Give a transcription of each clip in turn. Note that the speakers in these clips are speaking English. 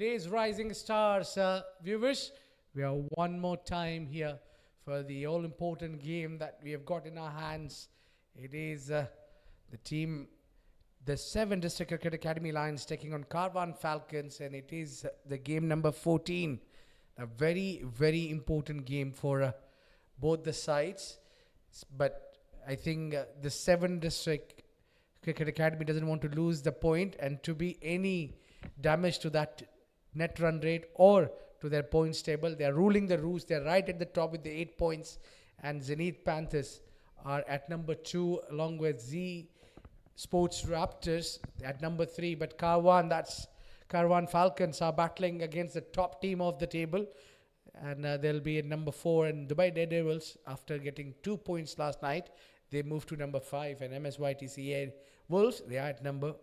It is Rising Stars viewers. We are one more time here for the all-important game that we have got in our hands. It is the team, the 7 District Cricket Academy Lions taking on Karwan Falcons, and it is the game number 14. A very, very important game for both the sides. But I think the 7 District Cricket Academy doesn't want to lose the point and to be any damage to that net run rate or to their points table. They are ruling the roost. They are right at the top with the 8 points, and Zenith Panthers are at number 2 along with Z Sports Raptors at number 3. But Karwan Falcons are battling against the top team of the table, and they'll be at number 4. And Dubai Daredevils, after getting 2 points last night, they moved to number 5. And MSYTCA Wolves, they are at number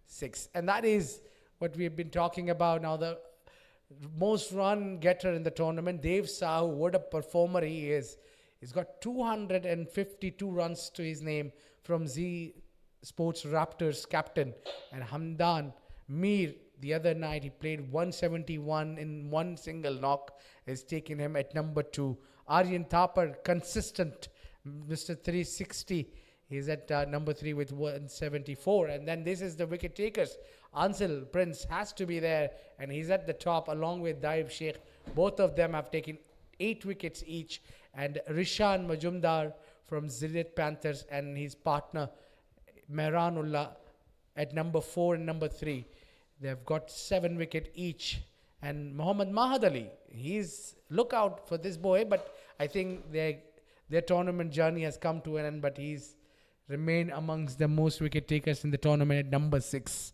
6. And that is what we have been talking about now. The most run getter in the tournament, Dev Sahu, what a performer he is. He's got 252 runs to his name from Z Sports Raptors captain. And Hamdan Mir, the other night, he played 171 in one single knock, has taken him at number 2. Aryan Thapar, consistent, Mr. 360. He's at number 3 with 174. And then this is the wicket takers. Ansel Prince has to be there, and he's at the top along with Daib Sheikh. Both of them have taken 8 wickets each. And Rishan Majumdar from Zenith Panthers and his partner Mehranullah at number 4 and number 3. They've got 7 wicket each. And Muhammad Mahad Ali, look out for this boy, but I think their tournament journey has come to an end, but he's remained amongst the most wicket takers in the tournament at number 6.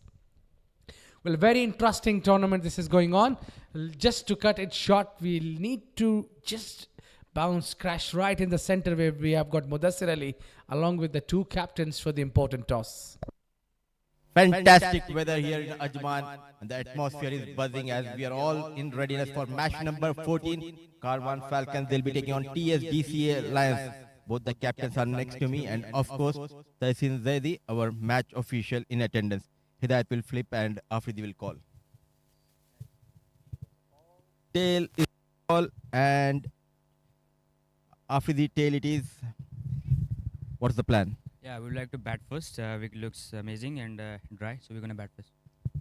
Well, very interesting tournament this is going on. Just to cut it short, we'll need to just crash right in the center where we have got Mudassir Ali along with the 2 captains for the important toss. Fantastic weather here in Ajman, and the atmosphere is buzzing as we are all in readiness for match number 14. Karwan Falcons, they'll be taking on TSGCA Lions. Both the captains are next to me, and of course, Tahsin Zaidi, our match official in attendance. Hidayat will flip and Afridi will call. Tail is call, and Afridi tail it is. What's the plan? Yeah, we would like to bat first. Wicket looks amazing and dry, so we're going to bat first.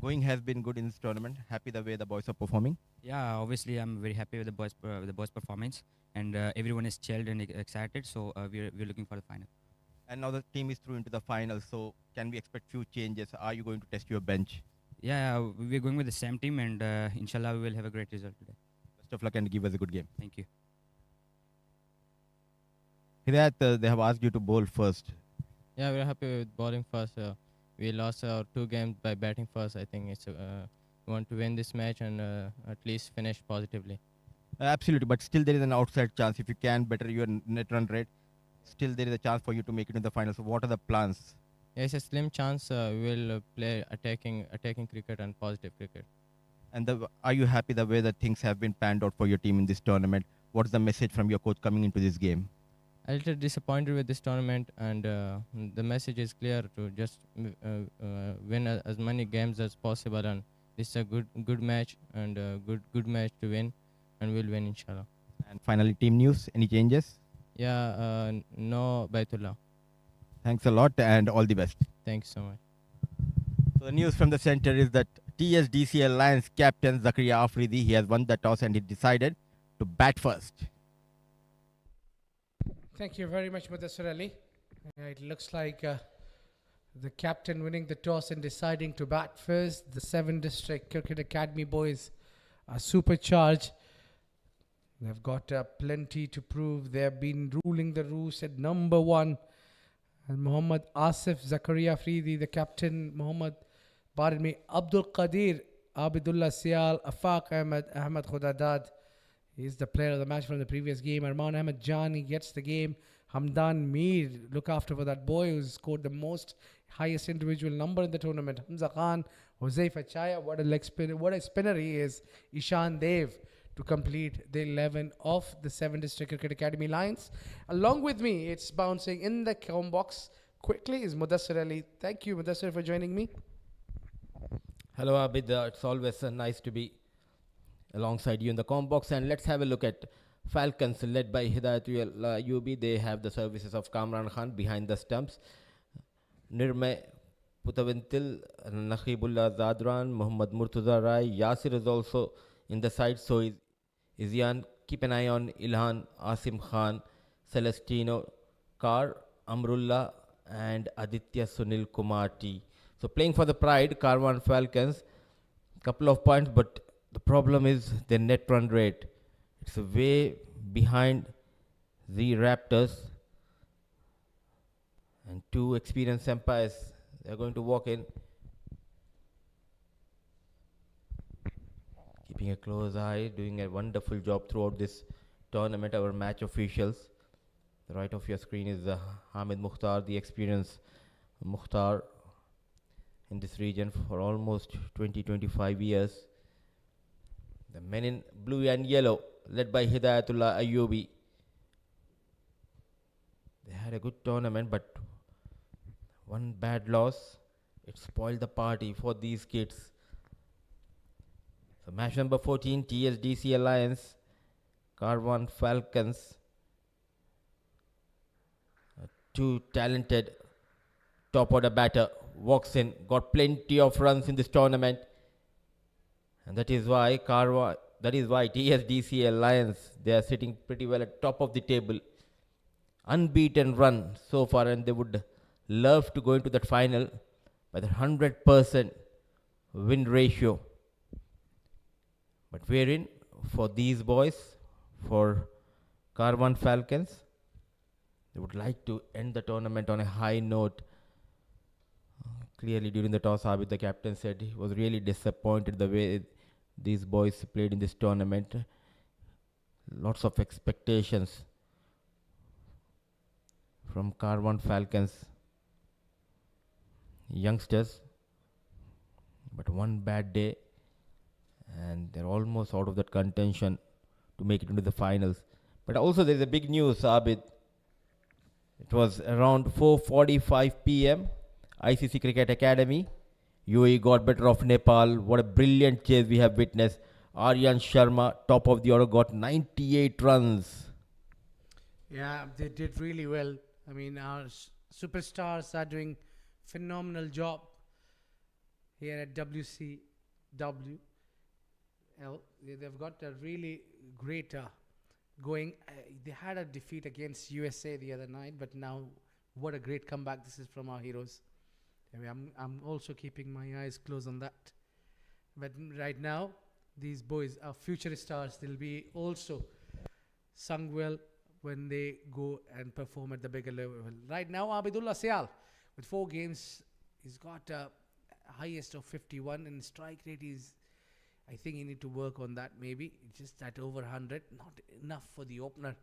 Going has been good in this tournament. Happy the way the boys are performing? Yeah, obviously I'm very happy with the boys' performance, and everyone is chilled and excited, so we're looking for the final. And now the team is through into the final, so can we expect few changes? Are you going to test your bench? Yeah, we're going with the same team, and inshallah we will have a great result today. Best of luck and give us a good game. Thank you. Hidayat, they have asked you to bowl first. Yeah, we're happy with bowling first. We lost our 2 games by batting first. I think we want to win this match and at least finish positively. Absolutely, but still there is an outside chance. If you can better your net run rate, still there is a chance for you to make it in the final. So what are the plans? Yeah, it's a slim chance. We will play attacking cricket and positive cricket. And are you happy the way that things have been panned out for your team in this tournament? What's the message from your coach coming into this game? A little disappointed with this tournament, and the message is clear to just win as many games as possible. And this is a good match and a good match to win, and we'll win inshallah. And finally, team news. Any changes? Yeah, no Baitullah. Thanks a lot and all the best. Thanks so much. So the news from the center is that TSDCL Lions captain Zakaria Afridi, he has won the toss and he decided to bat first. Thank you very much, Mudassir Ali. It looks like the captain winning the toss and deciding to bat first. The 7 District Cricket Academy boys are supercharged. They've got plenty to prove. They have been ruling the roost at number 1. And Muhammad Asif Zakaria Afridi, the captain, Muhammad Barmi, Abdul Qadir, Abidullah Sial, Afaq Ahmed Khudadad. He's the player of the match from the previous game. Arman Ahmed Jani gets the game. Hamdan Mir, look after for that boy who's scored the highest individual number in the tournament. Hamza Khan, Hoseifa Chaya, what a spinner he is. Ishan Dev to complete the 11 of the 7 District Cricket Academy Lions. Along with me, it's bouncing in the com box quickly is Mudassir Ali. Thank you, Mudassir, for joining me. Hello, Abid. It's always nice to be alongside you in the com box. And let's have a look at Falcons led by Hidayatul Ayubi. They have the services of Kamran Khan behind the stumps. Nirmay Putaventil, Nakhibullah Zadran, Muhammad Murtuza Rai, Yasir is also in the side. So is Izyan. Keep an eye on Ilhan, Asim Khan, Celestino, Kar, Amrullah, and Aditya Sunil Kumar T. So playing for the Pride, Karwan Falcons, couple of points, but the problem is their net run rate. It's way behind the Raptors, and two experienced umpires. They're going to walk in, keeping a close eye, doing a wonderful job throughout this tournament. Our match officials. The right of your screen is Hamid Mukhtar, the experienced Mukhtar in this region for almost 20-25 years. The men in blue and yellow, led by Hidayatullah Ayubi. They had a good tournament, but one bad loss, it spoiled the party for these kids. So match number 14, TSDC Alliance, Karwan Falcons. Two talented top order batter walks in, got plenty of runs in this tournament, and that is why TSDC Alliance, they are sitting pretty well at top of the table, unbeaten run so far, and they would love to go into that final by the 100% win ratio. But wherein for these boys, for Karwan Falcons, they would like to end the tournament on a high note. Clearly, during the toss, Abid, the captain, said he was really disappointed the way these boys played in this tournament. Lots of expectations from Karwan Falcons youngsters, but one bad day and they're almost out of that contention to make it into the finals. But also there's a big news, Abid. It was around 4:45 p.m. ICC Cricket Academy. UAE got better of Nepal. What a brilliant chase we have witnessed. Aryan Sharma, top of the order, got 98 runs. Yeah, they did really well. I mean, our superstars are doing phenomenal job here at WCW. They've got a really great going. They had a defeat against USA the other night, but now what a great comeback this is from our heroes. I mean, I'm also keeping my eyes closed on that. But right now, these boys are future stars. They'll be also sung well when they go and perform at the bigger level. Right now, Abidullah Sial, with 4 games, he's got a highest of 51, and strike rate is, I think you need to work on that maybe. Just at over 100, not enough for the opener.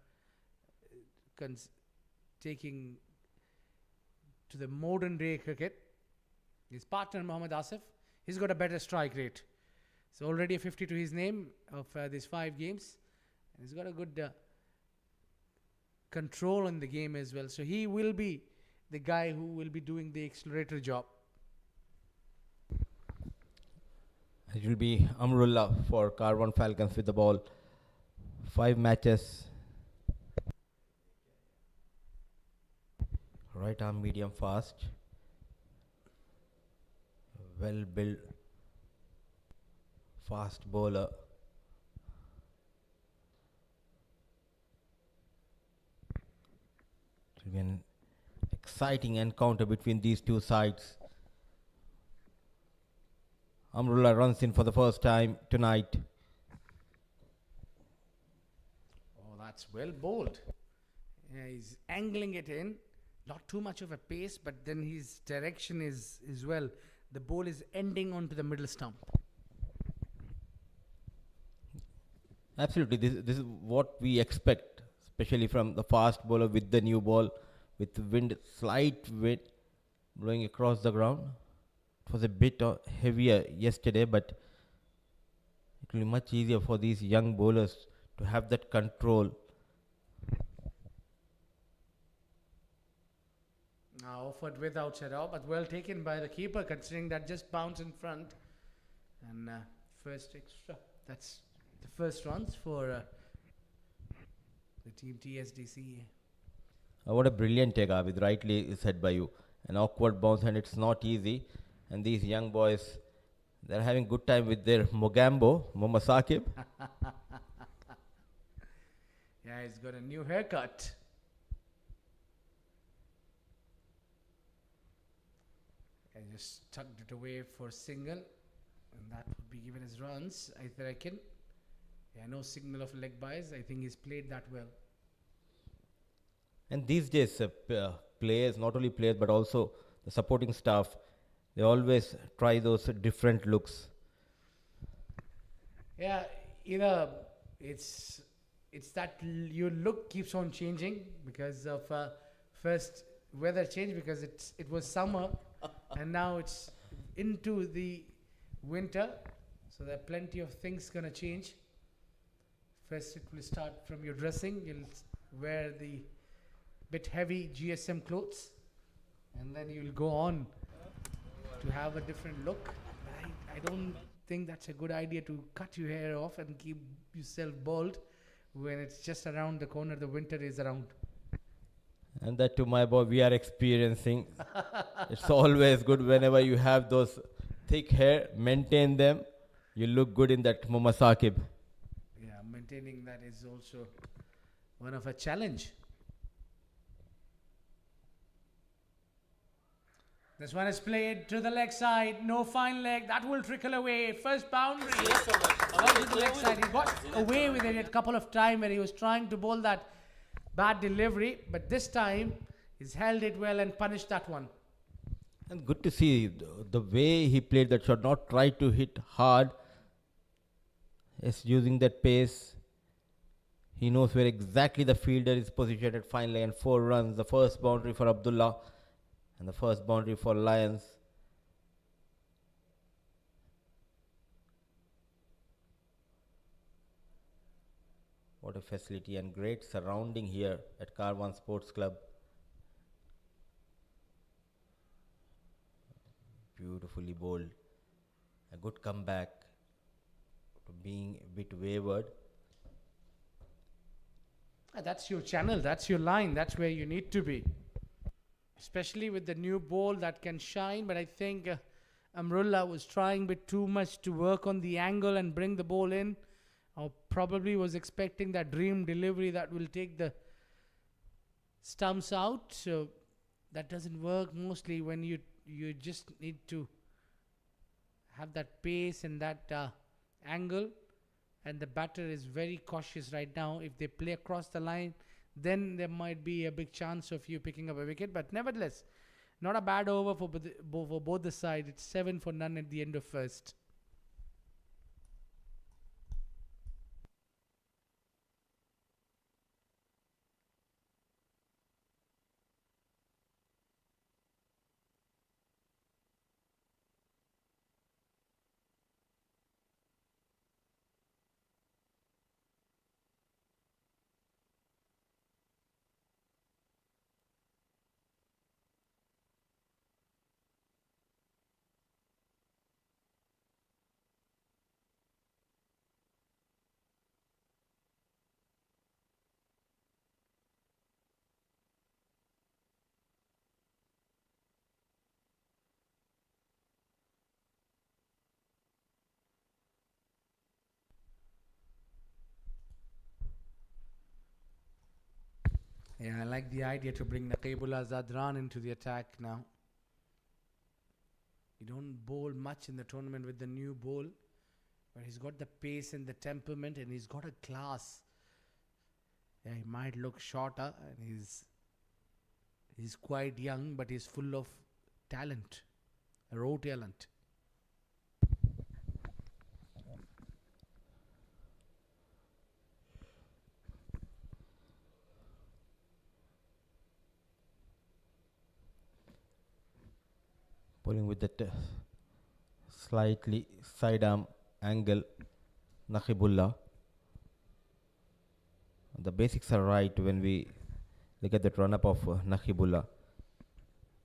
Taking to the modern day cricket, his partner Mohammad Asif, he's got a better strike rate. So already a 50 to his name of these 5 games. And he's got a good control on the game as well. So he will be the guy who will be doing the accelerator job. It will be Amrullah for Karwan Falcons with the ball. 5 matches. Right arm medium fast. Well built fast bowler. It will be an exciting encounter between these two sides. Amrullah runs in for the first time tonight. Oh, that's well bowled. Yeah, he's angling it in. Not too much of a pace, but then his direction is well. The ball is ending onto the middle stump. Absolutely, this is what we expect, especially from the fast bowler with the new ball, with wind, slight wind blowing across the ground. It was a bit heavier yesterday, but it will be much easier for these young bowlers to have that control. Now offered with outside out, but well taken by the keeper, considering that just bounced in front. And first extra, that's the first runs for the team TSDC. What a brilliant take, Abid. Rightly said by you. An awkward bounce, and it's not easy. And these young boys, they're having good time with their Mogambo, Momasakib. Yeah, he's got a new haircut. I just tucked it away for single, and that would be given as runs, I reckon. Yeah, no signal of leg buys. I think he's played that well. And these days, players, not only players, but also the supporting staff, they always try those different looks. Yeah, either it's that your look keeps on changing because of first weather change, because it was summer and now it's into the winter, so there are plenty of things gonna change. First, it will start from your dressing. You'll wear the bit heavy GSM clothes, and then you'll go on to have a different look. I don't think that's a good idea to cut your hair off and keep yourself bald when it's just around the corner. The winter is around. And that to my boy, we are experiencing. It's always good whenever you have those thick hair, maintain them. You look good in that Momasakib. Yeah, maintaining that is also one of a challenge. This one is played to the leg side. No fine leg. That will trickle away. First boundary. Ball to the leg side. He got away with it a couple of times when he was trying to bowl that bad delivery. But this time, he's held it well and punished that one. And good to see the way he played that shot. Not try to hit hard. Is using that pace. He knows where exactly the fielder is positioned at fine leg, and 4 runs. The first boundary for Abdullah. And the first boundary for Lions. What a facility and great surrounding here at Karwan Sports Club. Beautifully bowled. A good comeback to being a bit wayward. That's your channel. That's your line. That's where you need to be. Especially with the new ball that can shine. But I think Amrullah was trying a bit too much to work on the angle and bring the ball in. Or probably was expecting that dream delivery that will take the stumps out. So that doesn't work mostly when you just need to have that pace and that angle. And the batter is very cautious right now. If they play across the line, then there might be a big chance of you picking up a wicket. But nevertheless, not a bad over for both the sides. It's 7 for none at the end of first. Yeah, I like the idea to bring Naqibullah Zadran into the attack now. You don't bowl much in the tournament with the new bowl, but he's got the pace and the temperament, and he's got a class. Yeah, he might look shorter, and he's quite young, but he's full of talent, raw talent. Bowling with that slightly side arm angle, Naqibullah. The basics are right when we look at that run-up of Naqibullah.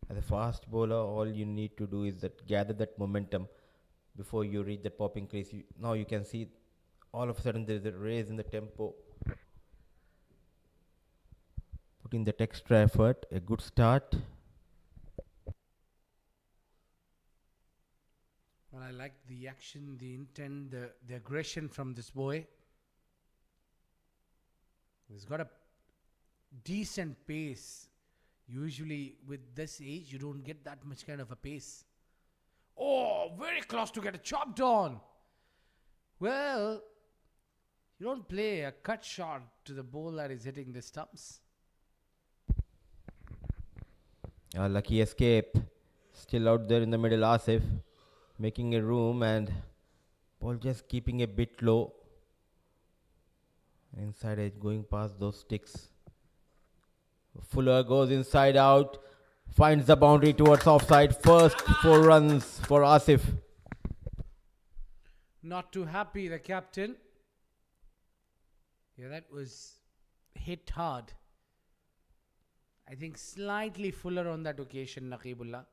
As a fast bowler, all you need to do is that gather that momentum before you reach that popping crease. Now you can see all of a sudden there is a raise in the tempo. Putting that extra effort, a good start. Well, I like the action, the intent, the aggression from this boy. He's got a decent pace. Usually with this age, you don't get that much kind of a pace. Oh, very close to get a chopped on. Well, you don't play a cut shot to the ball that is hitting the stumps. A lucky escape. Still out there in the middle, Asif. Making a room and ball just keeping a bit low. Inside edge going past those sticks. Fuller goes inside out. Finds the boundary towards offside. First 4 runs for Asif. Not too happy, the captain. Yeah, that was hit hard. I think slightly fuller on that occasion, Naqibullah.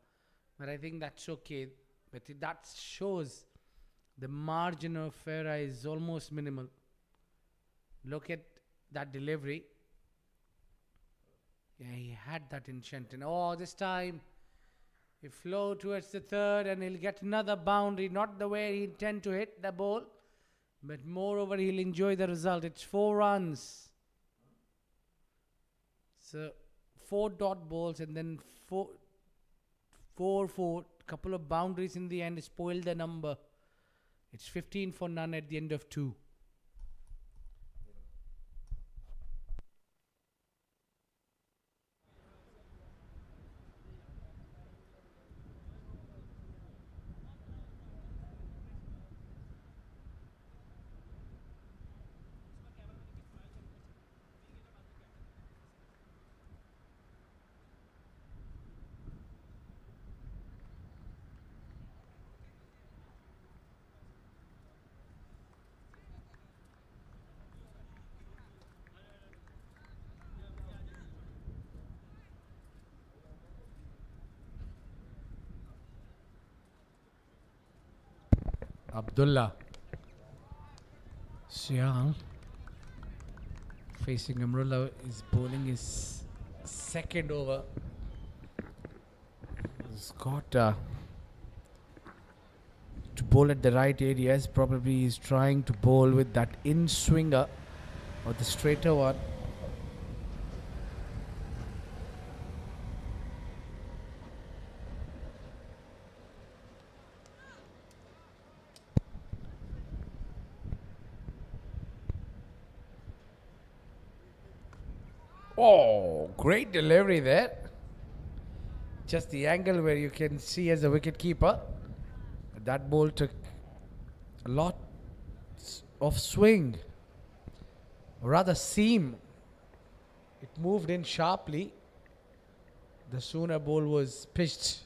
But I think that's okay. But that shows the margin of error is almost minimal. Look at that delivery. Yeah, he had that intent. And oh, this time he flew towards the third and he'll get another boundary. Not the way he intend to hit the ball, but moreover he'll enjoy the result. It's 4 runs. So 4 dot balls and then 4. Couple of boundaries in the end spoiled the number. It's 15 for none at the end of 2. Abdullah Siang facing Amrullah is bowling his second over. He's got to bowl at the right areas. Probably he's trying to bowl with that in swinger or the straighter one. Oh, great delivery there. Just the angle where you can see as a wicket keeper. That ball took a lot of swing, or rather seam. It moved in sharply. The sooner ball was pitched.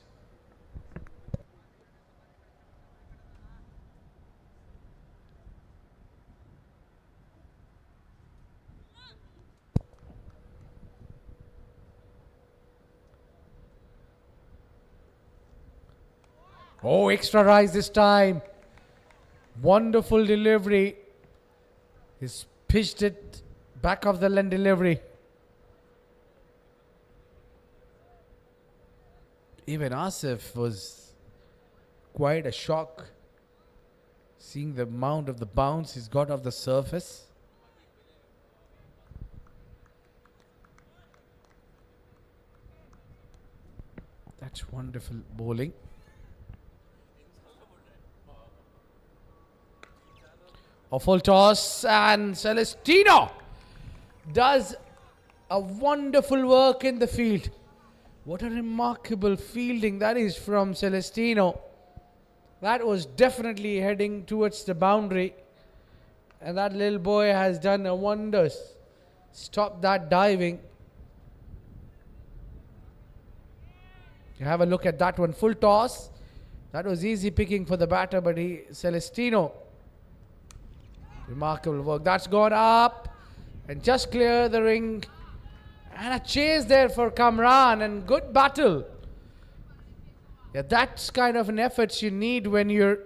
Oh, extra rise this time. Wonderful delivery. He's pitched it back of the lane delivery. Even Asif was quite a shock seeing the amount of the bounce he's got off the surface. That's wonderful bowling. A full toss and Celestino does a wonderful work in the field. What a remarkable fielding that is from Celestino. That was definitely heading towards the boundary. And that little boy has done a wonders. Stop that diving. You have a look at that one. Full toss. That was easy picking for the batter, but Celestino. Remarkable work. That's gone up and just clear the ring. And a chase there for Kamran and good battle. Yeah, that's kind of an effort you need when you're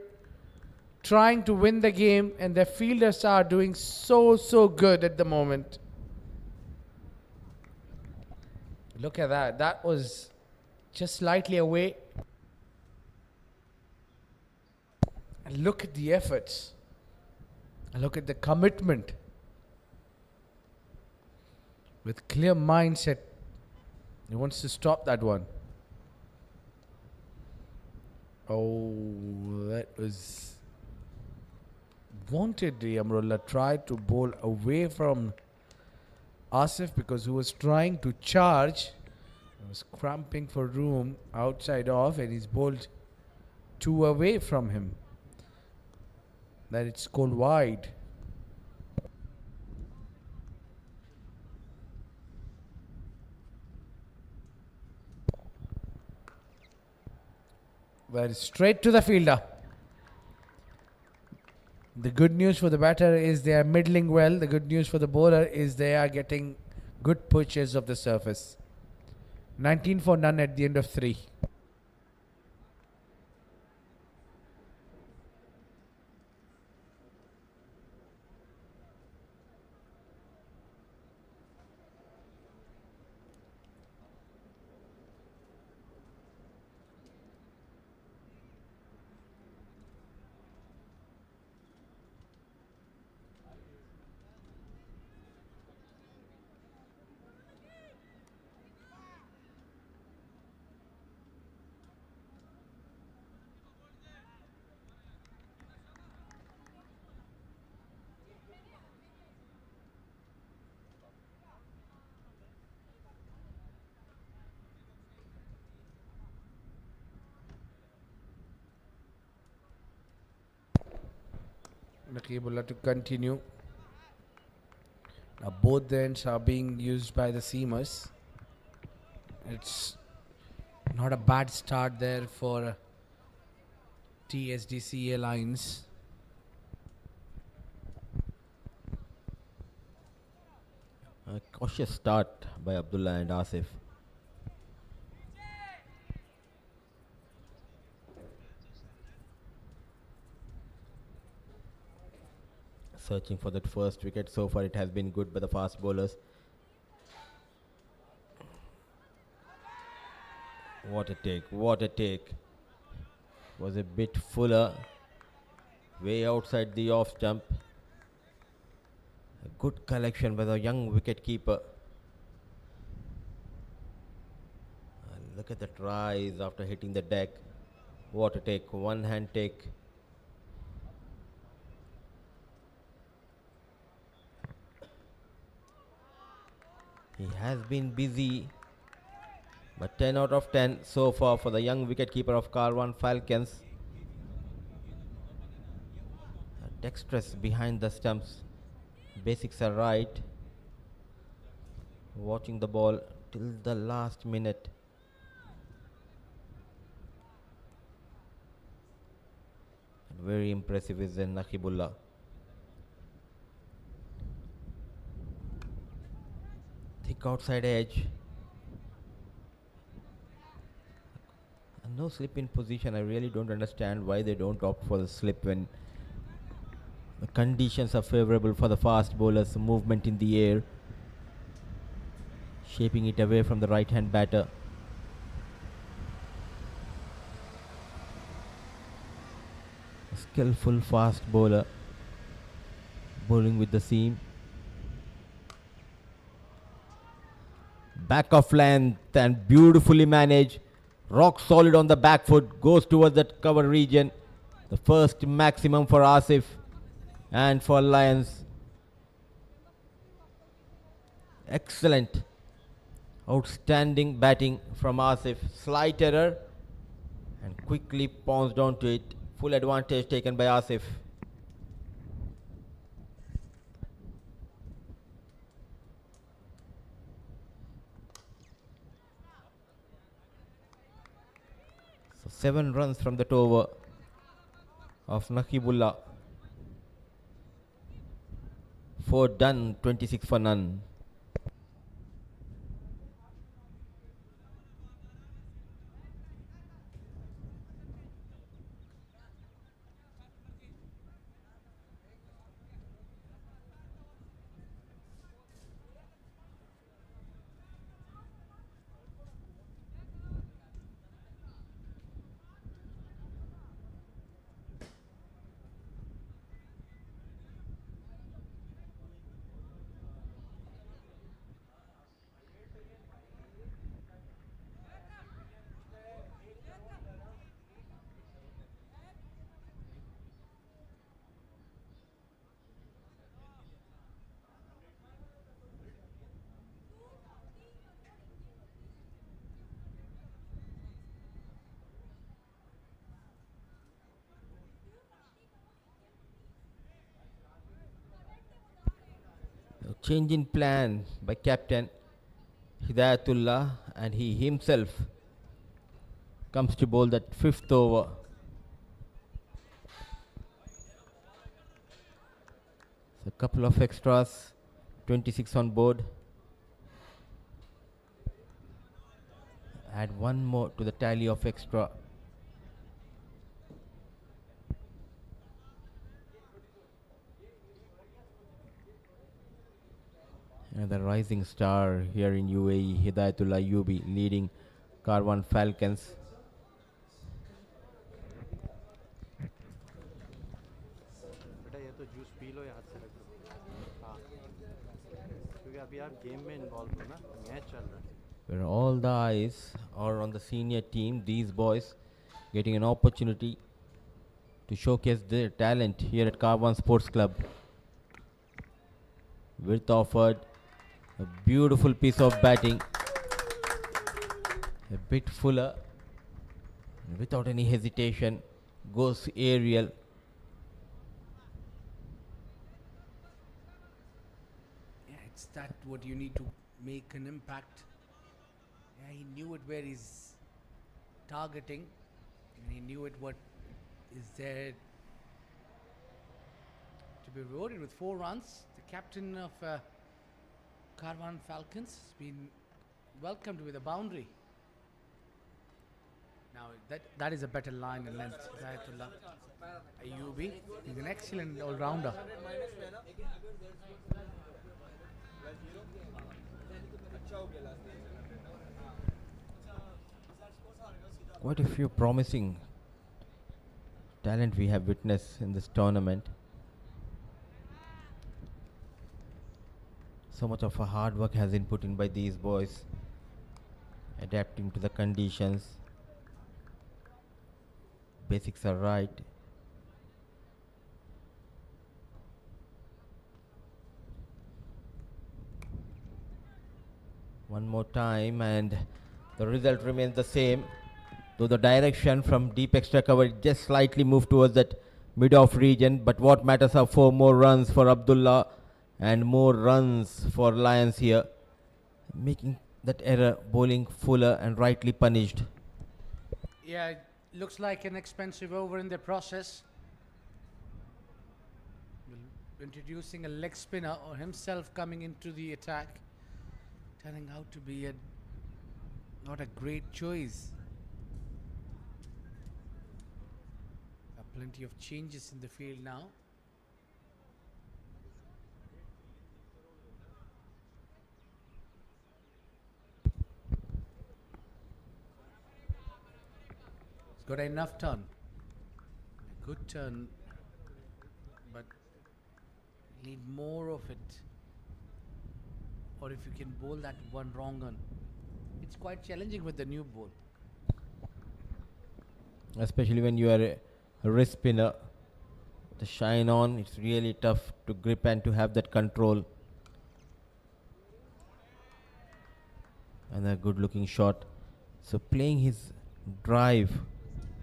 trying to win the game, and their fielders are doing so good at the moment. Look at that. That was just slightly away. And look at the efforts. And look at the commitment. With clear mindset, he wants to stop that one. Oh, that was wanted. The Amrullah tried to bowl away from Asif because he was trying to charge. He was cramping for room outside off, and he's bowled 2 away from him. That it's called wide. That is straight to the fielder. The good news for the batter is they are middling well. The good news for the bowler is they are getting good pitches of the surface. 19 for none at the end of 3. Nakibullah to continue. Now both the ends are being used by the seamers. It's not a bad start there for TSDCA Lions. A cautious start by Abdullah and Asif. Searching for that first wicket. So far it has been good by the fast bowlers. What a take, what a take. Was a bit fuller. Way outside the off stump. A good collection by the young wicket keeper. And look at the rise after hitting the deck. What a take, one hand take. He has been busy, but 10 out of 10 so far for the young wicketkeeper of Karwan Falcons. Dexterous behind the stumps. Basics are right. Watching the ball till the last minute. And very impressive is Nakibullah. Thick outside edge. And no slip in position. I really don't understand why they don't opt for the slip when the conditions are favorable for the fast bowlers. Movement in the air. Shaping it away from the right hand batter. A skillful fast bowler. Bowling with the seam. Back of length and beautifully managed. Rock solid on the back foot. Goes towards that cover region. The first maximum for Asif and for Lions. Excellent. Outstanding batting from Asif. Slight error and quickly pounced onto it. Full advantage taken by Asif. So 7 runs from that over of Nakibullah. 4 done, 26 for none. change in plan by captain Hidayatullah, and he himself comes to bowl that fifth over. So a couple of extras, 26 on board. Add one more to the tally of extra. The rising star here in UAE, Hidayatullah UB, leading Karwan Falcons. बेटा ये तो juice P low याद से रख लो हाँ क्योंकि अभी आप गेम में इन्वॉल्व हो ना मैच चल रहा है Where all the eyes are on the senior team, these boys getting an opportunity to showcase their talent here at Karwan Sports Club. Wirth offered, a beautiful piece of batting, a bit fuller, without any hesitation, goes aerial. Yeah, it's that what you need to make an impact. Yeah, he knew it where he's targeting, and he knew it what is there to be rewarded with 4 runs. The captain of Karwan Falcons has been welcomed with a boundary. Now that is a better line and length. Hidayatullah Ayubi is an excellent all-rounder. Quite a few promising talent we have witnessed in this tournament. So much of a hard work has been put in by these boys, adapting to the conditions. Basics are right. One more time and the result remains the same, though the direction from deep extra cover just slightly moved towards that mid-off region. But what matters are 4 more runs for Abdullah and more runs for Lions here, making that error bowling fuller and rightly punished. Yeah, it looks like an expensive over in the process. Introducing a leg spinner or himself coming into the attack, turning out to be not a great choice. Plenty of changes in the field now. He's got enough turn. A good turn, but need more of it. Or if you can bowl that one wrong on, it's quite challenging with the new ball. Especially when you are a wrist spinner, the shine on, it's really tough to grip and to have that control. And a good looking shot. So playing his drive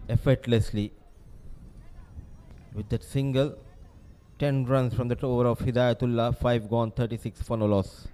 effortlessly with that single. 10 runs from that over of Hidayatullah, 5 gone, 36 for no loss.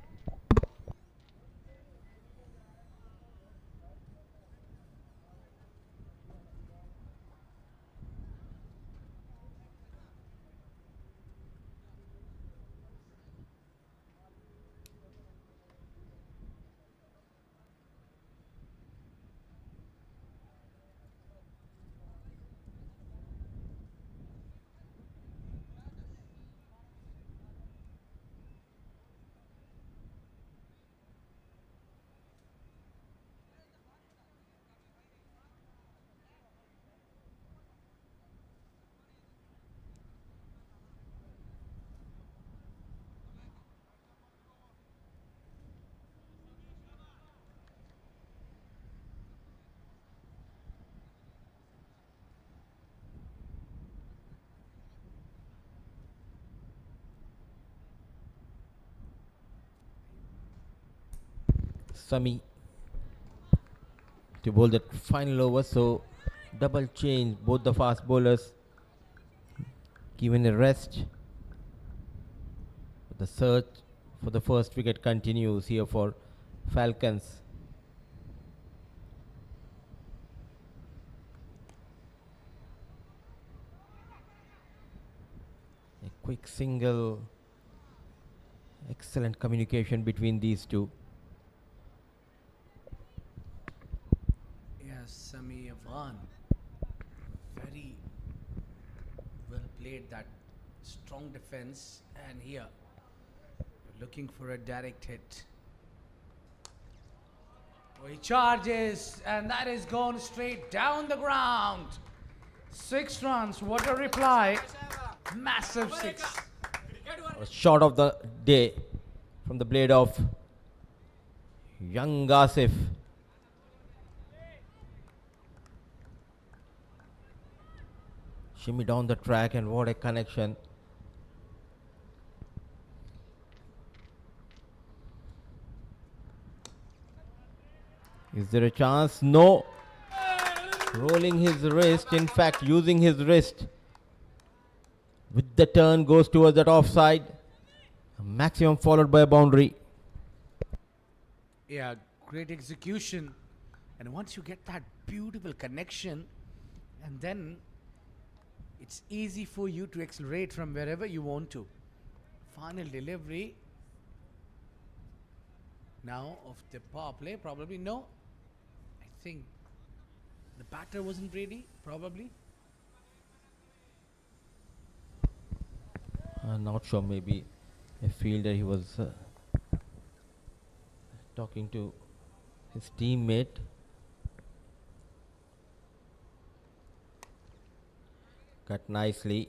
Sami to bowl that final over, so double change, both the fast bowlers given a rest. The search for the first wicket continues here for Falcons. A quick single. Excellent communication between these two. Yes, Sami Avan. Very well played, that strong defense. And here, looking for a direct hit. Oh, he charges, and that is gone straight down the ground. 6 runs. What a reply. Massive 6. A shot of the day from the blade of young Asif. Shimmy down the track, and what a connection. Is there a chance? No. Rolling his wrist, in fact using his wrist with the turn, goes towards that offside. A maximum followed by a boundary. Yeah, great execution. And once you get that beautiful connection, and then it's easy for you to accelerate from wherever you want to. Final delivery now of the power play. Probably no. I think the batter wasn't ready, probably. I'm not sure, maybe a fielder, he was talking to his teammate. Cut nicely.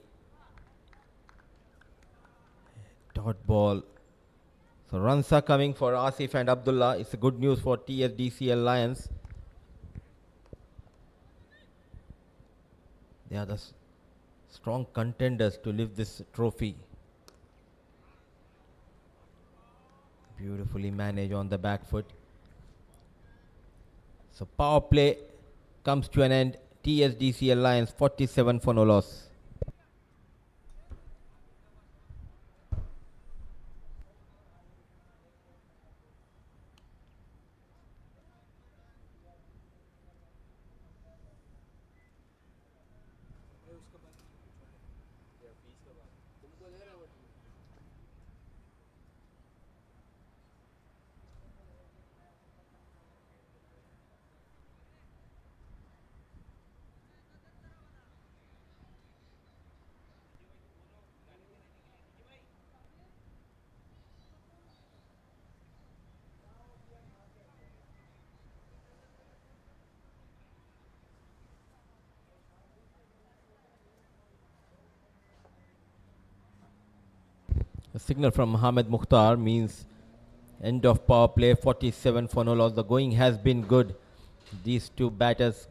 Dot ball. So runs are coming for Asif and Abdullah. It's a good news for TSDCL Lions. They are the strong contenders to lift this trophy. Beautifully managed on the back foot. So power play comes to an end. TSDCL Lions 47 for no loss. A signal from Mohamed Mukhtar means end of power play. 47 for no loss. The going has been good. These two batters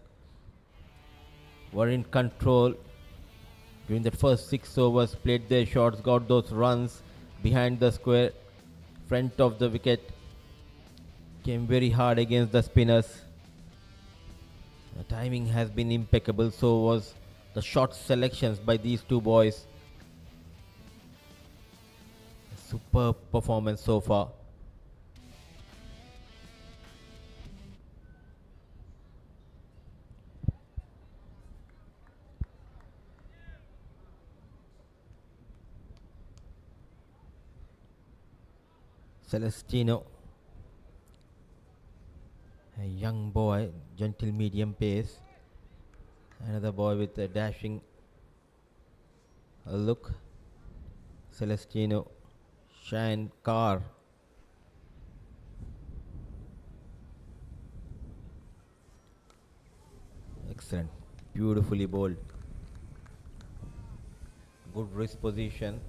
were in control during the first 6 overs, played their shots, got those runs behind the square, front of the wicket, came very hard against the spinners. The timing has been impeccable, so was the shot selections by these two boys. Superb performance so far. Celestino, a young boy, gentle medium pace. Another boy with a dashing look. Celestino, Shine Carr. Excellent, beautifully bowled. Good wrist position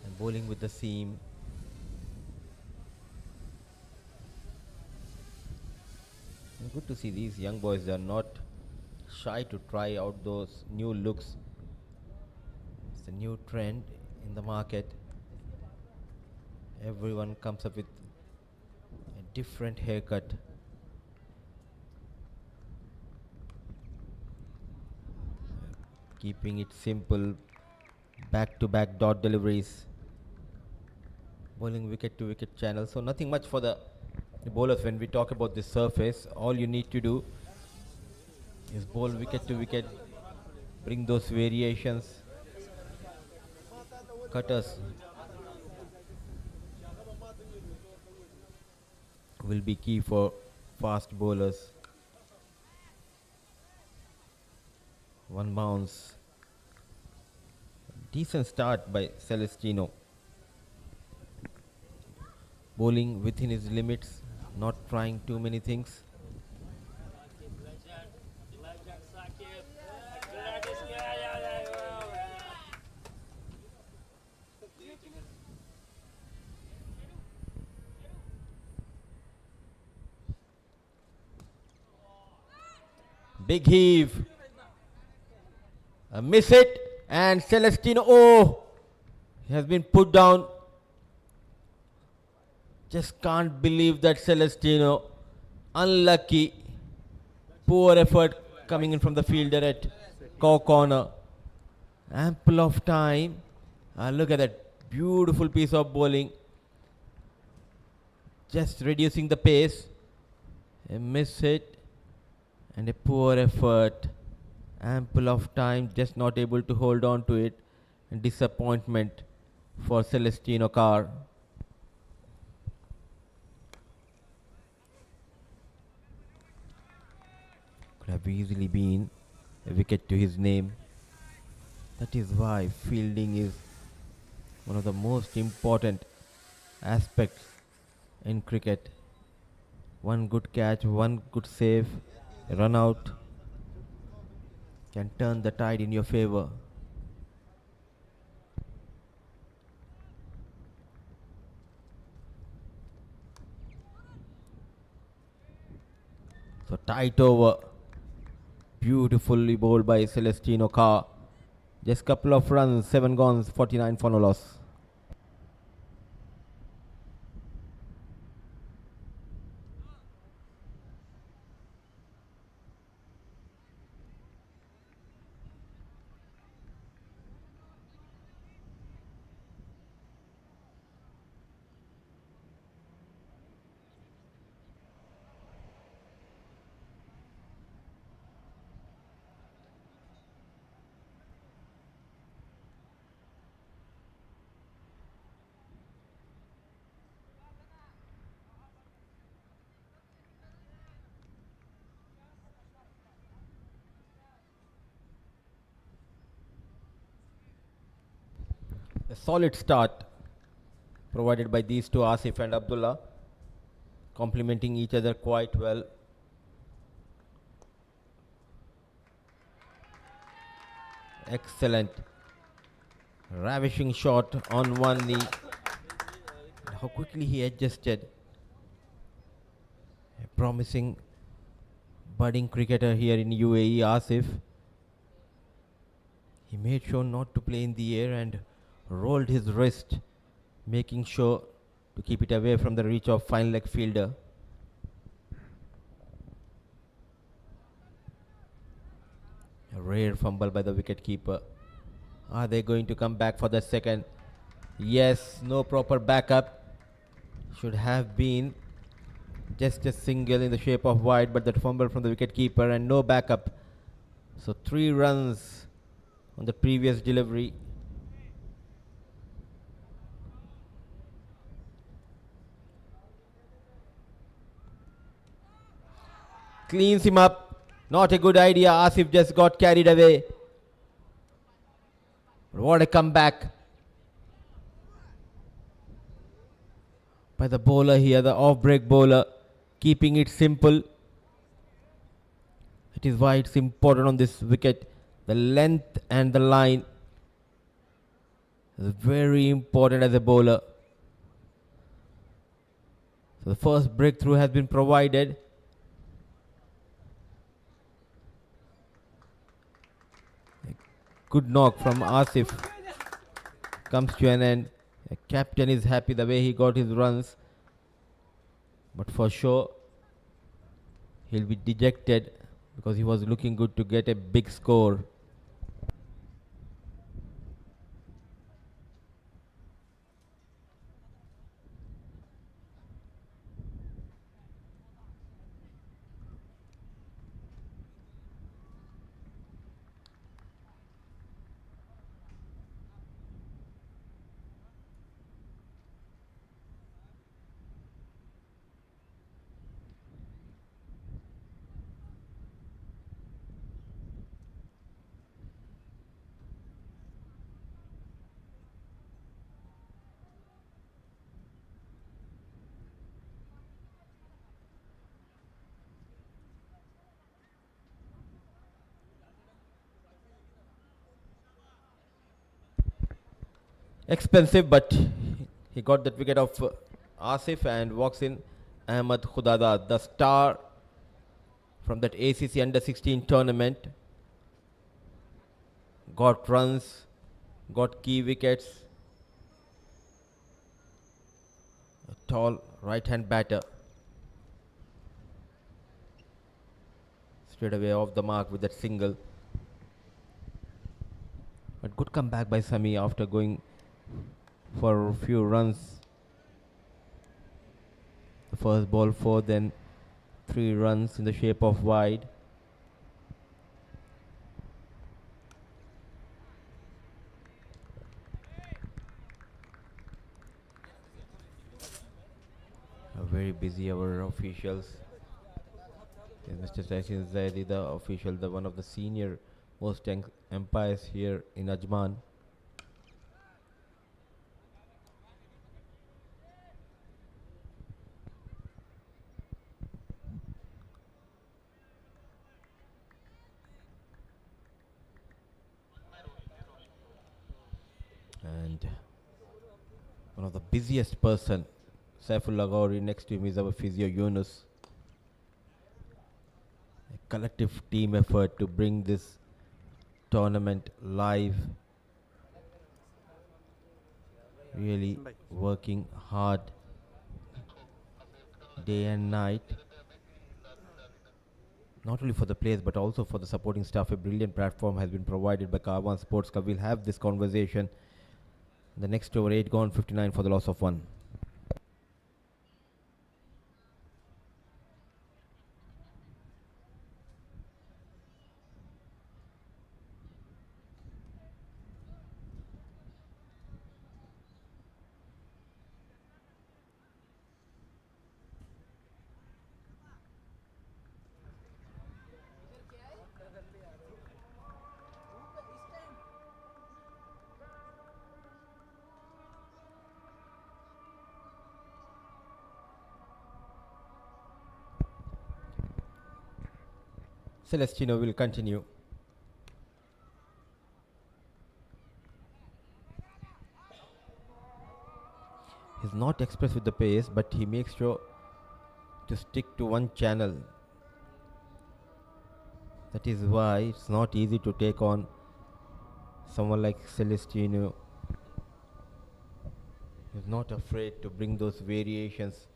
and bowling with the seam. Good to see these young boys. They are not shy to try out those new looks. It's a new trend in the market. Everyone comes up with a different haircut. Keeping it simple, back to back dot deliveries. bowling wicket to wicket channel. So nothing much for the bowlers when we talk about this surface. All you need to do is bowl wicket to wicket, bring those variations, cutters will be key for fast bowlers. One bounce. Decent start by Celestino. Bowling within his limits, not trying too many things. Big heave. Miss it. And Celestino, oh, he has been put down. Just can't believe that Celestino. Unlucky. Poor effort coming in from the fielder at corner. Ample of time. Look at that beautiful piece of bowling. Just reducing the pace. A miss hit. And a poor effort. Ample of time, just not able to hold on to it. And disappointment for Celestino Carr. Could have easily been a wicket to his name. That is why fielding is one of the most important aspects in cricket. One good catch, one good save, a run out can turn the tide in your favor. So tight over. Beautifully bowled by Celestino Carr. Just couple of runs, 7 gone, 49 for no loss. A solid start provided by these two, Asif and Abdullah, complementing each other quite well. Excellent. Ravishing shot on one knee. And how quickly he adjusted. A promising budding cricketer here in UAE, Asif. He made sure not to play in the air and rolled his wrist, making sure to keep it away from the reach of fine leg fielder. A rare fumble by the wicket keeper. Are they going to come back for the second? Yes, no proper backup. Should have been just a single in the shape of wide, but that fumble from the wicket keeper and no backup. So 3 runs on the previous delivery. Cleans him up. Not a good idea. Asif just got carried away. What a comeback by the bowler here, the off-break bowler, keeping it simple. It is why it's important on this wicket. The length and the line is very important as a bowler. So the first breakthrough has been provided. Good knock from Asif comes to an end. The captain is happy the way he got his runs, but for sure he'll be dejected because he was looking good to get a big score. expensive, but he got that wicket of Asif and walks in Ahmed Khudada, the star from that ACC under 16 tournament. Got runs, got key wickets. A tall right-hand batter. Straight away off the mark with that single. But good comeback by Sami after going for a few runs. The first ball 4, then 3 runs in the shape of wide. A very busy our officials. Mr. Sachin Zaidi, the official, the one of the senior most umpires here in Ajman. And one of the busiest person, Saifullah Gauri, next to him is our physio Yunus. A collective team effort to bring this tournament live. Really working hard day and night. Not only for the players but also for the supporting staff. A brilliant platform has been provided by Karwan Sports Club. We'll have this conversation. The next over 8 gone, 59 for the loss of 1. Celestino will continue. He's not express with the pace, but he makes sure to stick to one channel. That is why it's not easy to take on someone like Celestino. He's not afraid to bring those variations.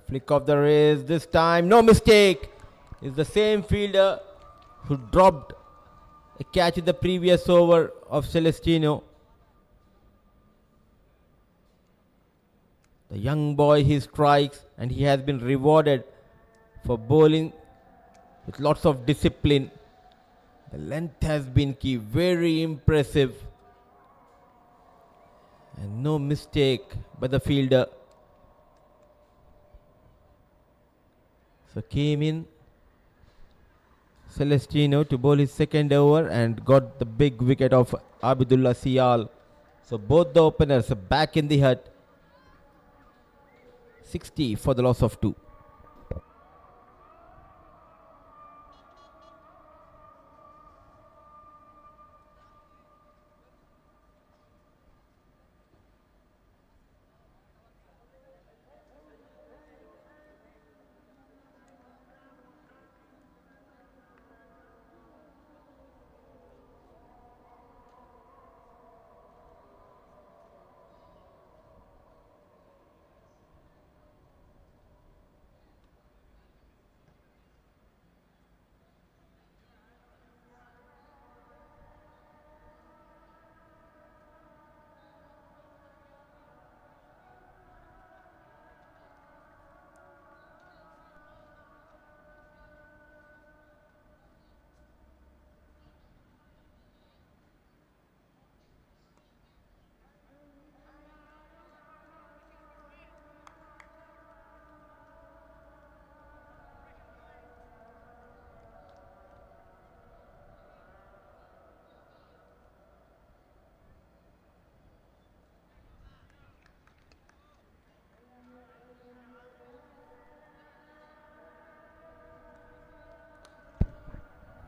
Flick of the wrist this time, no mistake. It's the same fielder who dropped a catch in the previous over of Celestino. The young boy, he strikes and he has been rewarded for bowling with lots of discipline. The length has been key, very impressive. And no mistake by the fielder. So came in Celestino to bowl his second over and got the big wicket of Abdullah Sial. So both the openers are back in the hut. 60 for the loss of 2.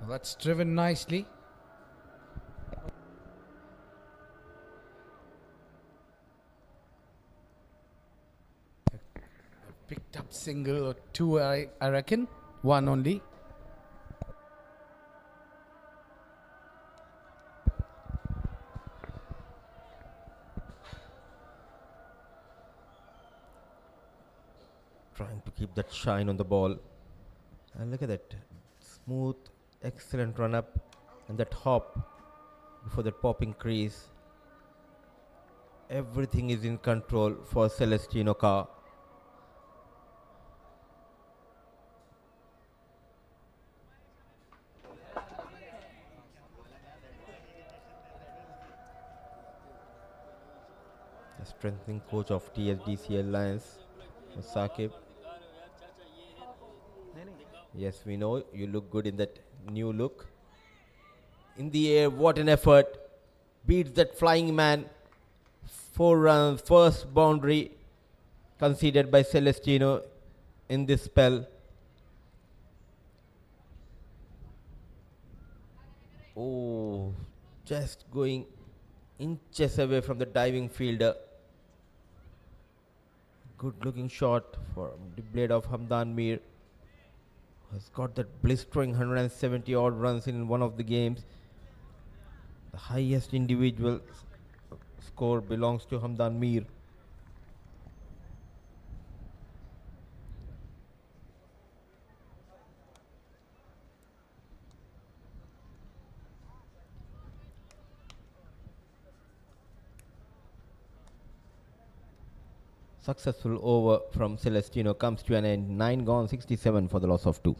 Well, that's driven nicely. Picked up single or two, I reckon. One only. Trying to keep that shine on the ball. And look at that. Smooth, excellent run up. And that hop before that popping crease. Everything is in control for Celestino Carr. The strengthening coach of TSDC Alliance, Saqib. Yes, we know you look good in that new look. In the air, what an effort. Beats that flying man. 4 runs, first boundary conceded by Celestino in this spell. Oh, just going inches away from the diving fielder. Good looking shot for the blade of Hamdan Mir. Has got that blistering 170 odd runs in one of the games. The highest individual score belongs to Hamdan Mir. Successful over from Celestino comes to an end. 9 gone, 67 for the loss of 2.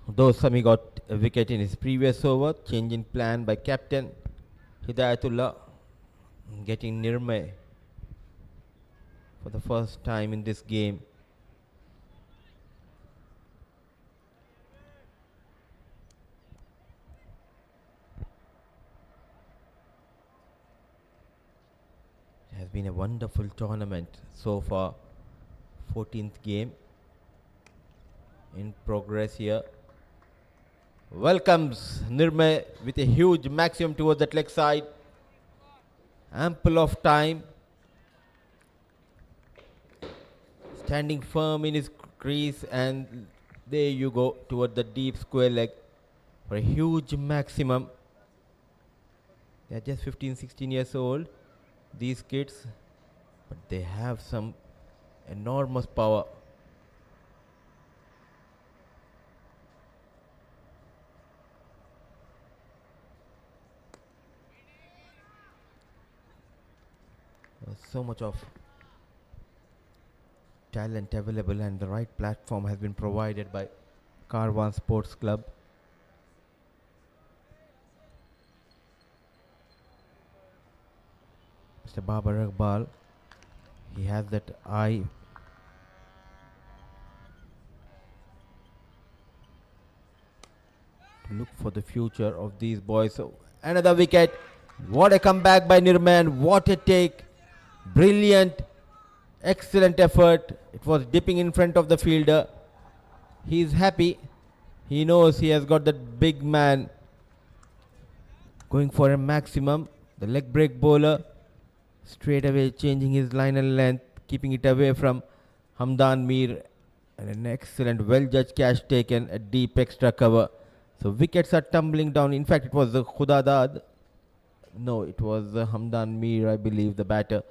Though Sami got a wicket in his previous over, change in plan by captain Hidayatullah, getting Nirmay for the first time in this game. It has been a wonderful tournament so far. 14th game in progress here. Welcomes Nirmay with a huge maximum towards that leg side. Ample of time. Standing firm in his crease, and there you go toward the deep square leg for a huge maximum. They are just 15-16 years old, these kids, but they have some enormous power. So much of talent available, and the right platform has been provided by Karwan Sports Club. Mr. Babar Iqbal, he has that eye to look for the future of these boys. So another wicket. What a comeback by Nirman. What a take. Brilliant, excellent effort. It was dipping in front of the fielder. He is happy. He knows he has got that big man going for a maximum. The leg break bowler straight away changing his line and length, keeping it away from Hamdan Mir. And an excellent, well judged catch taken, a deep extra cover So wickets are tumbling down. In fact, it was Khudadad. No, it was Hamdan Mir, I believe, the batter,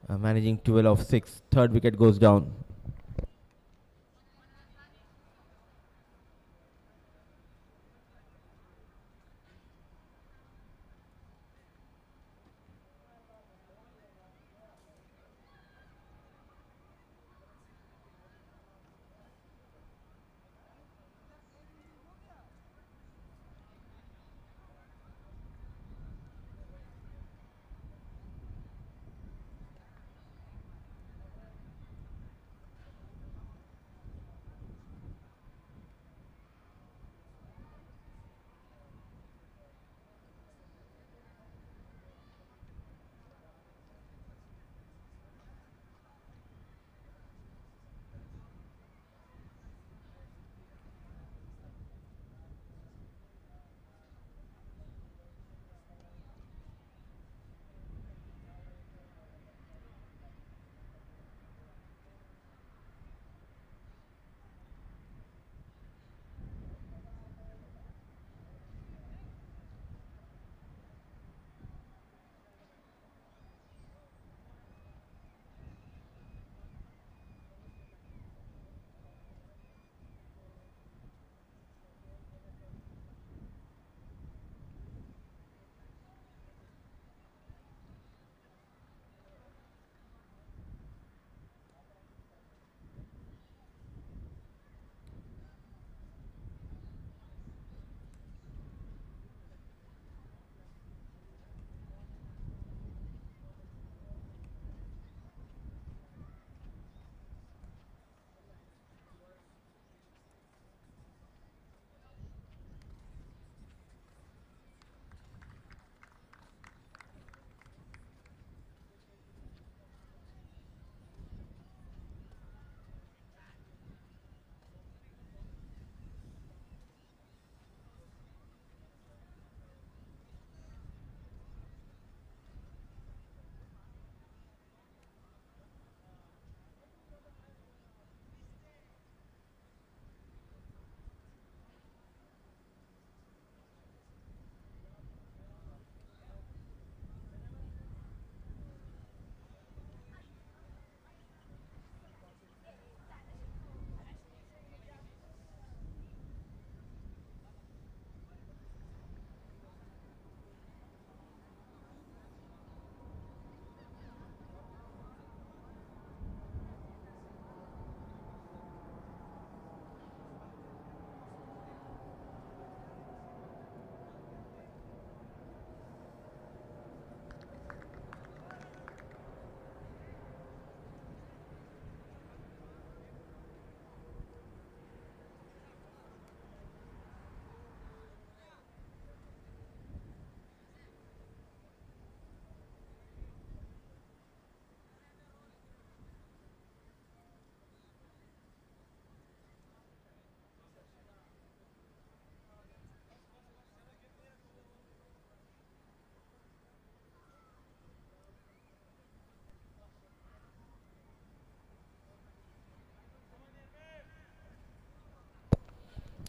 managing 12 of 6. Third wicket goes down.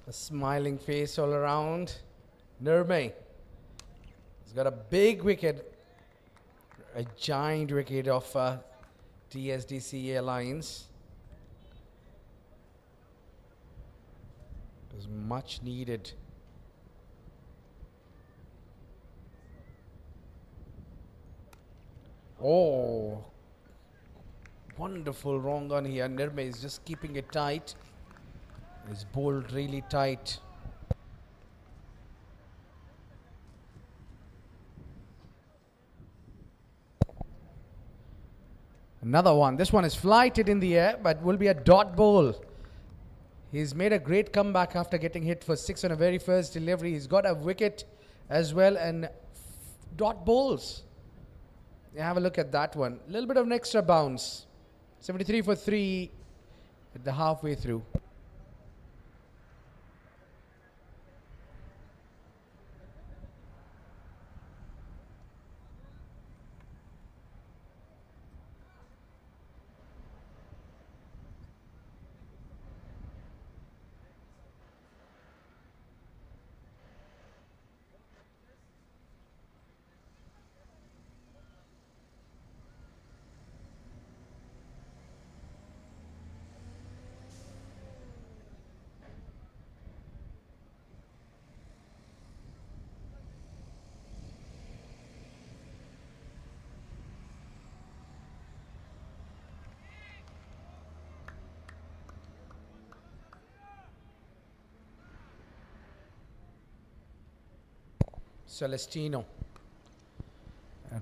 A smiling face all around. Nirmay has got a big wicket, a giant wicket of TSDC Airlines. It was much needed. Oh, wonderful wrong on here. Nirmay is just keeping it tight. He's bowled really tight. Another one. This one is flighted in the air, but will be a dot bowl. He's made a great comeback after getting hit for 6 on a very first delivery. He's got a wicket as well and dot bowls. Have a look at that one. A little bit of an extra bounce. 73 for 3 at the halfway through. Celestino.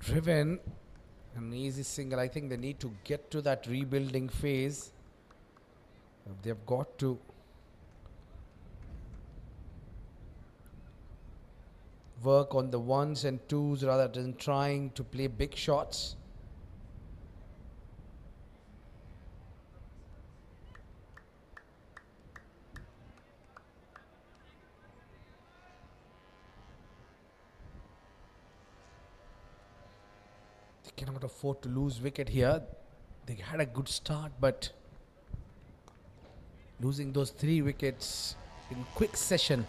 Driven. An easy single. I think they need to get to that rebuilding phase. They've got to work on the ones and twos rather than trying to play big shots. They cannot afford to lose wicket here. They had a good start, but losing those 3 wickets in quick session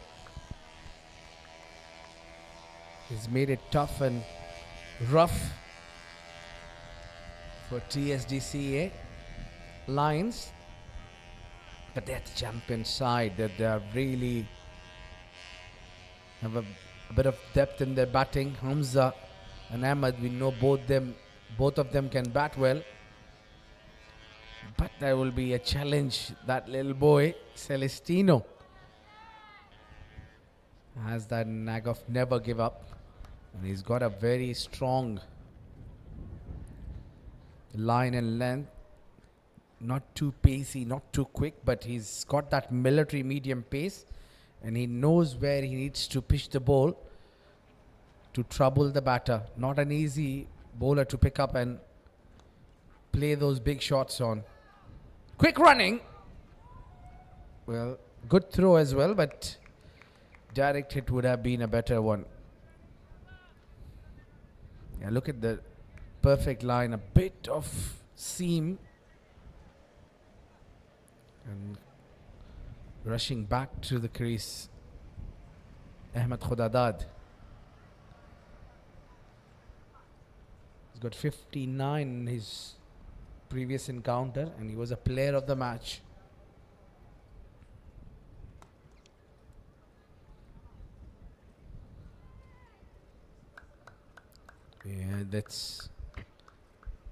has made it tough and rough for TSDCA Lions. But they're the champion side, that they are really have a bit of depth in their batting. Hamza and Ahmed, we know both of them can bat well. But there will be a challenge. That little boy, Celestino, has that knack of never give up. And he's got a very strong line and length. Not too pacey, not too quick, but he's got that military medium pace. And he knows where he needs to pitch the ball to trouble the batter. Not an easy bowler to pick up and play those big shots on. Quick running. Well, good throw as well, but direct hit would have been a better one. Yeah, look at the perfect line. A bit of seam. And rushing back to the crease, Ahmed Khudadad. He's got 59 in his previous encounter and he was a player of the match. Yeah, that's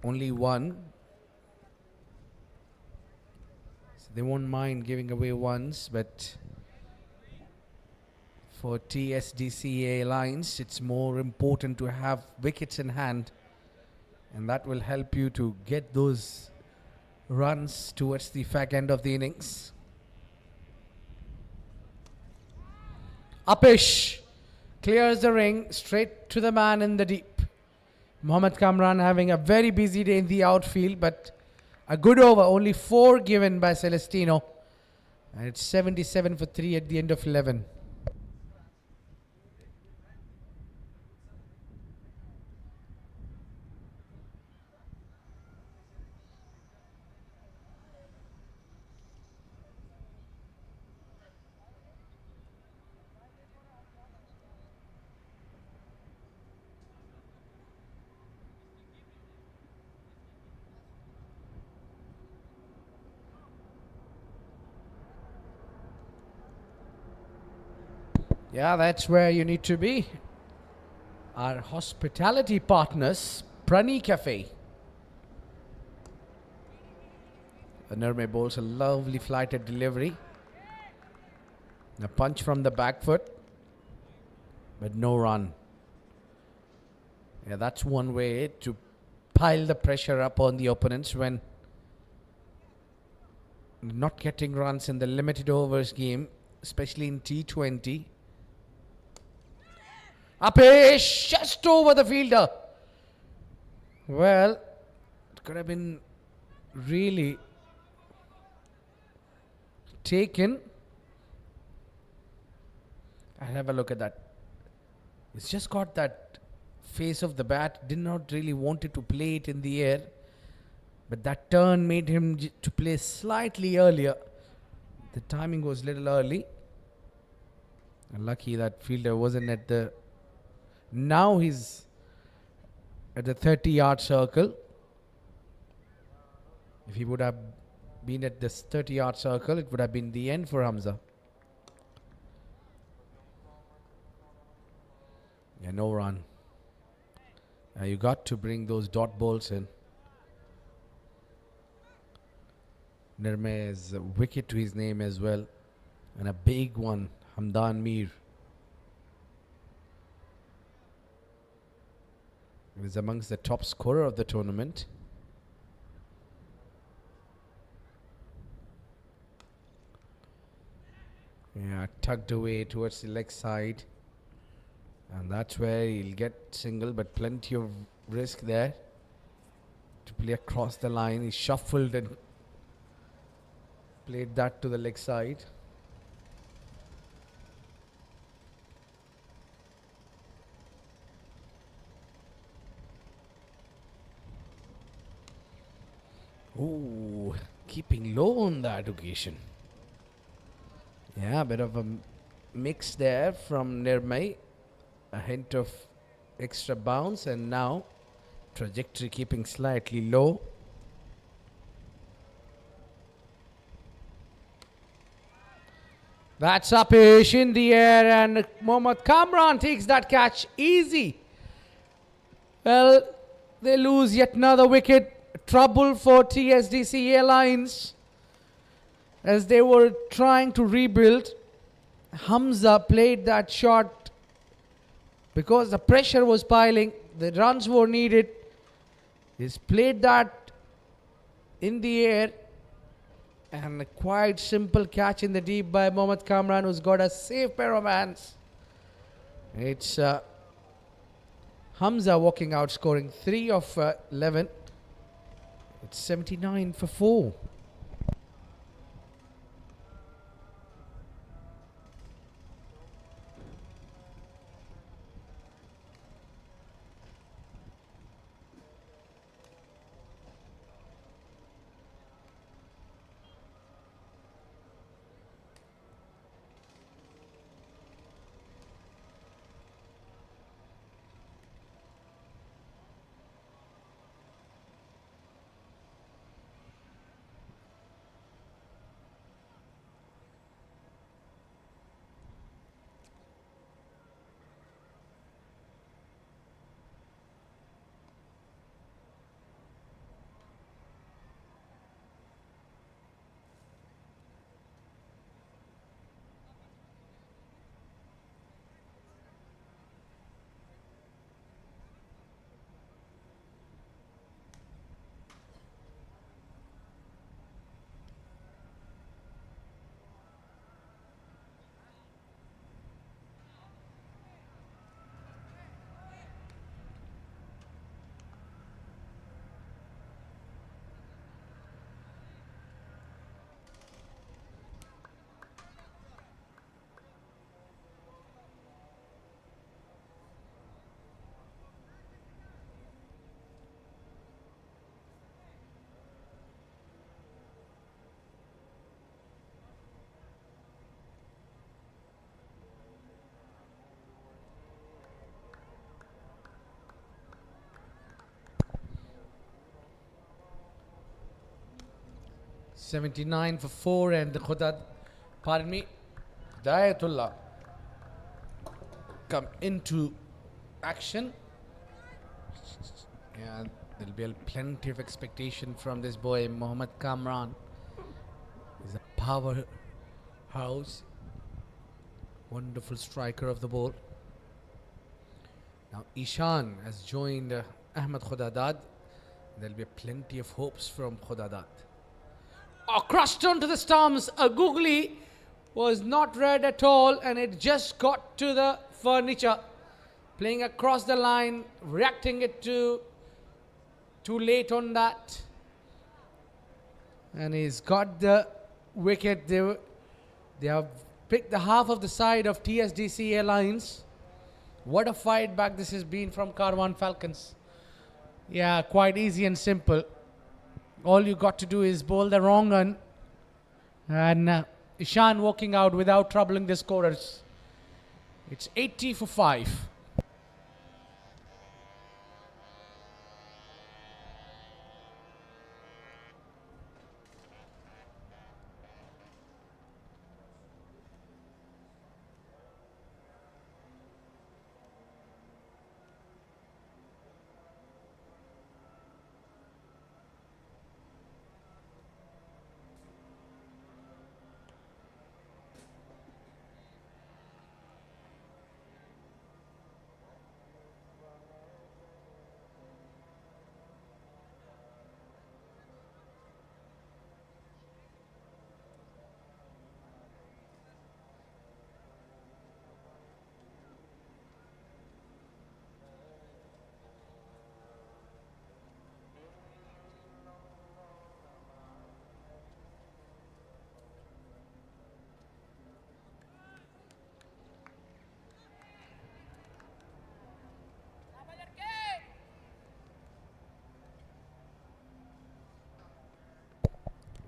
only one. So they won't mind giving away ones, but for TSDCA Lions, it's more important to have wickets in hand. And that will help you to get those runs towards the fag end of the innings. Upish clears the ring straight to the man in the deep. Mohammad Kamran having a very busy day in the outfield, but a good over. Only 4 given by Celestino. And it's 77 for 3 at the end of 11. Yeah, that's where you need to be. Our hospitality partners, Prani Cafe. Nirme bowls a lovely flighted delivery. A punch from the back foot, but no run. Yeah, that's one way to pile the pressure up on the opponents when not getting runs in the limited overs game, especially in T20. Upish just over the fielder. Well, it could have been really taken. I'll have a look at that. It's just got that face of the bat. Did not really wanted to play it in the air. But that turn made him to play slightly earlier. The timing was a little early. And lucky that fielder wasn't at the... Now he's at the 30-yard circle. If he would have been at this 30-yard circle, it would have been the end for Hamza. Yeah, no run. You got to bring those dot balls in. Nirme has a wicket to his name as well. And a big one, Hamdan Mir. He's amongst the top scorer of the tournament. Yeah, tucked away towards the leg side. And that's where he'll get single, but plenty of risk there to play across the line. He shuffled and played that to the leg side. Ooh, keeping low on that occasion. Yeah, a bit of a mix there from Nirmay. A hint of extra bounce, and now trajectory keeping slightly low. That's uppish in the air, and Mohammad Kamran takes that catch easy. Well, they lose yet another wicket. Trouble for TSDC Airlines as they were trying to rebuild. Hamza played that shot because the pressure was piling. The runs were needed. He's played that in the air, and a quite simple catch in the deep by Mohammad Kamran, who's got a safe pair of hands. It's Hamza walking out, scoring 3 of 11. It's 79 for 4. $79 for 4, and Hidayatullah come into action. Yeah, there'll be plenty of expectation from this boy, Mohammad Kamran. He's a powerhouse, wonderful striker of the ball. Now Ishan has joined Ahmed Khudadad. There'll be plenty of hopes from Khudadad. Crushed onto the stumps. A googly was not read at all, and it just got to the furniture. Playing across the line, reacting it too late on that. And he's got the wicket. They have picked the half of the side of TSDC Airlines. What a fight back this has been from Karwan Falcons. Yeah, quite easy and simple. All you got to do is bowl the wrong one, and Ishan walking out without troubling the scorers. It's 80 for 5.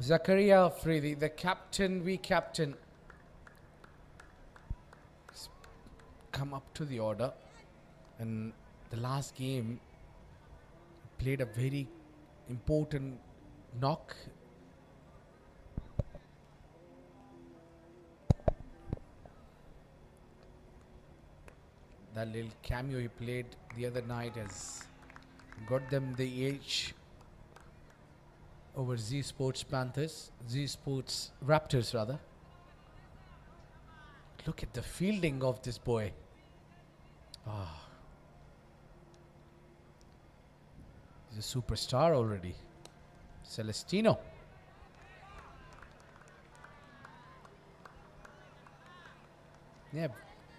Zakaria Afridi, the captain, captain, come up to the order. And the last game, played a very important knock. That little cameo he played the other night has got them the edge over Z Sports Raptors rather. Look at the fielding of this boy. He's a superstar already. Celestino. Yeah,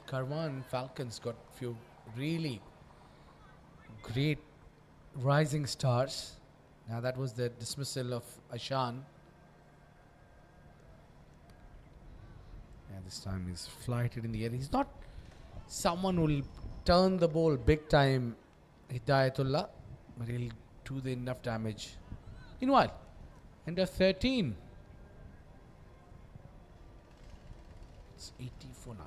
Karwan Falcons got few really great rising stars. Now that was the dismissal of Ajman. Yeah, this time he's flighted in the air. He's not someone who will turn the ball big time, Hidayatullah, but he'll do the enough damage. Meanwhile, under 13. It's 80 for none.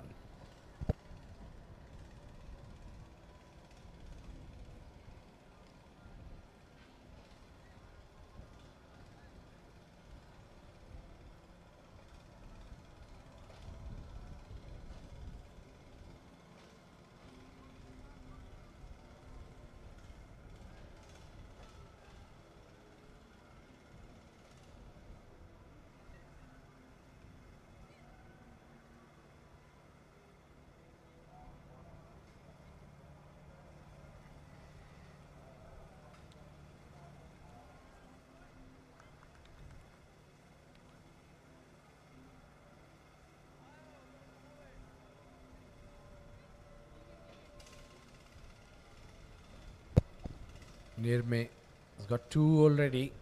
Nirme has got 2 already.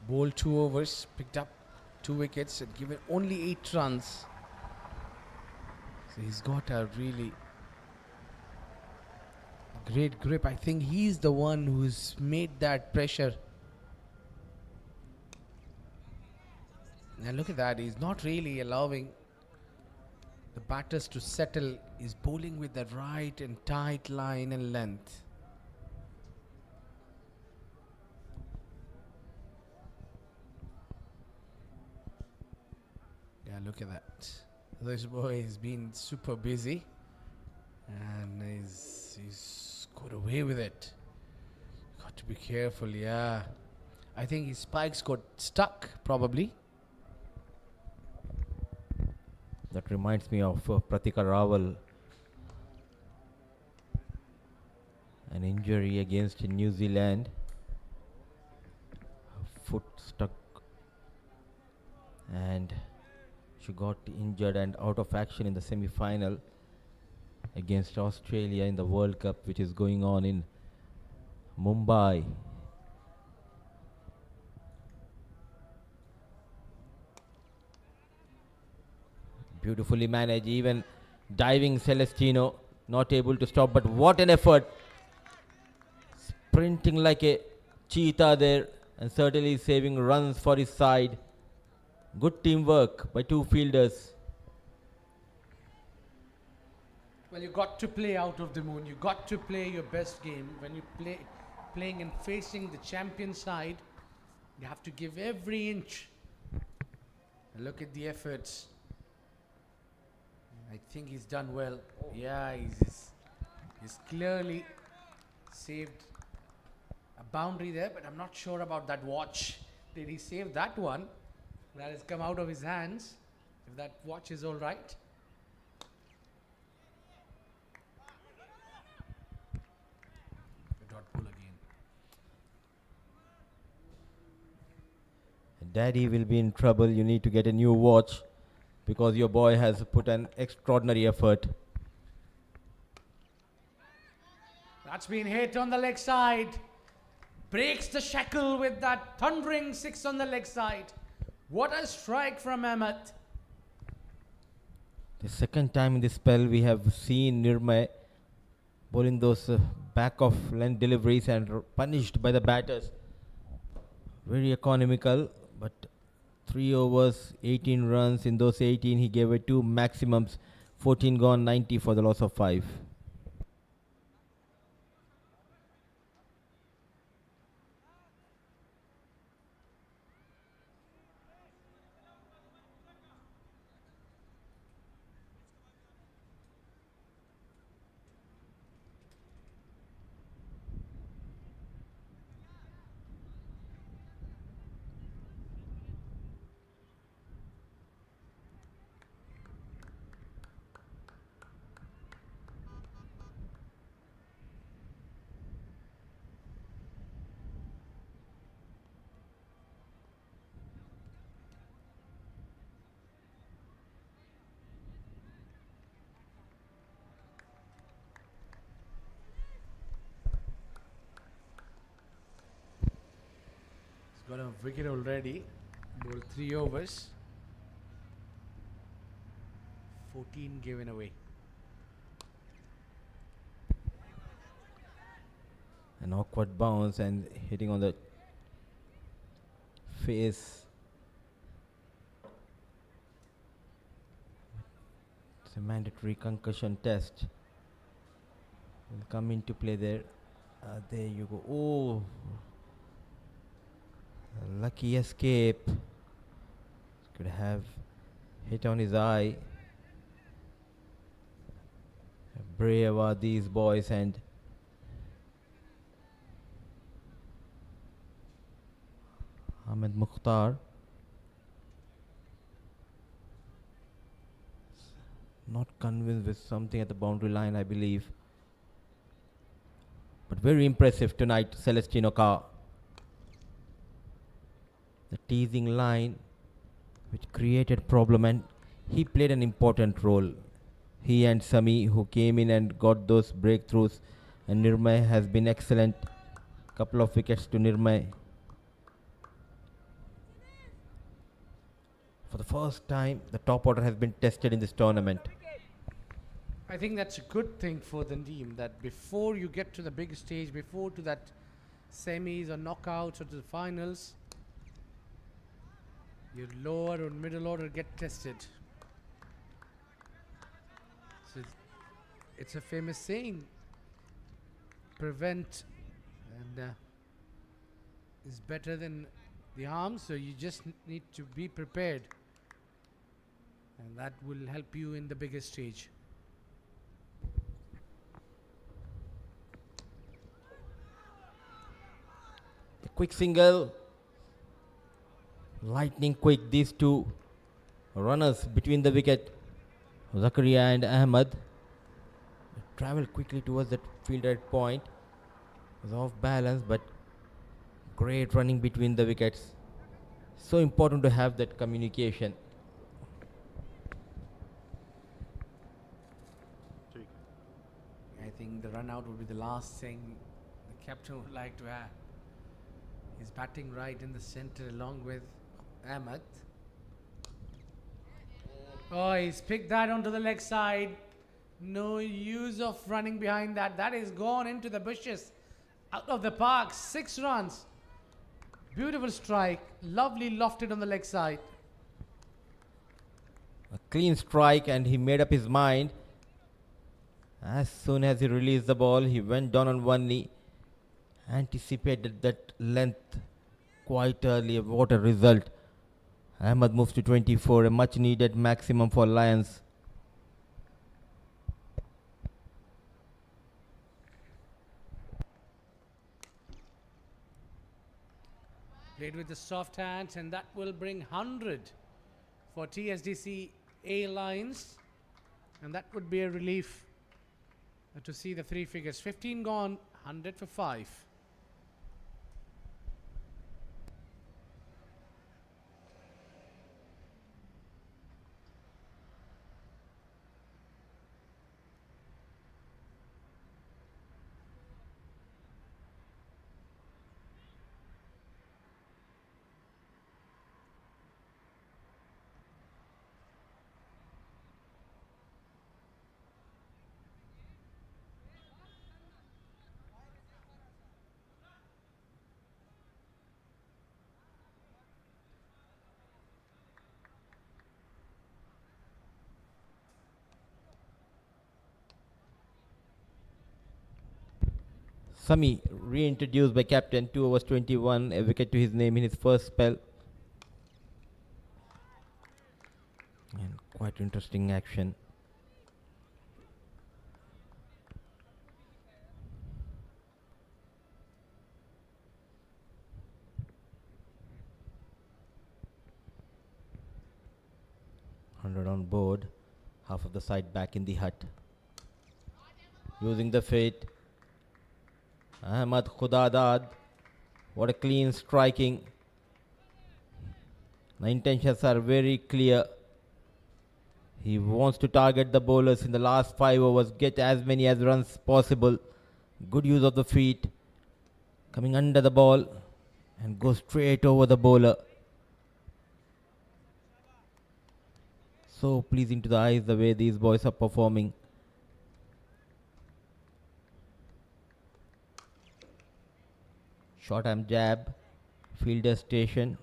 Bowled 2 overs, picked up 2 wickets and given only 8 runs. So he's got a really great grip. I think he's the one who's made that pressure. Now look at that, he's not really allowing the batters to settle. He's bowling with the right and tight line and length. Yeah, look at that. This boy has been super busy and he's got away with it. Got to be careful, yeah. I think his spikes got stuck, probably. That reminds me of Pratika Rawal. An injury against New Zealand. Her foot stuck and she got injured and out of action in the semi-final against Australia in the World Cup, which is going on in Mumbai. Beautifully managed, even diving Celestino, not able to stop, but what an effort. Sprinting like a cheetah there and certainly saving runs for his side. Good teamwork by 2 fielders. Well, you got to play out of the moon. You got to play your best game. When you playing and facing the champion side, you have to give every inch. And look at the efforts. I think he's done well. Yeah, he's clearly saved a boundary there, but I'm not sure about that watch. Did he save that one? That has come out of his hands. If that watch is all right. Dot pull again. Daddy will be in trouble. You need to get a new watch because your boy has put an extraordinary effort. That's been hit on the leg side. Breaks the shackle with that thundering 6 on the leg side. What a strike from Ahmed. The second time in this spell we have seen Nirmay bowling those back of length deliveries and punished by the batters. Very economical, but 3 overs, 18 runs. In those 18, he gave away 2 maximums. 14 gone, 90 for the loss of 5. He's got a wicket already. Ball 3 overs. 14 given away. An awkward bounce and hitting on the face. It's a mandatory concussion test. Will come into play there. There you go. Oh, a lucky escape. Could have hit on his eye. Brave are these boys, and Ahmed Mukhtar not convinced with something at the boundary line, I believe. But very impressive tonight, Celestino Carr. The teasing line which created problem, and he played an important role. He and Sami, who came in and got those breakthroughs, and Nirmay has been excellent. Couple of wickets to Nirmay. For the first time, the top order has been tested in this tournament. I think that's a good thing for the team, that before you get to the big stage, before to that semis or knockouts or to the finals, your lower or middle order get tested. So it's a famous saying, prevent and is better than the harm, so you just need to be prepared, and that will help you in the biggest stage. A quick single. Lightning quick, these two runners between the wicket, Zakaria and Ahmed. Travel quickly towards that fielder at point. Was off balance, but great running between the wickets. So important to have that communication. I think the run out would be the last thing the captain would like to have. He's batting right in the center along with Ahmed. Oh, he's picked that onto the leg side. No use of running behind that. That is gone into the bushes. Out of the park. 6 runs. Beautiful strike. Lovely lofted on the leg side. A clean strike, and he made up his mind. As soon as he released the ball, he went down on one knee. Anticipated that length quite early. What a result. Ahmed moves to 24, a much needed maximum for Lions. Played with the soft hands, and that will bring 100 for TSDC A Lions. And that would be a relief to see the 3 figures. 15 gone, 100 for 5. Sami reintroduced by captain, 2 overs 21, a wicket to his name in his first spell. And quite interesting action. Hundred on board, half of the side back in the hut. Using the fate, Ahmad Khudadad. What a clean striking. The intentions are very clear. He wants to target the bowlers in the last 5 overs, get as many as runs possible. Good use of the feet, coming under the ball and go straight over the bowler. So pleasing to the eyes the way these boys are performing. Short arm jab, fielder station.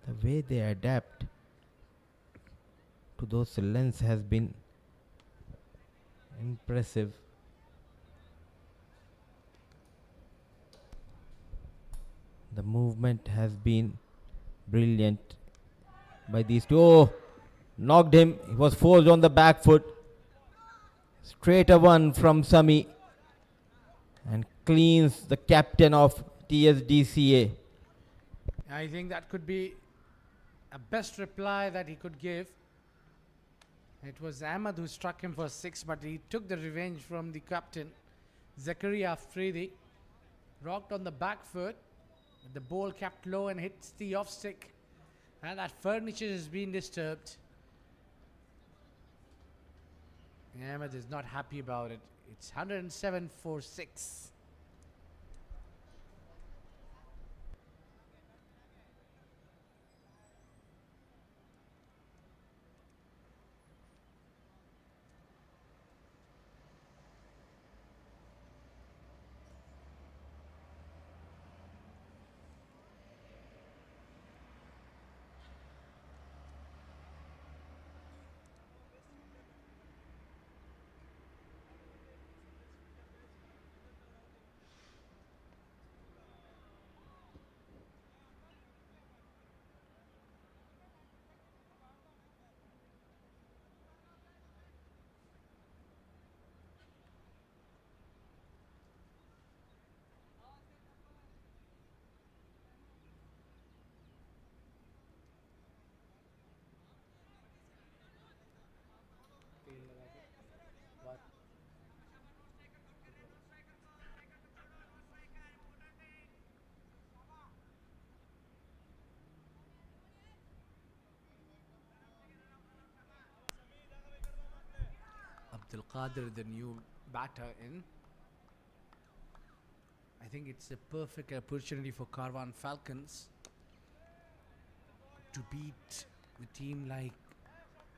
The way they adapt to those lengths has been impressive. The movement has been brilliant by these two. Oh, knocked him. He was forced on the back foot. Straight a one from Sami and cleans the captain of TSDCA. I think that could be a best reply that he could give. It was Ahmad who struck him for 6, but he took the revenge from the captain, Zakaria Afridi. Rocked on the back foot, but the ball kept low and hits the off stick, and that furniture has been disturbed. Ahmad is not happy about it. It's 107 for 6. Abdul Qadir, the new batter in. I think it's a perfect opportunity for Karwan Falcons to beat a team like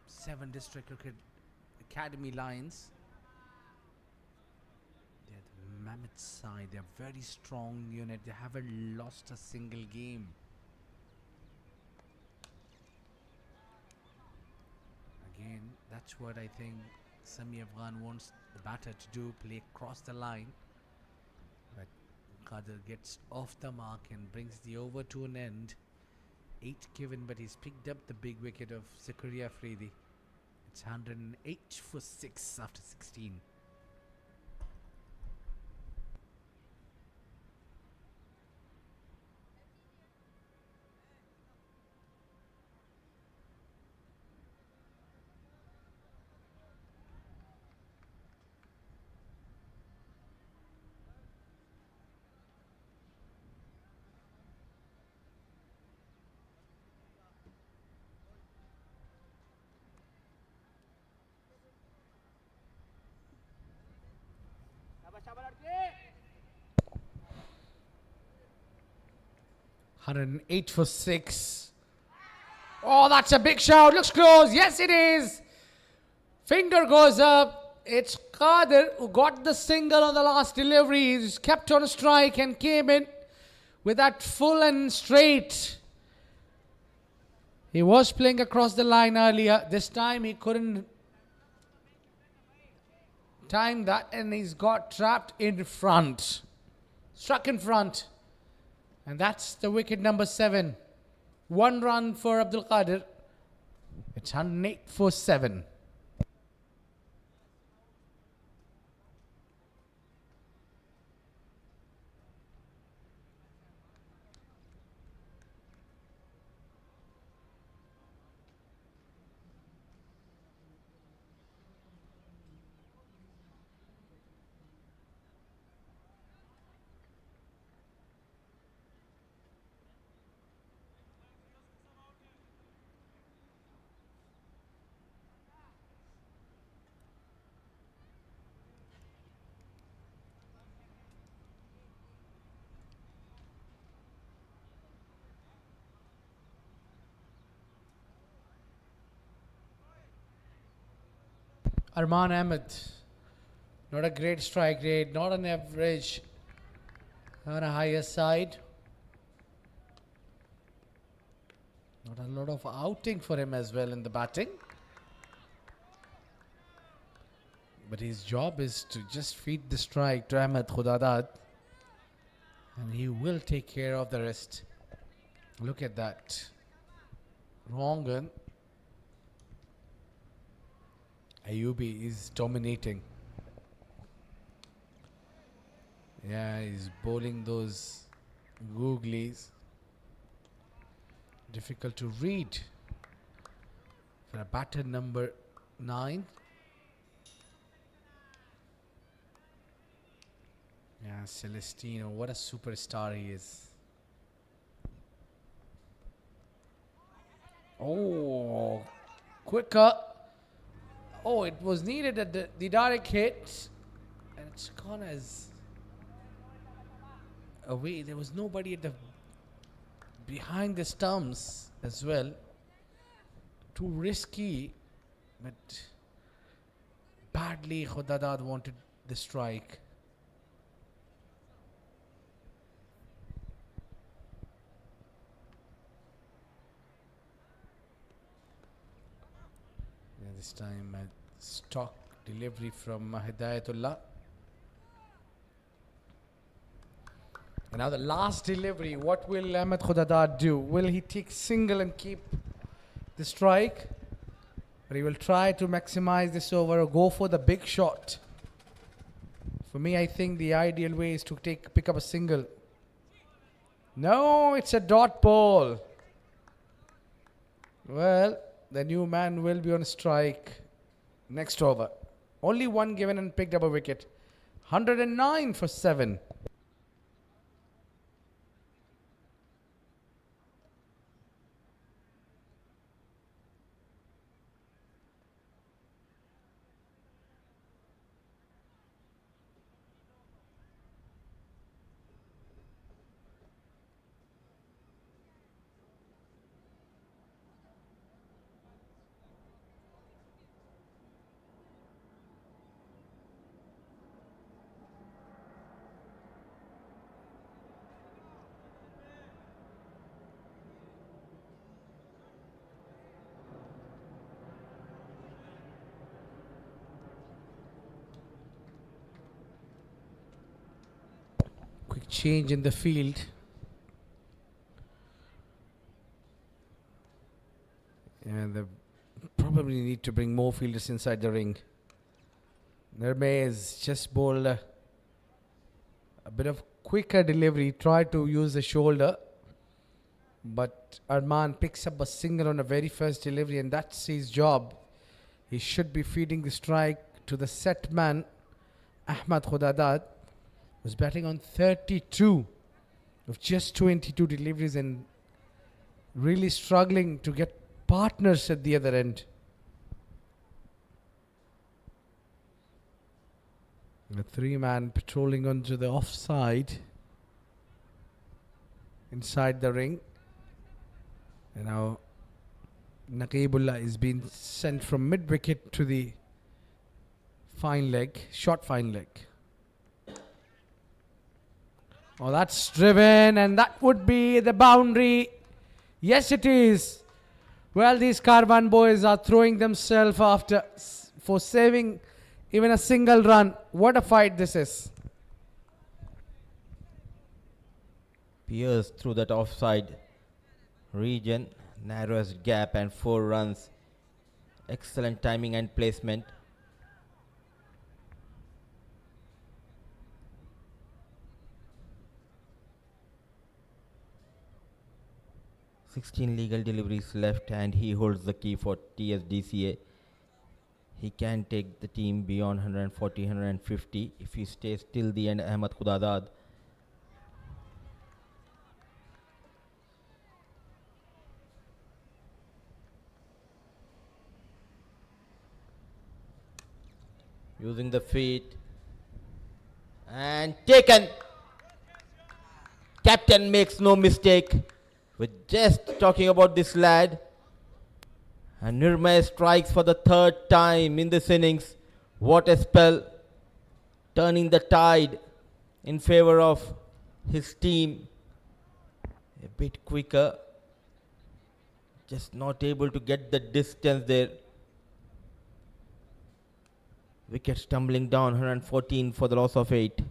7 District Cricket Academy Lions. They're the mammoth side. They're a very strong unit. They haven't lost a single game. Again, that's what I think Sami Afghan wants the batter to do, play across the line. But Qadir gets off the mark and brings the over to an end. 8 given, but he's picked up the big wicket of Zakaria Afridi. It's 108 for 6 after 16. $108 for 6. Oh, that's a big shout. Looks close. Yes, it is. Finger goes up. It's Qadir who got the single on the last delivery. He's kept on a strike and came in with that full and straight. He was playing across the line earlier. This time he couldn't time that, and he's got trapped in front. Struck in front. And that's the wicket number 7. 1 run for Abdul Qadir. It's 108 for 7. Arman Ahmed, not a great strike rate, not an average, on a higher side. Not a lot of outing for him as well in the batting. But his job is to just feed the strike to Ahmed Khudadad. And he will take care of the rest. Look at that. Wrong one. Ayubi is dominating. Yeah, he's bowling those googlies. Difficult to read for a batter number 9. Yeah, Celestino, what a superstar he is. Oh, quicker. Oh, it was needed at the direct hit. And it's gone as away. There was nobody at the behind the stumps as well. Too risky. But badly Khudadad wanted the strike. This time a stock delivery from Hidayatullah. And now the last delivery. What will Ahmed Khudadad do? Will he take single and keep the strike? Or he will try to maximize this over or go for the big shot? For me, I think the ideal way is to pick up a single. No, it's a dot ball. Well, the new man will be on strike next over. Only one given and picked up a wicket. 109 for 7. Quick change in the field. And they probably need to bring more fielders inside the ring. Nirmay just bowled a bit of quicker delivery. Tried to use the shoulder. But Arman picks up a single on the very first delivery, and that's his job. He should be feeding the strike to the set man, Ahmed Khudadad, was batting on 32 of just 22 deliveries and really struggling to get partners at the other end. A 3-man patrolling onto the offside inside the ring. And now Naqibullah is being sent from mid-wicket to the fine leg, short fine leg. Oh, that's driven, and that would be the boundary. Yes, it is. Well, these Karvan boys are throwing themselves after for saving even a single run. What a fight this is. Pierced through that offside region, narrowest gap and 4 runs. Excellent timing and placement. "16 legal deliveries left and he holds the key for TSDCA. He can take the team beyond 140, 150 if he stays till the end." Ahmed Khudadad. Using the feet. And taken. Captain makes no mistake. We're just talking about this lad. And Nirmay strikes for the 3rd time in this innings. What a spell. Turning the tide in favor of his team. A bit quicker. Just not able to get the distance there. Wickets tumbling down, 114 for the loss of 8.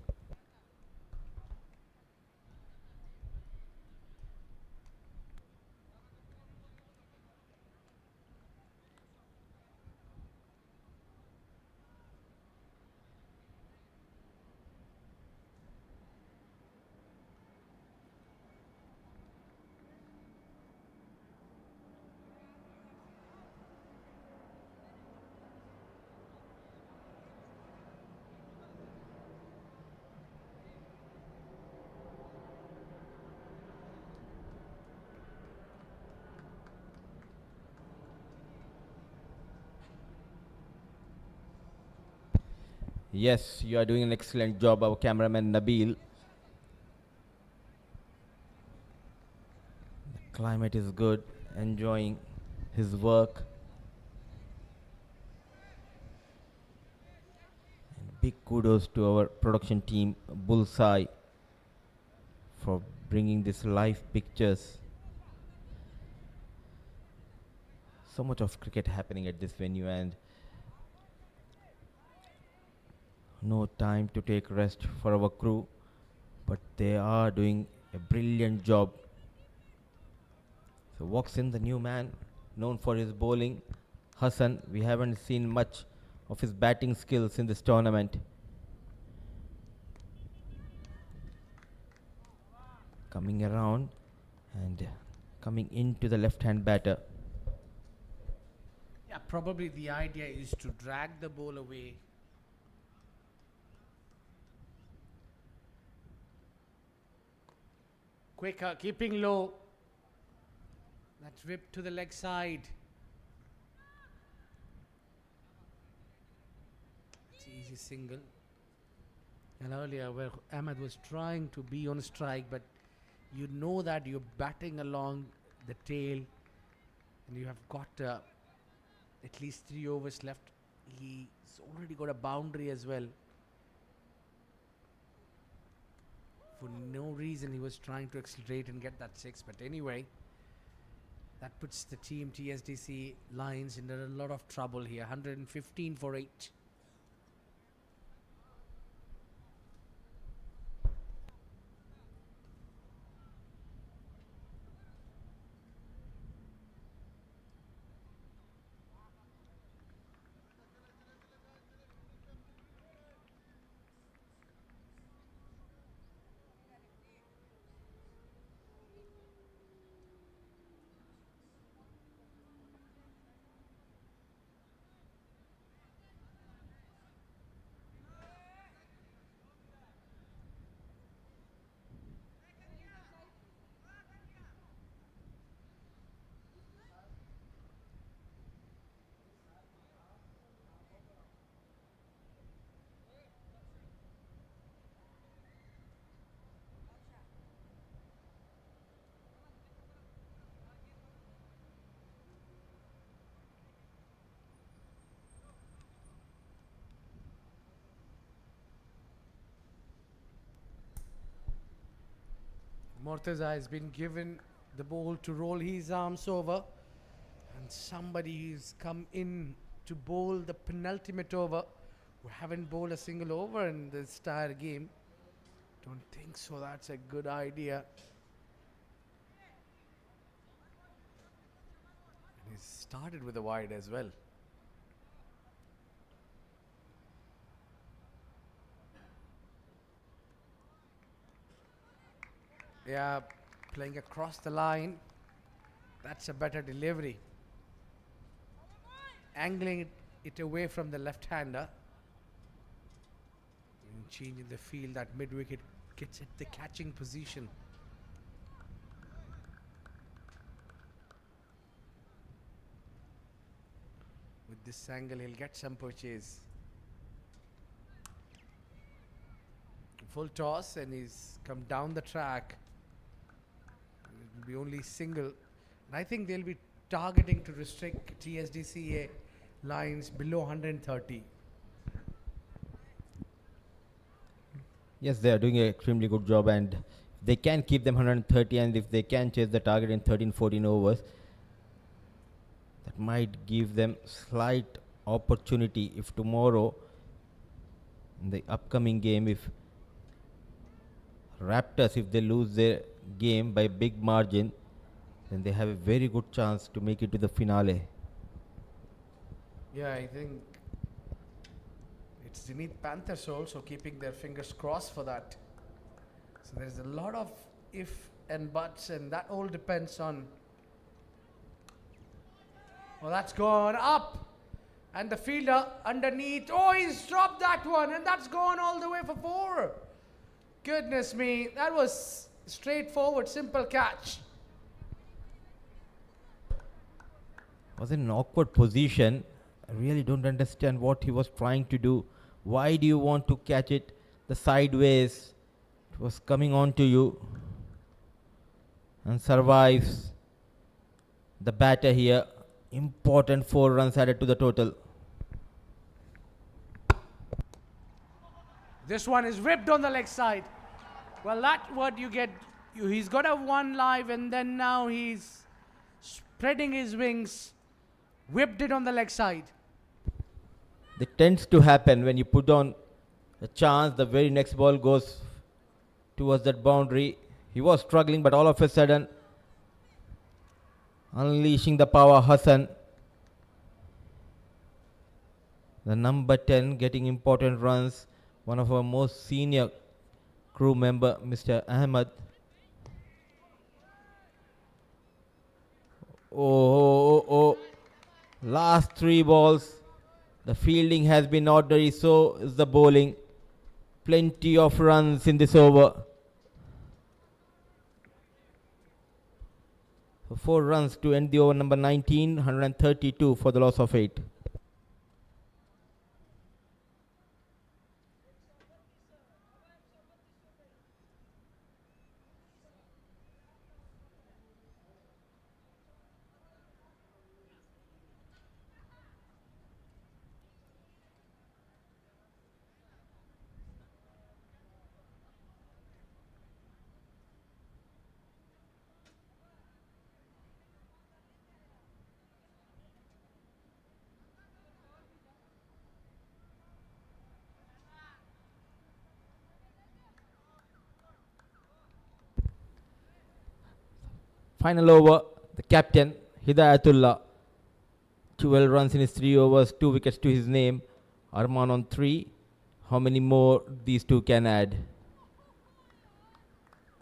Yes, you are doing an excellent job, our cameraman Nabil. The climate is good, enjoying his work. And big kudos to our production team, Bullseye, for bringing these live pictures. So much of cricket happening at this venue, and no time to take rest for our crew, but they are doing a brilliant job. So walks in the new man, known for his bowling, Hassan. We haven't seen much of his batting skills in this tournament. Coming around and coming into the left-hand batter. Yeah, probably the idea is to drag the ball away. Quicker, keeping low. That's whipped to the leg side. It's easy single. And earlier where Ahmed was trying to be on strike, but you know that you're batting along the tail and you have got at least 3 overs left. He's already got a boundary as well. For no reason he was trying to accelerate and get that 6, but anyway, that puts the team TSDC Lions in a lot of trouble here. 115 for 8. Mortaza has been given the ball to roll his arms over, and somebody has come in to bowl the penultimate over. We haven't bowled a single over in this entire game. Don't think so. That's a good idea. And he started with a wide as well. Yeah, playing across the line. That's a better delivery. Angling it away from the left-hander. And changing the field, that mid-wicket gets at the catching position. With this angle, he'll get some purchase. Full toss, and he's come down the track. It will be only single. And I think they'll be targeting to restrict TSDCA lines below 130. Yes, they are doing an extremely good job, and they can keep them 130, and if they can chase the target in 13-14 overs, that might give them slight opportunity if tomorrow in the upcoming game, if Raptors, if they lose their game by big margin, then they have a very good chance to make it to the finale. Yeah, I think it's Zenith Panthers also keeping their fingers crossed for that. So there's a lot of if and buts, and that all depends on. Well, that's gone up, and the fielder underneath. Oh, he's dropped that one, and that's gone all the way for 4. Goodness me, that was straightforward, simple catch. Was in an awkward position. I really don't understand what he was trying to do. Why do you want to catch it the sideways? It was coming on to you, and survives the batter here. Important 4 runs added to the total. This one is ripped on the leg side. Well, that's what you get. He's got a 1 live, and then now he's spreading his wings. Whipped it on the leg side. It tends to happen when you put on a chance, the very next ball goes towards that boundary. He was struggling, but all of a sudden, unleashing the power, Hassan. The number 10 getting important runs. One of our most senior crew member, Mr. Ahmed. Oh. Last 3 balls. The fielding has been ordinary, so is the bowling. Plenty of runs in this over. 4 runs to end the over number 19, 132 for the loss of 8. Final over, the captain, Hidayatullah. 12 runs in his 3 overs, 2 wickets to his name. Arman on 3. How many more these two can add?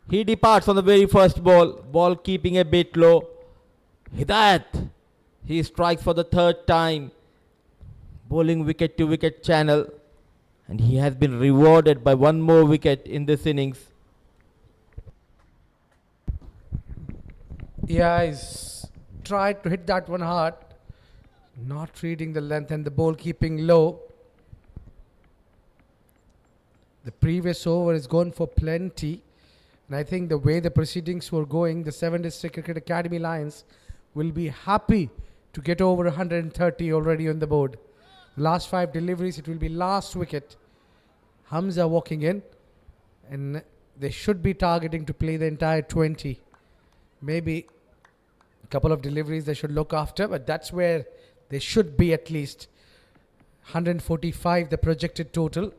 He departs on the very first ball. Ball keeping a bit low. Hidayat. He strikes for the 3rd time. Bowling wicket to wicket channel. And he has been rewarded by 1 more wicket in this innings. Yeah, he's tried to hit that one hard. Not reading the length and the ball keeping low. The previous over is gone for plenty. And I think the way the proceedings were going, the 7 District Cricket Academy Lions will be happy to get over 130 already on the board. The last 5 deliveries, it will be last wicket. Hamza walking in. And they should be targeting to play the entire 20. Maybe a couple of deliveries they should look after, but that's where they should be at least. 145 the projected total.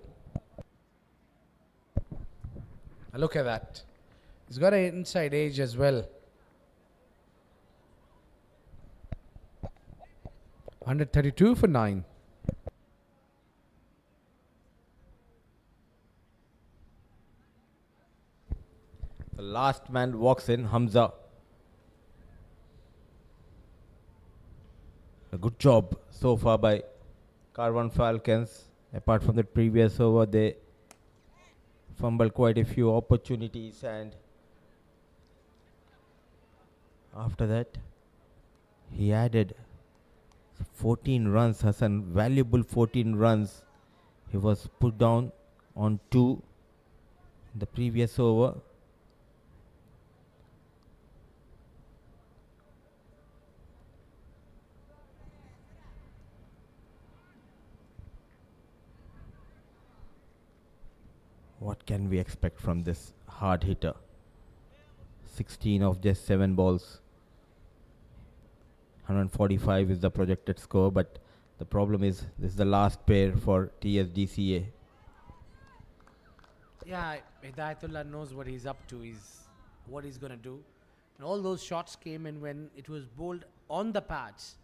Look at that. He's got an inside edge as well. 132 for 9. The last man walks in, Hamza. A good job so far by Karwan Falcons. Apart from the previous over, they fumbled quite a few opportunities, and after that he added 14 runs. Hassan, valuable 14 runs. He was put down on 2 in the previous over. What can we expect from this hard hitter? 16 of just 7 balls. 145 is the projected score, but the problem is this is the last pair for TSDCA. Yeah, Hidayatullah knows what he's up to. What he's going to do. And all those shots came in when it was bowled on the pads.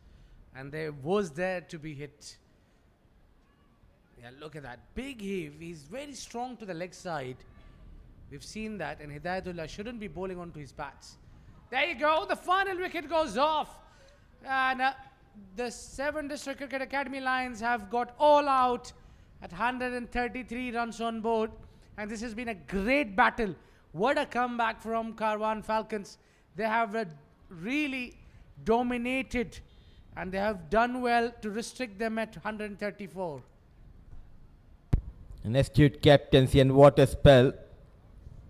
And there was there to be hit. Yeah, look at that. Big heave. He's very strong to the leg side. We've seen that. And Hidayatullah shouldn't be bowling onto his bats. There you go. The final wicket goes off. And the 7 District Cricket Academy Lions have got all out at 133 runs on board. And this has been a great battle. What a comeback from Karwan Falcons. They have really dominated. And they have done well to restrict them at 134. An astute captaincy and what a spell.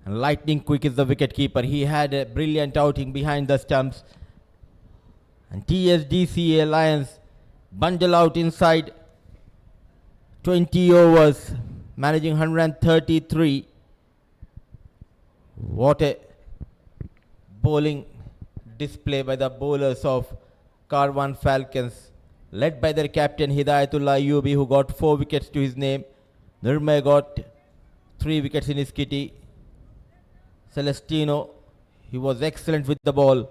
And lightning quick is the wicketkeeper. He had a brilliant outing behind the stumps. And TSDCA Lions bundle out inside 20 overs, managing 133. What a bowling display by the bowlers of Karwan Falcons, led by their captain Hidayatullah Ayubi, who got 4 wickets to his name. Nirmay got 3 wickets in his kitty. Celestino, he was excellent with the ball.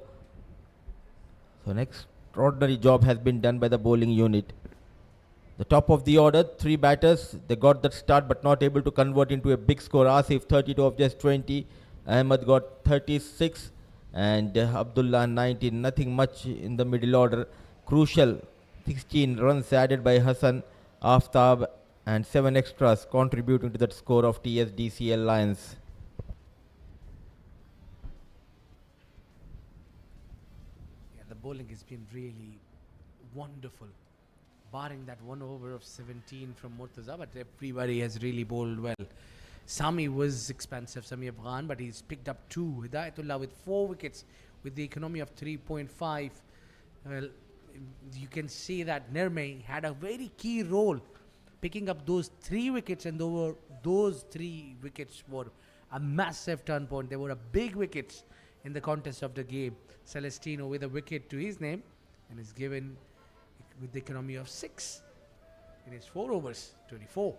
So an extraordinary job has been done by the bowling unit. The top of the order, 3 batters. They got that start but not able to convert into a big score. Asif 32 of just 20. Ahmed got 36. And Abdullah 19. Nothing much in the middle order. Crucial 16 runs added by Hassan, Aftab, and 7 extras contributing to that score of TSDCL Lions. Yeah, the bowling has been really wonderful. Barring that 1 over of 17 from Murtaza, but everybody has really bowled well. Sami was expensive, Sami Afghan, but he's picked up 2. Hidayatullah with 4 wickets with the economy of 3.5. Well, you can see that Nirmay had a very key role picking up those 3 wickets, and those 3 wickets were a massive turn point. They were a big wickets in the contest of the game. Celestino with a wicket to his name and is given with the economy of 6 in his 4 overs, 24.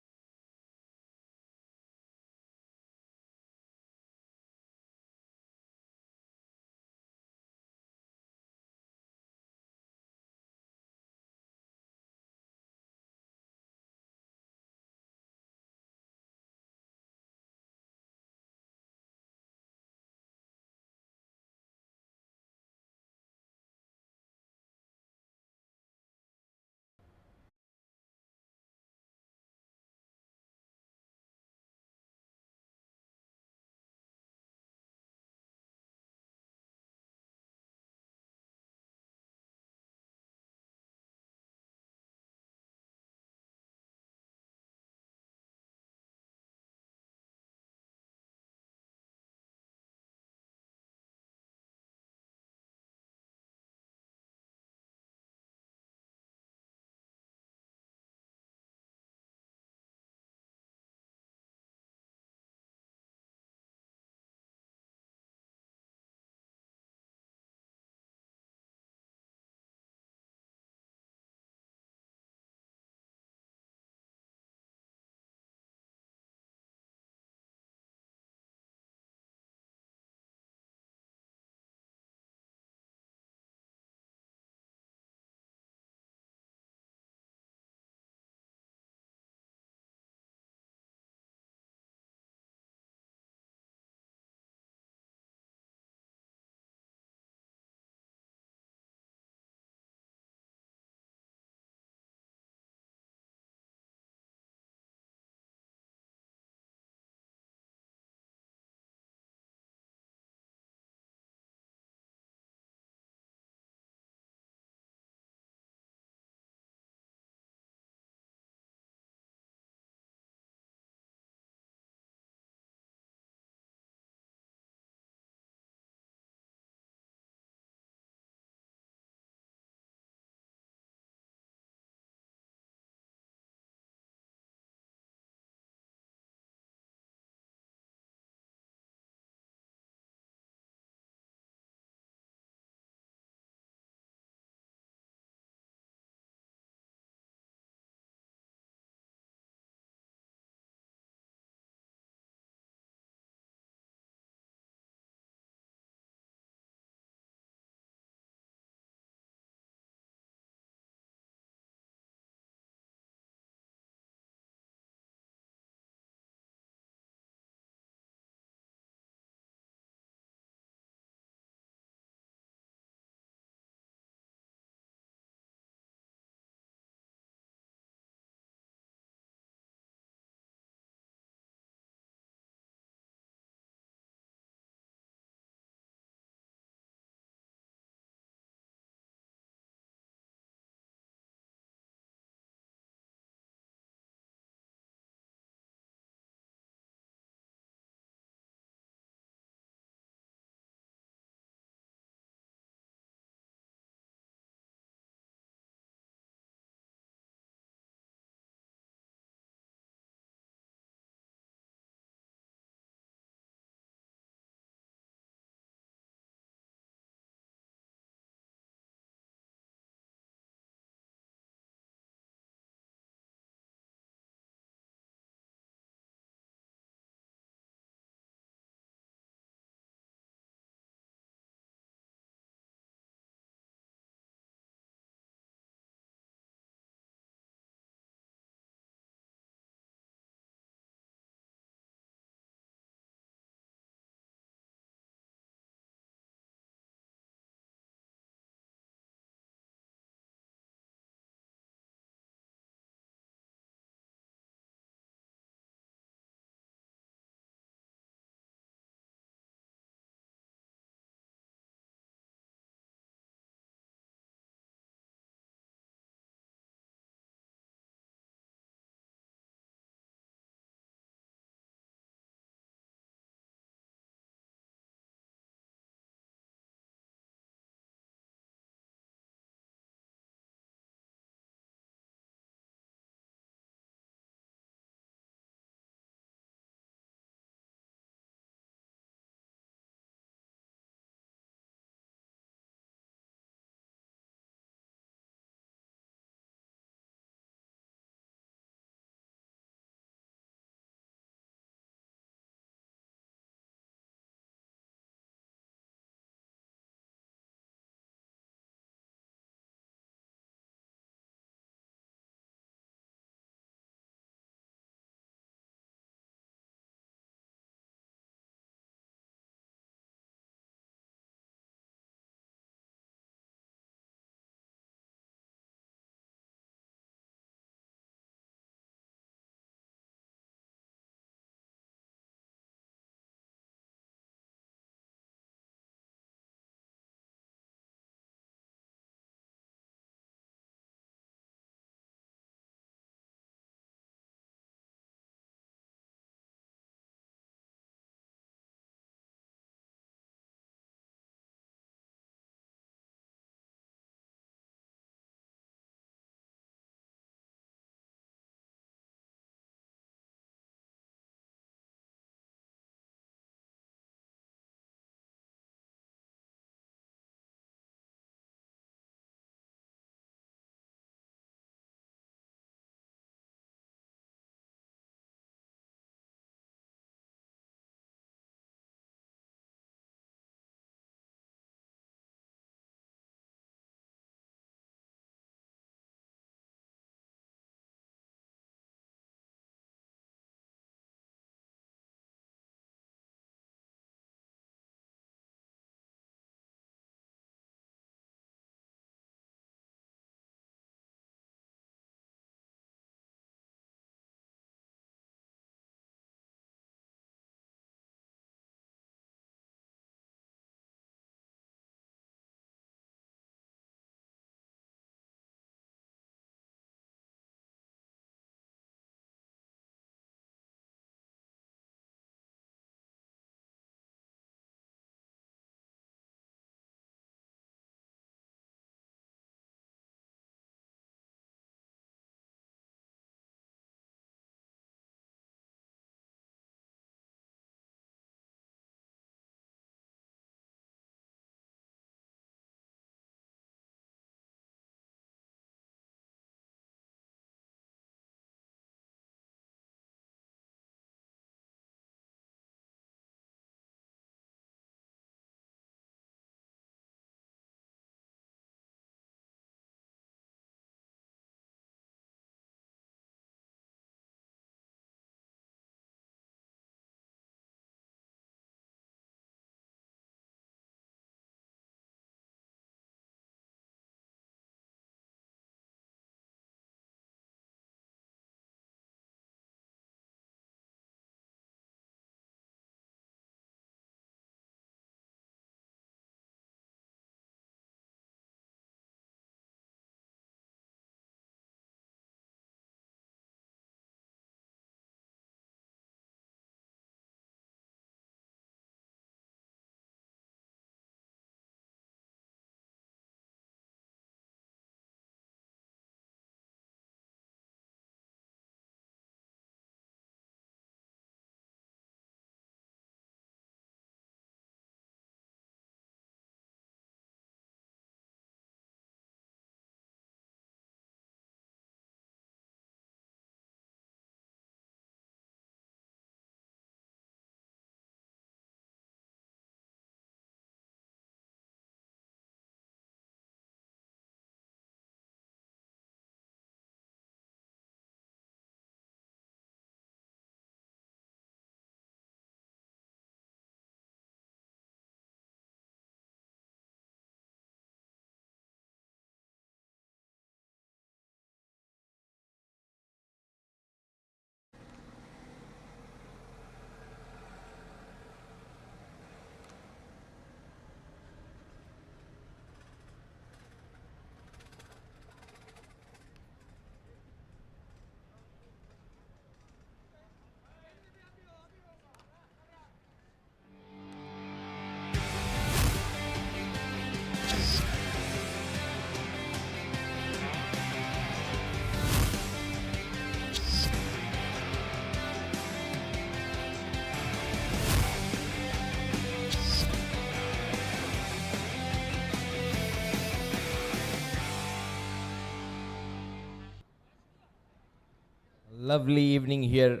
lovely evening here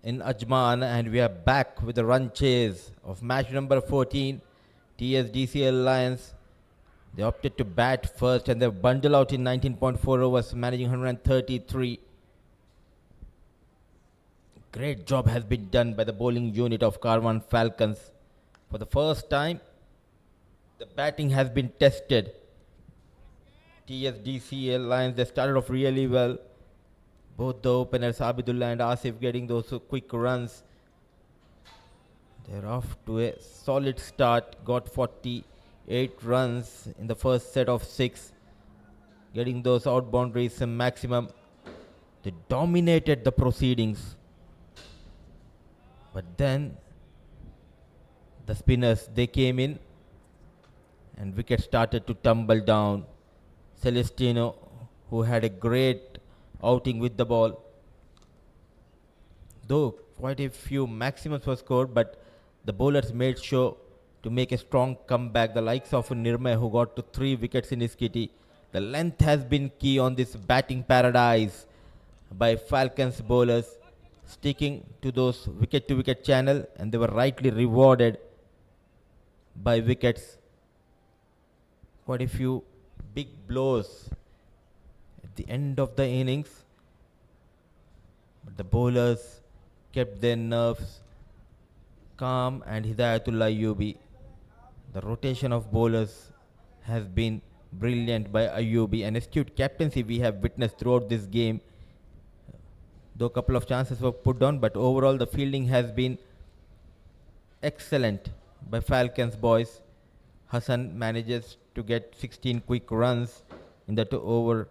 in Ajman, and we are back with the run chase of match number 14, TSDCL Lions. They opted to bat first and they bundled out in 19.4 overs, managing 133. Great job has been done by the bowling unit of Karwan Falcons. For the first time, the batting has been tested. TSDCL Lions, they started off really well. Both the openers, Abidullah and Asif, getting those quick runs. They're off to a solid start. Got 48 runs in the first set of 6. Getting those out boundaries maximum. They dominated the proceedings. But then the spinners, they came in and wickets started to tumble down. Celestino, who had a great outing with the ball, though quite a few maximums were scored, but the bowlers made sure to make a strong comeback. The likes of Nirmay, who got to 3 wickets in his kitty. The length has been key on this batting paradise by Falcons bowlers, sticking to those wicket-to-wicket channel, and they were rightly rewarded by wickets. Quite a few big blows at the end of the innings, but the bowlers kept their nerves calm, and Hidayatullah Ayyubi, the rotation of bowlers has been brilliant by Ayyubi. An astute captaincy we have witnessed throughout this game, though a couple of chances were put down, but overall the fielding has been excellent by Falcons boys. Hassan manages to get 16 quick runs in that over,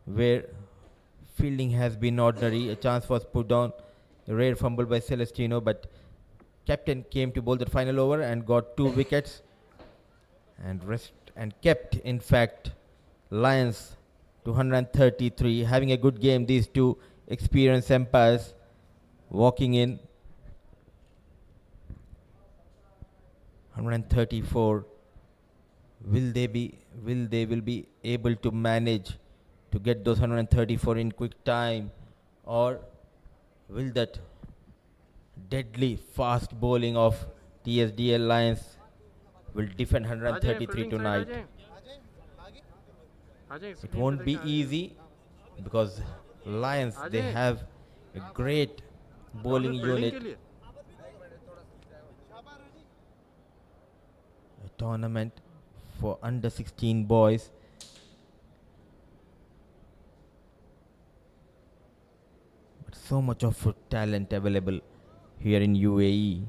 where fielding has been ordinary. A chance was put down, a rare fumble by Celestino, but captain came to bowl the final over and got 2 wickets and kept, in fact, Lions to 133. Having a good game, these two experienced umpires walking in. 134. Will they be able to manage to get those 134 in quick time, or will that deadly fast bowling of TSDL Lions will defend 133 tonight? It won't be easy because Lions, they have a great bowling unit. A tournament for under 16 boys. But so much of talent available here in UAE.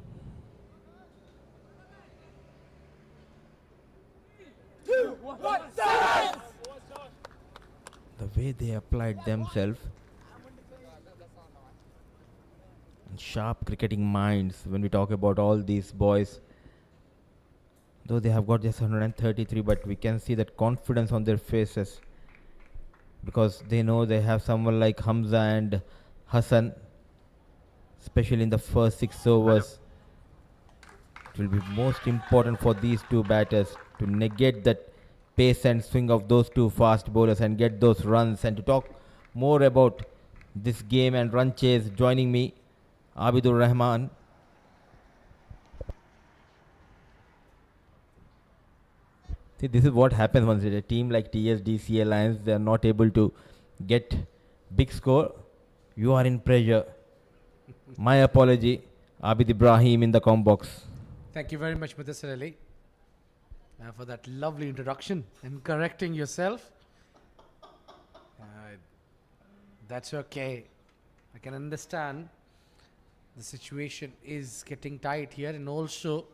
The way they applied themselves, and sharp cricketing minds when we talk about all these boys. Though they have got just 133, but we can see that confidence on their faces, because they know they have someone like Hamza and Hassan, especially in the first 6 overs. It will be most important for these two batters to negate that pace and swing of those two fast bowlers and get those runs. And to talk more about this game and run chase, joining me, Abidur Rahman. See, this is what happens once a team like TSDCL Lions, they are not able to get big score. You are in pressure. My apology, Abid Ibrahim in the com box. Thank you very much, Mudassir Ali, for that lovely introduction and correcting yourself. That's okay. I can understand the situation is getting tight here, and also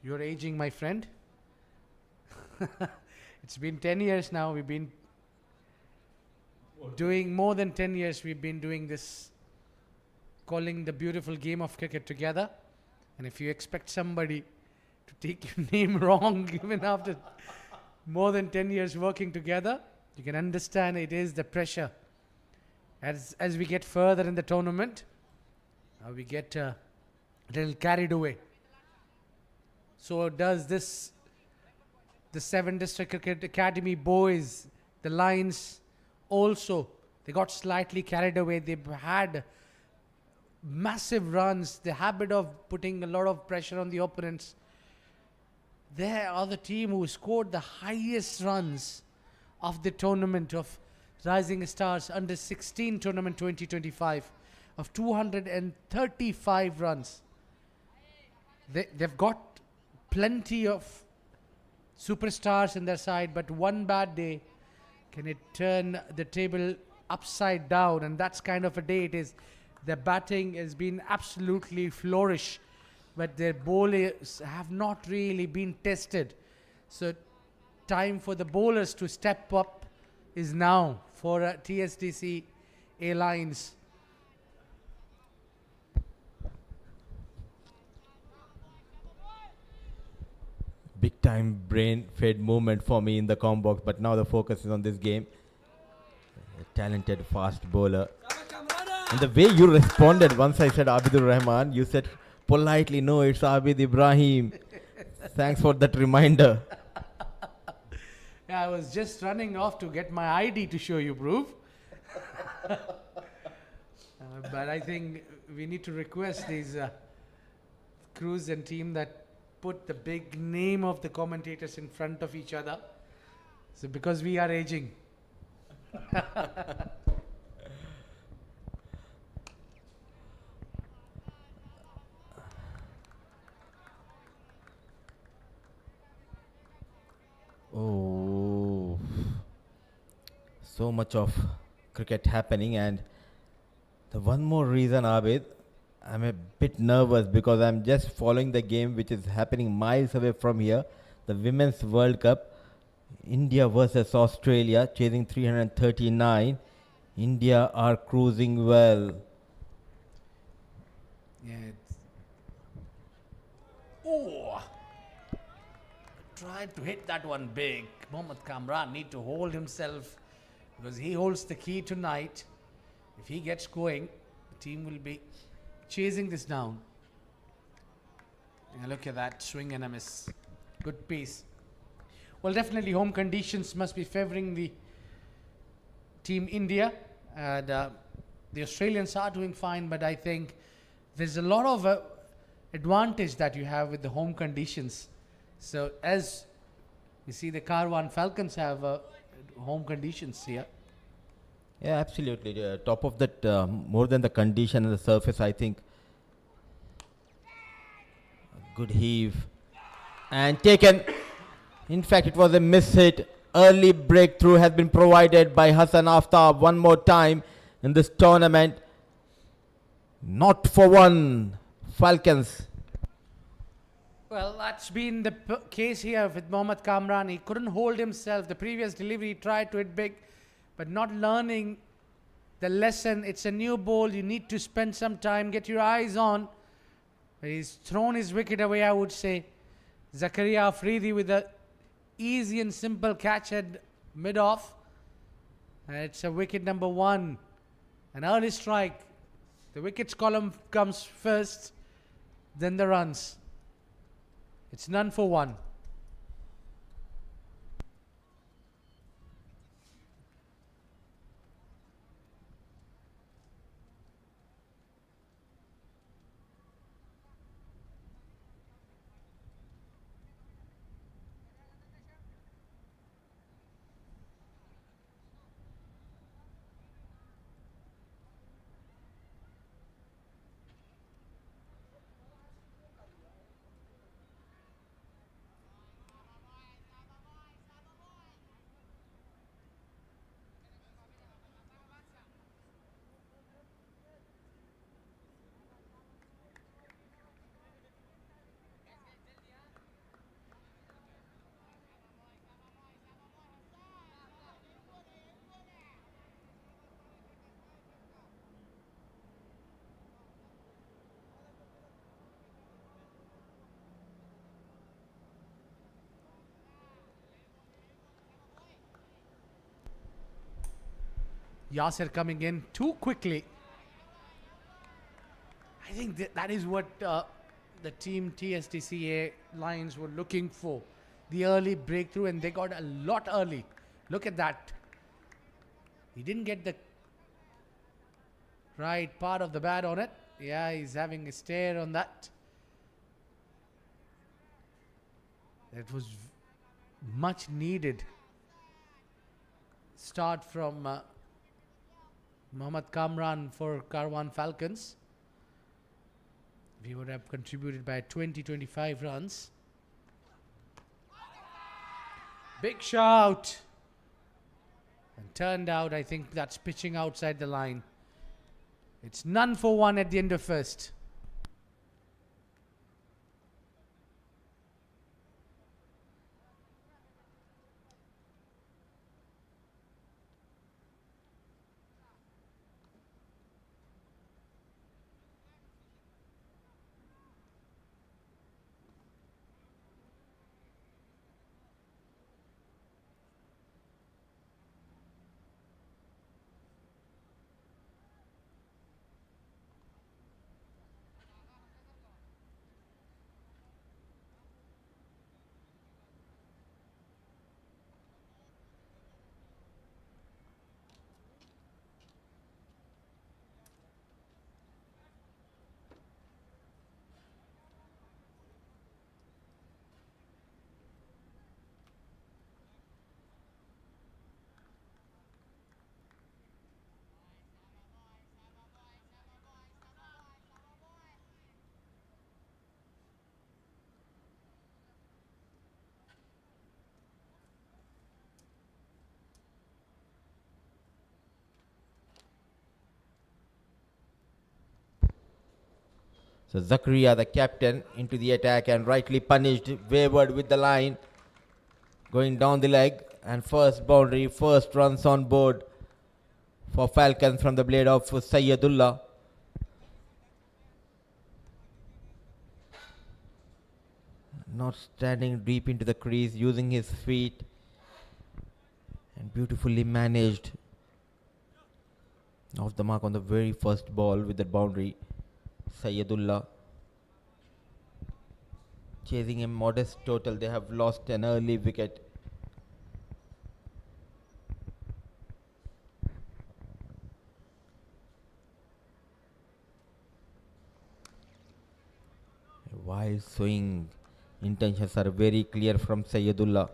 you're aging, my friend. It's been 10 years now. We've been doing more than 10 years. We've been doing this, calling the beautiful game of cricket together. And if you expect somebody to take your name wrong, even after more than 10 years working together, you can understand it is the pressure. As we get further in the tournament, we get a little carried away. So does the 7 District Cricket Academy boys, the Lions, also they got slightly carried away. They've had massive runs, the habit of putting a lot of pressure on the opponents. They are the team who scored the highest runs of the tournament of Rising Stars Under 16 Tournament 2025 of 235 runs. They've got plenty of superstars in their side, but one bad day can it turn the table upside down, and that's kind of a day it is. Their batting has been absolutely flourish, but their bowlers have not really been tested. So time for the bowlers to step up is now for TSDC Airlines. Big time brain fade movement for me in the com box, but now the focus is on this game. A talented fast bowler. And the way you responded once I said Abidul Rahman, you said politely, no, it's Abid Ibrahim. Thanks for that reminder. Yeah, I was just running off to get my ID to show you, Broov. But I think we need to request these crews and team that put the big name of the commentators in front of each other. So because we are aging. Oh, so much of cricket happening, and the one more reason, Abid, I'm a bit nervous because I'm just following the game which is happening miles away from here, the Women's World Cup, India versus Australia, chasing 339. India are cruising well. Yeah. Oh, tried to hit that one big. Mohammad Kamran need to hold himself because he holds the key tonight. If he gets going, the team will be chasing this down. And look at that swing and a miss. Good pace. Well, definitely home conditions must be favoring the team India, and the Australians are doing fine, but I think there's a lot of advantage that you have with the home conditions. So as you see, the Karwan Falcons have home conditions here. Yeah, absolutely. Top of that, more than the condition and the surface, I think. Good heave. And taken. In fact, it was a miss hit. Early breakthrough has been provided by Hassan Aftab one more time in this tournament. Not for one. Falcons. Well, that's been the case here with Mohammad Kamran. He couldn't hold himself. The previous delivery he tried to hit big, but not learning the lesson. It's a new ball. You need to spend some time, get your eyes on. But he's thrown his wicket away, I would say. Zakaria Afridi with a easy and simple catch at mid-off. And it's a wicket number 1. An early strike. The wickets column comes first, then the runs. It's none for 1. Yasir coming in too quickly. I think that is what the team TSDCA Lions were looking for. The early breakthrough, and they got a lot early. Look at that. He didn't get the right part of the bat on it. Yeah, he's having a stare on that. It was much needed start from Mohammad Kamran for Karwan Falcons. We would have contributed by 20-25 runs. Big shout. And turned out, I think that's pitching outside the line. It's none for one at the end of first. So Zakaria, the captain, into the attack and rightly punished, wavered with the line, going down the leg, and first boundary, first runs on board for Falcons from the blade of Sayyidullah. Not standing deep into the crease, using his feet, and beautifully managed off the mark on the very first ball with the boundary. Sayyidullah chasing a modest total. They have lost an early wicket. A wild swing. Intentions are very clear from Sayyidullah.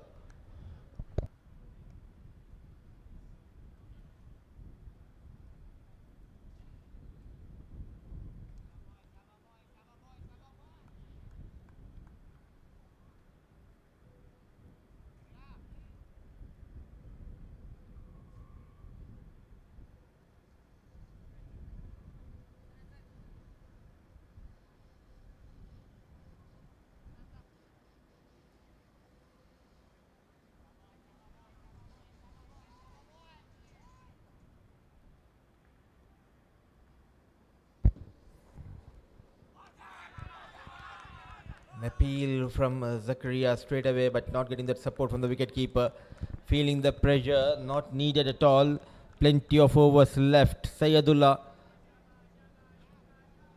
An appeal from Zakaria straight away, but not getting that support from the wicketkeeper. Feeling the pressure, not needed at all. Plenty of overs left. Sayyidullah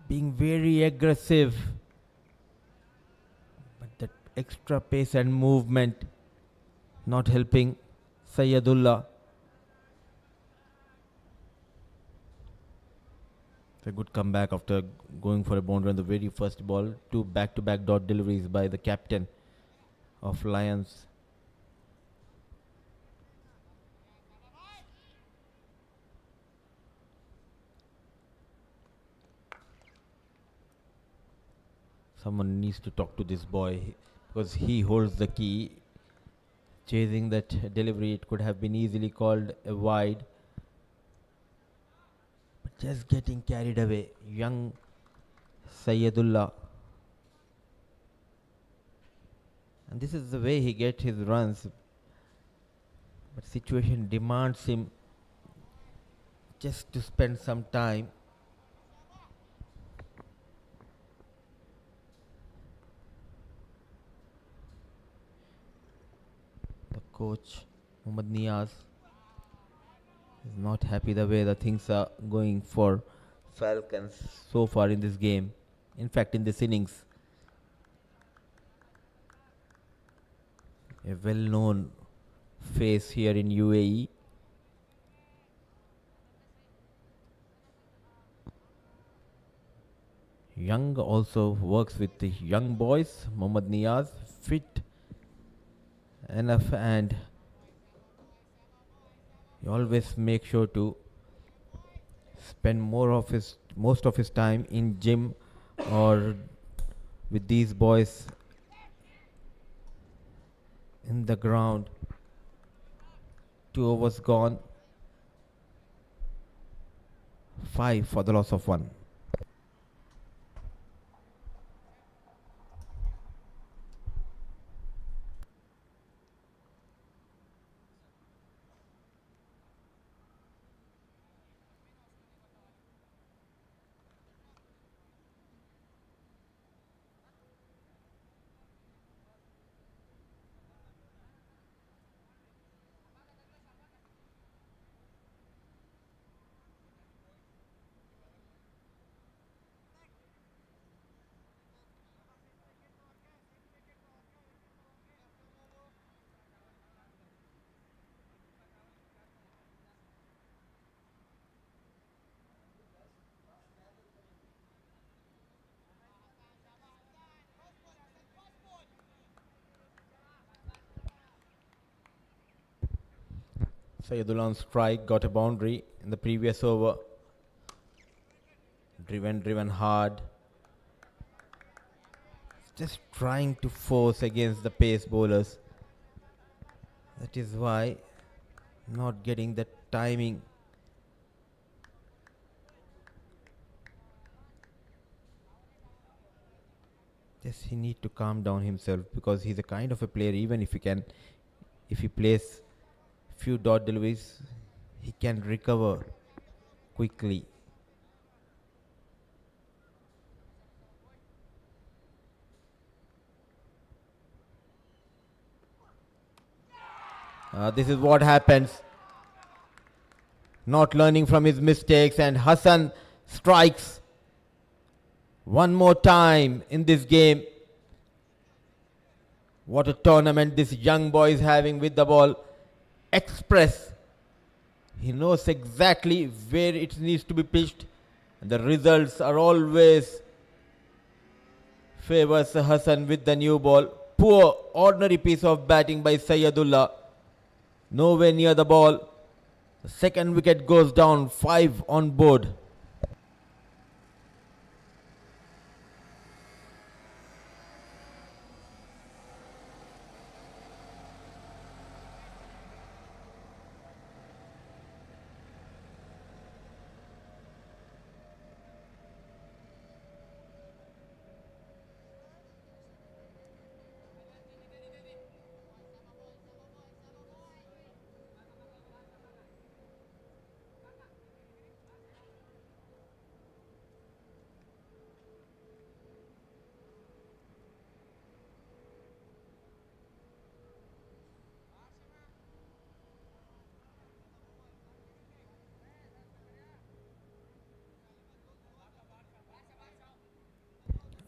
being very aggressive, but that extra pace and movement not helping Sayyidullah. It's a good comeback after going for a boundary on the very first ball. Two back-to-back dot deliveries by the captain of Lions. Someone needs to talk to this boy because he holds the key. Chasing that delivery, it could have been easily called a wide. But just getting carried away. Young Sayyidullah. And this is the way he gets his runs. But situation demands him just to spend some time. The coach, Muhammad Niaz, is not happy the way the things are going for Falcons so far in this game. In fact, in this innings. A well-known face here in UAE. Young also works with the young boys. Mohammad Niaz fit enough, and he always make sure to spend most of his time in gym or with these boys in the ground. 2 overs gone. 5 for the loss of 1. Sayyidullah on strike, got a boundary in the previous over. Driven hard. Just trying to force against the pace bowlers. That is why not getting the timing. Just he need to calm down himself, because he's a kind of a player, even if he plays few dot deliveries, he can recover quickly. This is what happens. Not learning from his mistakes, and Hassan strikes one more time in this game. What a tournament this young boy is having with the ball. Express. He knows exactly where it needs to be pitched, and the results are always favors Hassan with the new ball. Poor ordinary piece of batting by Sayyidullah. Nowhere near the ball. The second wicket goes down, 5 on board.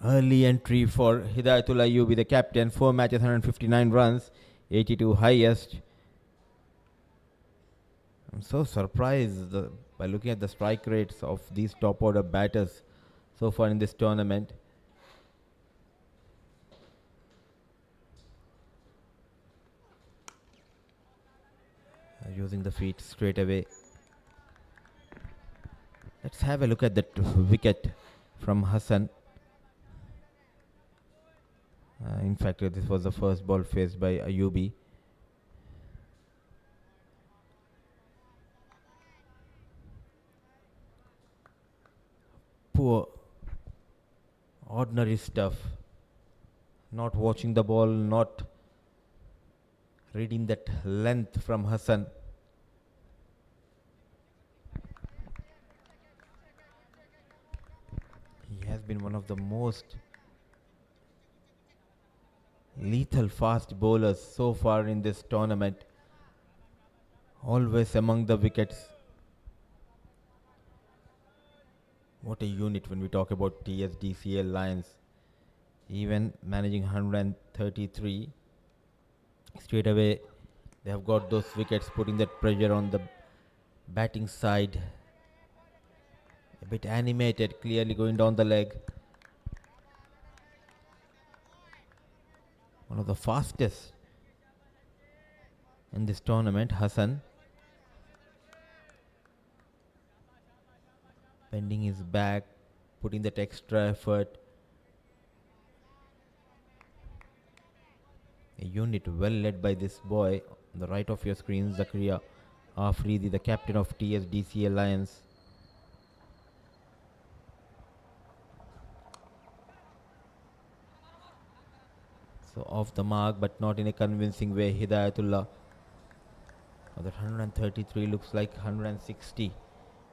Early entry for Hidayatullah Ayubi, the captain. 4 matches, 159 runs, 82 highest. I'm so surprised by looking at the strike rates of these top order batters so far in this tournament. Using the feet straight away. Let's have a look at that wicket from Hassan. In fact, this was the first ball faced by Ayubi. Poor, ordinary stuff. Not watching the ball, not reading that length from Hassan. He has been one of the most lethal fast bowlers so far in this tournament. Always among the wickets. What a unit when we talk about TSDCL Lions. Even managing 133. Straight away they have got those wickets, putting that pressure on the batting side. A bit animated, clearly going down the leg. One of the fastest in this tournament, Hassan. Bending his back, putting that extra effort. A unit well led by this boy on the right of your screen, Zakaria Afridi, the captain of TSDC Alliance. So off the mark, but not in a convincing way. Hidayatullah. That 133 looks like 160.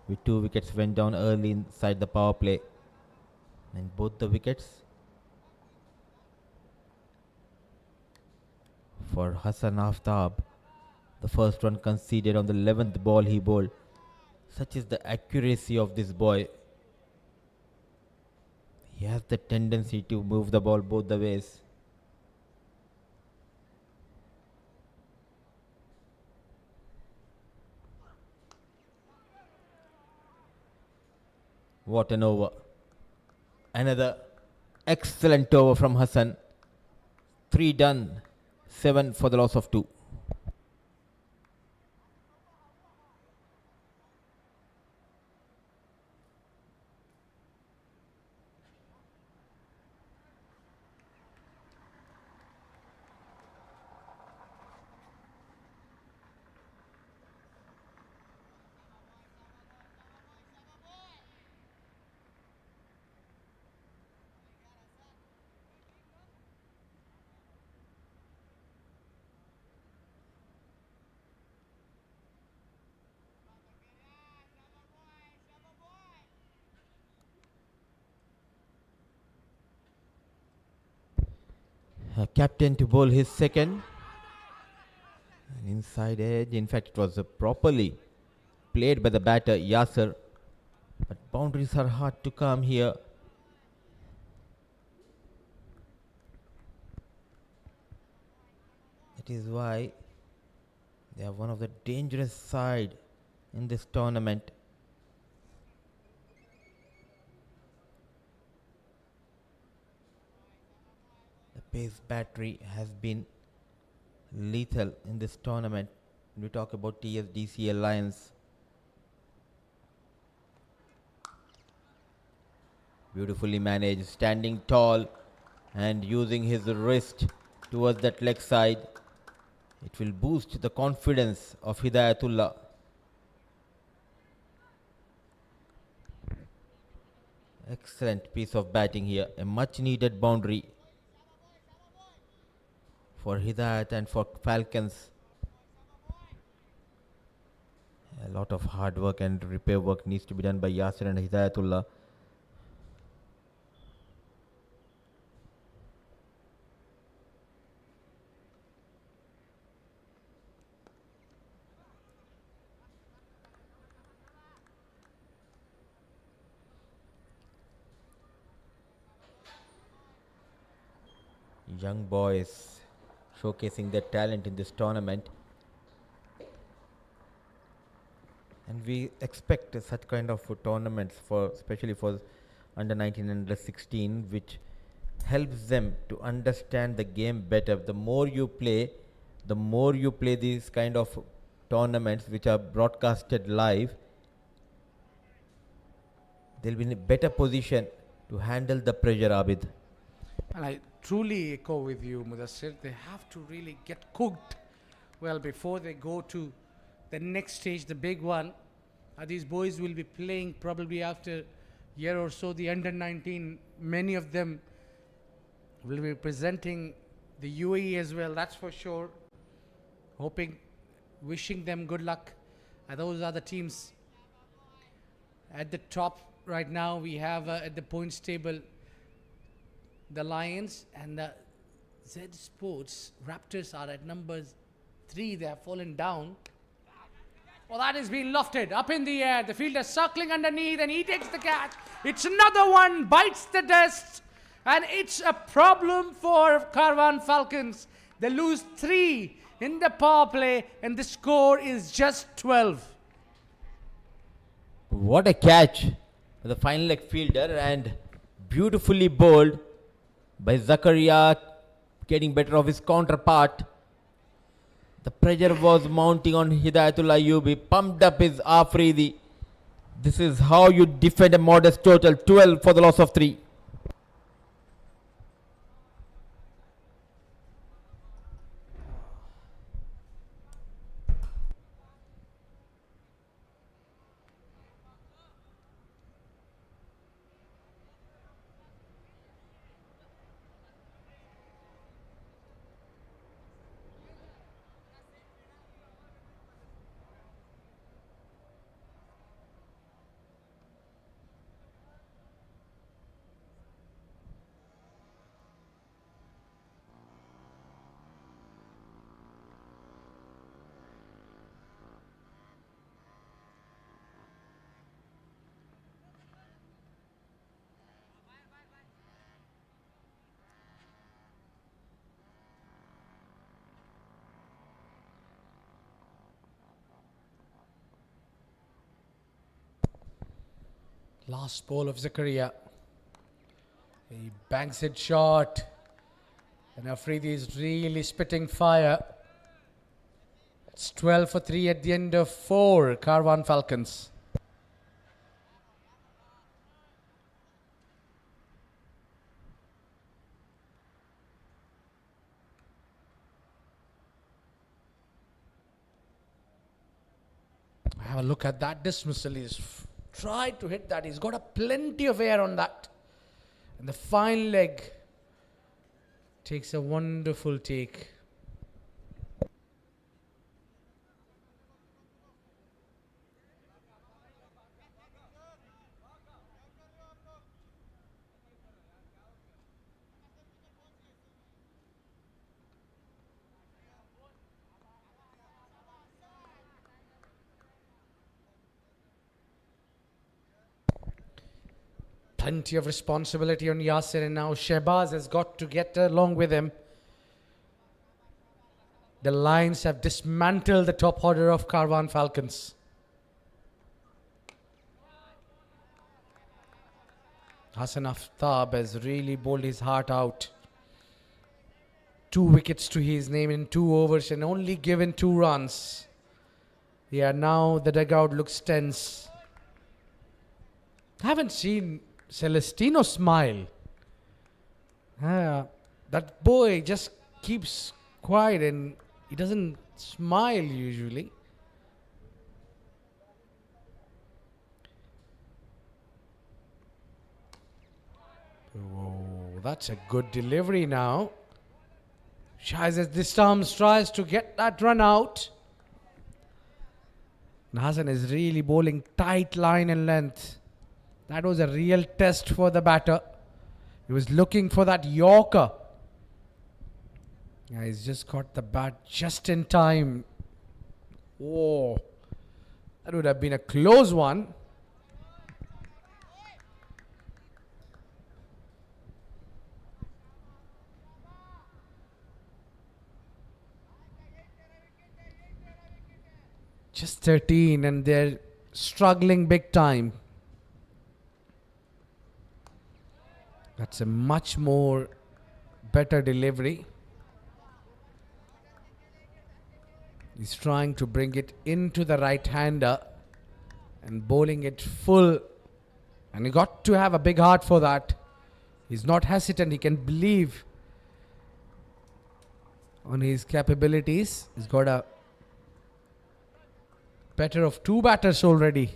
With 2 wickets went down early inside the power play. And both the wickets for Hassan Aftab. The first one conceded on the 11th ball he bowled. Such is the accuracy of this boy. He has the tendency to move the ball both the ways. What an over. Another excellent over from Hassan. 3 done, 7 for the loss of 2. Captain to bowl his second. An inside edge. In fact, it was properly played by the batter Yasser. But boundaries are hard to come here. That is why they are one of the dangerous side in this tournament. Pace battery has been lethal in this tournament. When we talk about TSDC Alliance. Beautifully managed, standing tall and using his wrist towards that leg side. It will boost the confidence of Hidayatullah. Excellent piece of batting here. A much needed boundary for Hidayat and for Falcons. A lot of hard work and repair work needs to be done by Yasir and Hidayatullah. Young boys showcasing their talent in this tournament, and we expect such kind of tournaments for especially for under 19 and under 16, which helps them to understand the game better. The more you play these kind of tournaments which are broadcasted live, they'll be in a better position to handle the pressure, Abid. And I truly echo with you, Mudassir. They have to really get cooked well before they go to the next stage, the big one. These boys will be playing probably after a year or so, the under 19. Many of them will be presenting the UAE as well, that's for sure. Wishing them good luck. Those are the teams at the top right now. We have at the points table the Lions and the Z Sports. Raptors are at number 3. They have fallen down. Well, that is being lofted up in the air. The fielder circling underneath and he takes the catch. It's another one, bites the dust. And it's a problem for Karwan Falcons. They lose 3 in the power play and the score is just 12. What a catch. The final leg fielder and beautifully bowled by Zakaria, getting better of his counterpart. The pressure was mounting on Hidayatullah Ayubi. Pumped up his Afridi. This is how you defend a modest total. 12 for the loss of 3. Last ball of Zakaria. He banks it short. And Afridi is really spitting fire. It's 12 for 3 at the end of 4. Karwan Falcons. Have a look at that dismissal. He's tried to hit that. He's got a plenty of air on that. And the fine leg takes a wonderful take. Plenty of responsibility on Yasir, and now Shehbaz has got to get along with him. The Lions have dismantled the top order of Karwan Falcons. Hassan Aftab has really bowled his heart out. 2 wickets to his name in 2 overs and only given 2 runs. Yeah, now the dugout looks tense. Haven't seen Celestino smile. That boy just keeps quiet and he doesn't smile usually. Oh, that's a good delivery now. Shahzad this time tries to get that run out. And Hassan is really bowling tight line and length. That was a real test for the batter. He was looking for that Yorker. Yeah, he's just got the bat just in time. Oh, that would have been a close one. Just 13 and they're struggling big time. That's a much more better delivery. He's trying to bring it into the right-hander and bowling it full. And he got to have a big heart for that. He's not hesitant. He can believe on his capabilities. He's got a better of 2 batters already.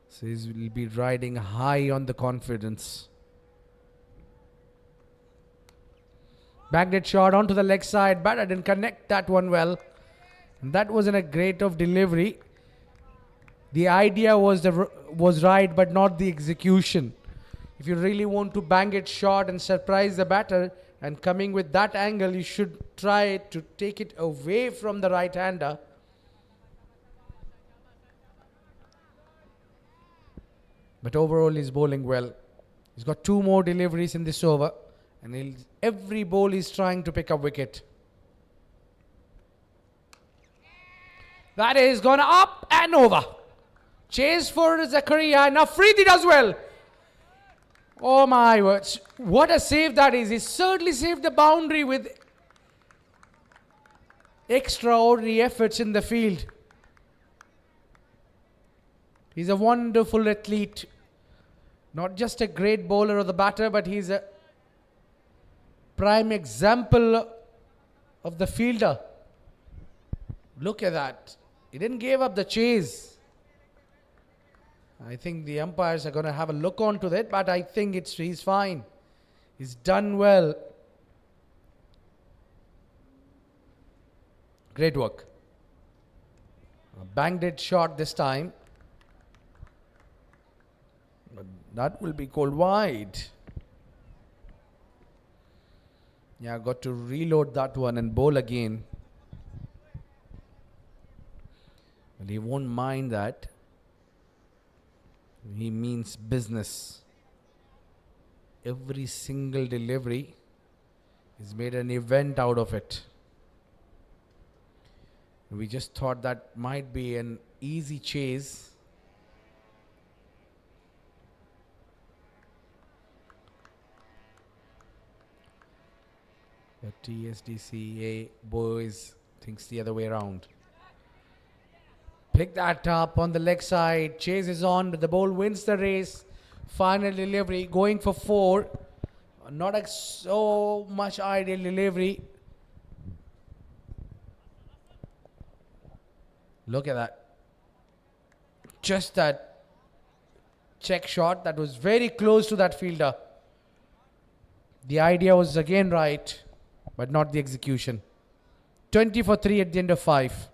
So he will be riding high on the confidence. Bagged it short onto the leg side. Batter didn't connect that one well. And that wasn't a great of delivery. The idea was right, but not the execution. If you really want to bang it short and surprise the batter, and coming with that angle, you should try to take it away from the right-hander. But overall, he's bowling well. He's got 2 more deliveries in this over. And every ball he's trying to pick up wicket. That is gone up and over. Chase for Zakaria. And Afridi does well. Oh my words. What a save that is. He certainly saved the boundary with extraordinary efforts in the field. He's a wonderful athlete. Not just a great bowler or the batter, but he's a prime example of the fielder. Look at that. He didn't give up the chase. I think the umpires are going to have a look onto that, but I think he's fine. He's done well. Great work. A banged it shot this time. But that will be called wide. Yeah, got to reload that one and bowl again. Well, he won't mind that. He means business. Every single delivery is made an event out of it. We just thought that might be an easy chase. The TSDCA boys thinks the other way around. Pick that up on the leg side. Chase is on, but the ball wins the race. Final delivery, going for 4. Not a so much ideal delivery. Look at that. Just that check shot that was very close to that fielder. The idea was again right, but not the execution. 20 for 3 at the end of 5.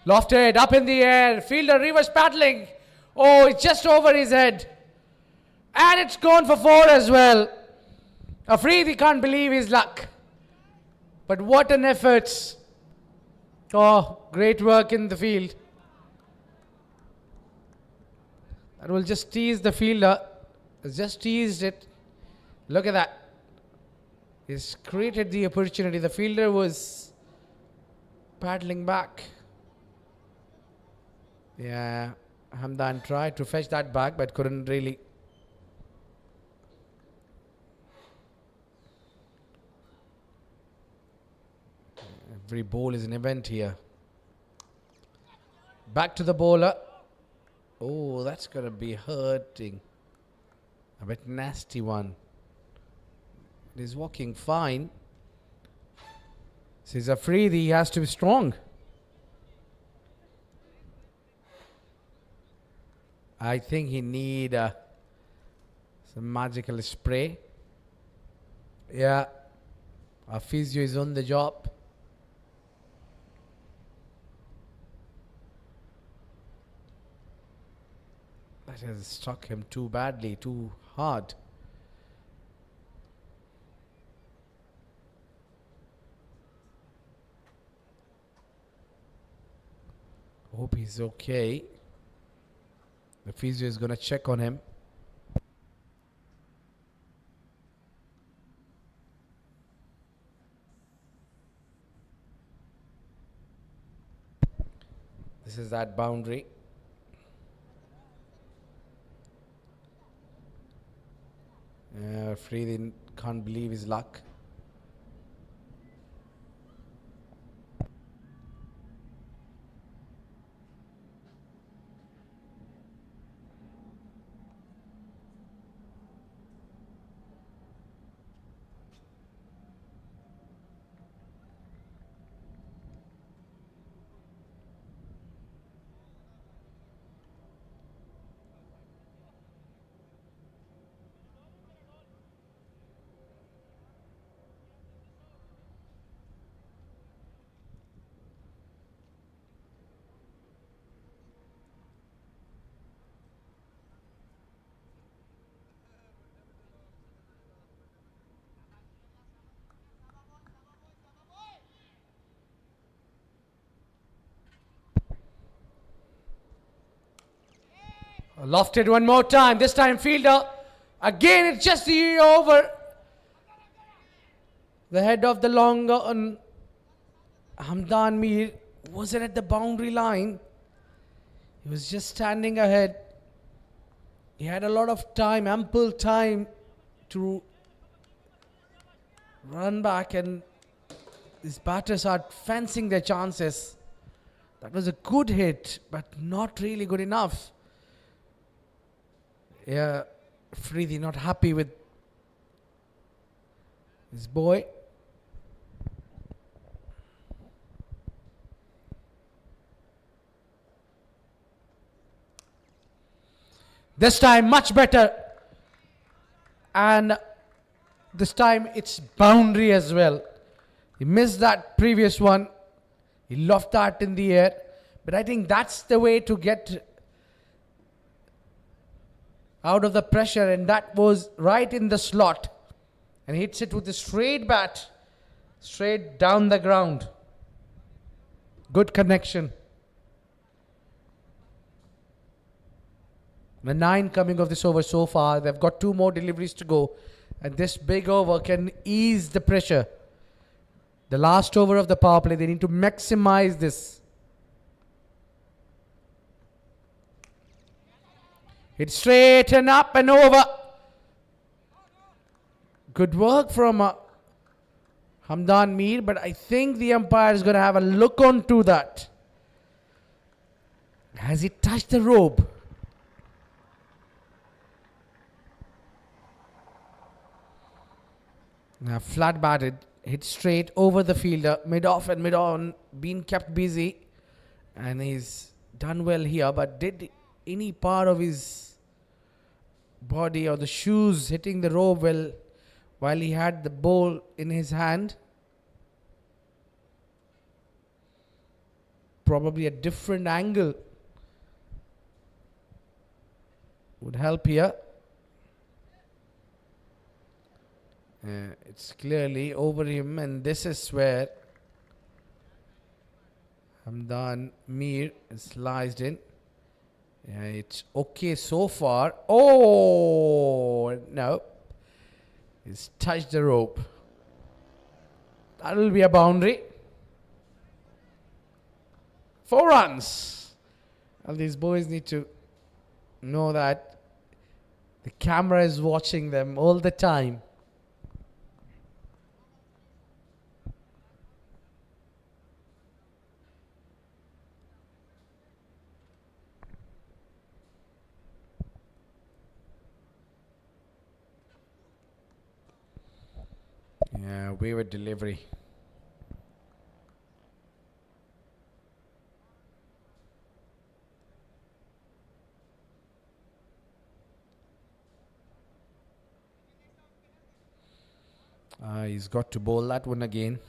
Lofted, up in the air. Fielder reverse paddling. Oh, it's just over his head. And it's gone for 4 as well. Afridi can't believe his luck. But what an effort. Oh, great work in the field. That will just tease the fielder. It's just teased it. Look at that. He's created the opportunity. The fielder was paddling back. Yeah, Hamdan tried to fetch that back, but couldn't really. Every ball is an event here. Back to the bowler. Oh, that's going to be hurting. A bit nasty one. He's walking fine. Says Afridi, he has to be strong. I think he need some magical spray. Yeah, our physio is on the job. That has struck him too badly, too hard. Hope he's okay. The physio is going to check on him. This is that boundary. Friedin can't believe his luck. Lofted one more time. This time fielder. Again, it's just the over the head of the long on Hamdan Mir. Was it at the boundary line? He was just standing ahead. He had a lot of time, ample time to run back, and these batters are fancying their chances. That was a good hit, but not really good enough. Yeah, Freedy not happy with his boy. This time much better, and this time it's boundary as well. He missed that previous one. He lofted that in the air, but I think that's the way to get out of the pressure, and that was right in the slot, and hits it with a straight bat, straight down the ground. Good connection. The 9 coming of this over so far. They've got 2 more deliveries to go, and this big over can ease the pressure. The last over of the power play, they need to maximize this. It's straight and up and over. Good work from Hamdan Mir, but I think the umpire is going to have a look onto that. Has he touched the rope? Now flat batted, hit straight over the fielder, mid off and mid on, been kept busy, and he's done well here, but did any part of his body or the shoes hitting the rope well while he had the ball in his hand? Probably a different angle would help here. It's clearly over him, and this is where Hamdan Mir is sliced in. Yeah, it's okay so far. Oh, no. He's touched the rope. That will be a boundary. 4 runs. Well, these boys need to know that the camera is watching them all the time. Yeah, wayward delivery. He's got to bowl that one again.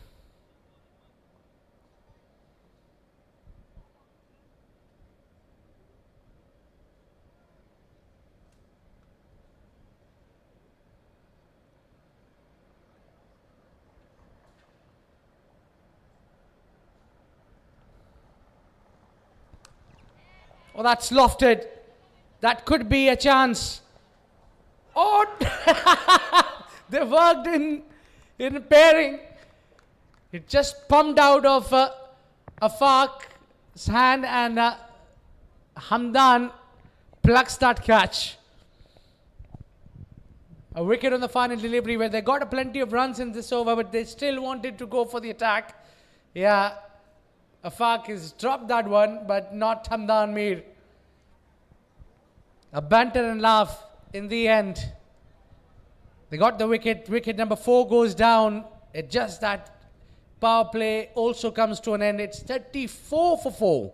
Oh, that's lofted. That could be a chance. Oh, they worked in pairing. It just pumped out of Afaq's hand, and Hamdan plucks that catch. A wicket on the final delivery where they got plenty of runs in this over, but they still wanted to go for the attack. Yeah. Afaq has dropped that one, but not Hamdan Mir. A banter and laugh in the end. They got the wicket. Wicket number 4 goes down. It just that power play also comes to an end. It's 34 for 4.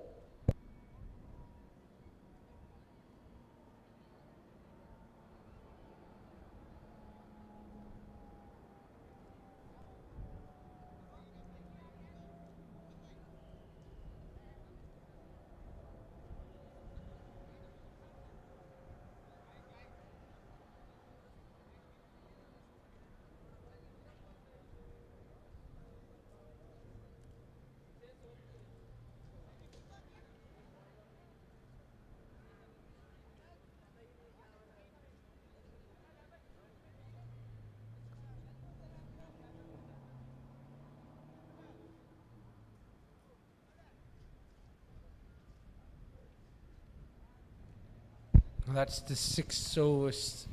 That's the sixth service.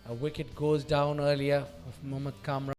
A wicket goes down earlier of Mohammad Kamran.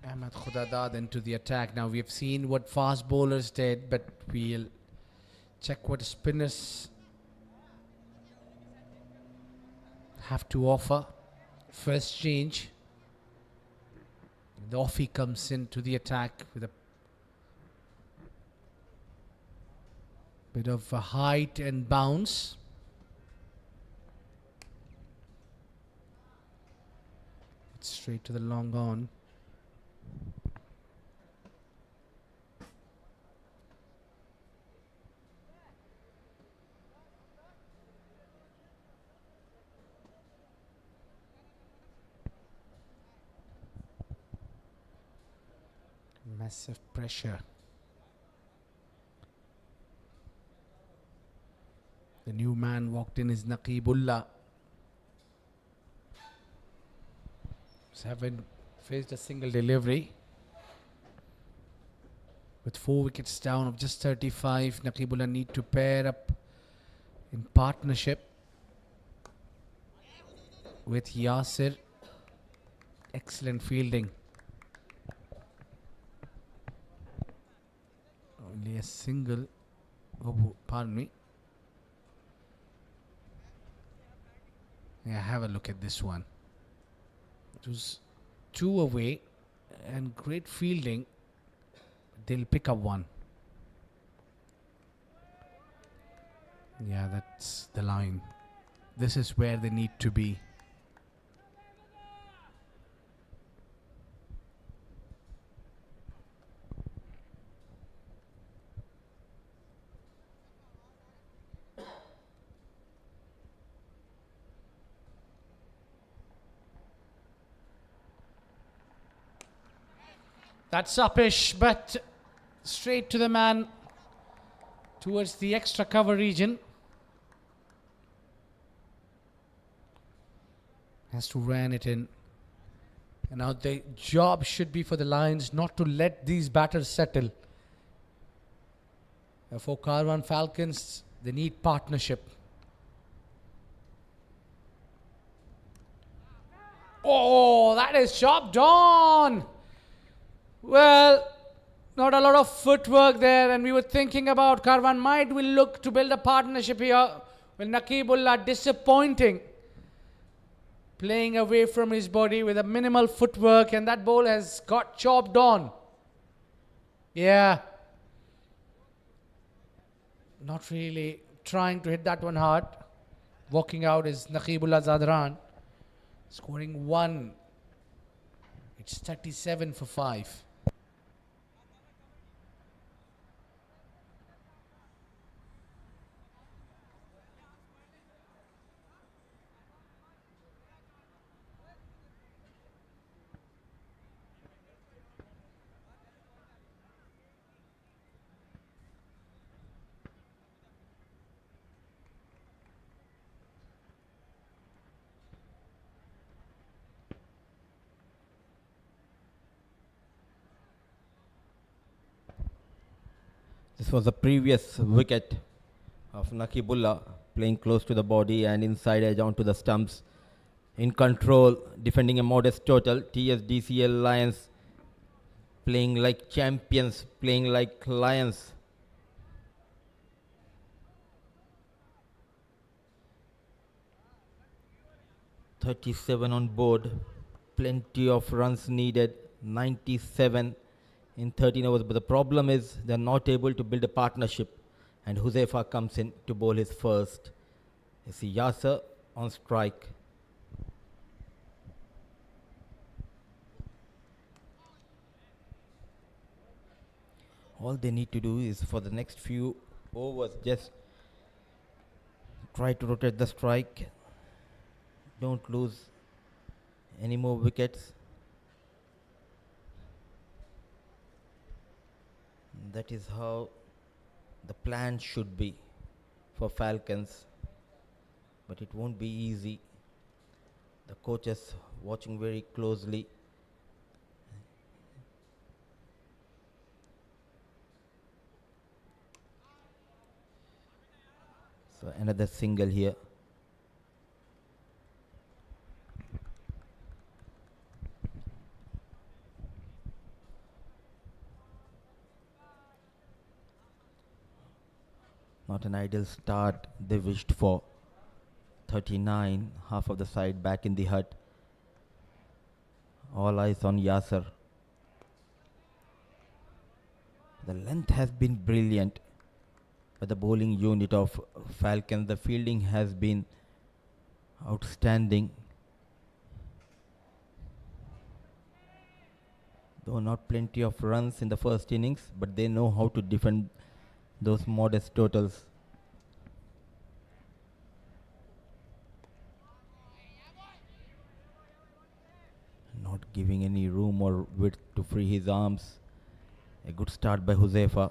Ahmed Khudadad into the attack. Now we have seen what fast bowlers did, but we'll check what spinners have to offer. First change. The offie comes into the attack with a bit of a height and bounce. Straight to the long on. Massive pressure. The new man walked in is Naqibullah. Haven't faced a single delivery. With 4 wickets down of just 35, Naqibullah need to pair up in partnership with Yasir. Excellent fielding. Only a single. Oh, pardon me. Yeah, have a look at this one. It was 2 away and great fielding. They'll pick up 1. Yeah, that's the line. This is where they need to be. That's uppish, but straight to the man towards the extra cover region. Has to ran it in. And now the job should be for the Lions not to let these batters settle. For Karwan Falcons, they need partnership. Oh, that is chopped on. Well, not a lot of footwork there, and we were thinking about Karwan might will look to build a partnership here. Well, Naqibullah disappointing. Playing away from his body with a minimal footwork, and that ball has got chopped on. Yeah. Not really trying to hit that one hard. Walking out is Naqibullah Zadran. Scoring 1. It's 37 for 5. This was the previous wicket of Nakibullah, playing close to the body and inside edge onto the stumps. In control, defending a modest total. TSDCL Lions playing like champions, playing like lions. .37 on board, plenty of runs needed, 97 in 13 overs. But the problem is they're not able to build a partnership, and Huzaifa comes in to bowl his first. You see Yasser on strike. All they need to do is for the next few overs just try to rotate the strike. Don't lose any more wickets. That is how the plan should be for Falcons, but it won't be easy. The coaches watching very closely. So another single here. Not an ideal start they wished for. 39, half of the side back in the hut. All eyes on Yasser. The length has been brilliant by the bowling unit of Falcons. The fielding has been outstanding. Though not plenty of runs in the first innings, but they know how to defend those modest totals. Not giving any room or width to free his arms. A good start by Huzaifa.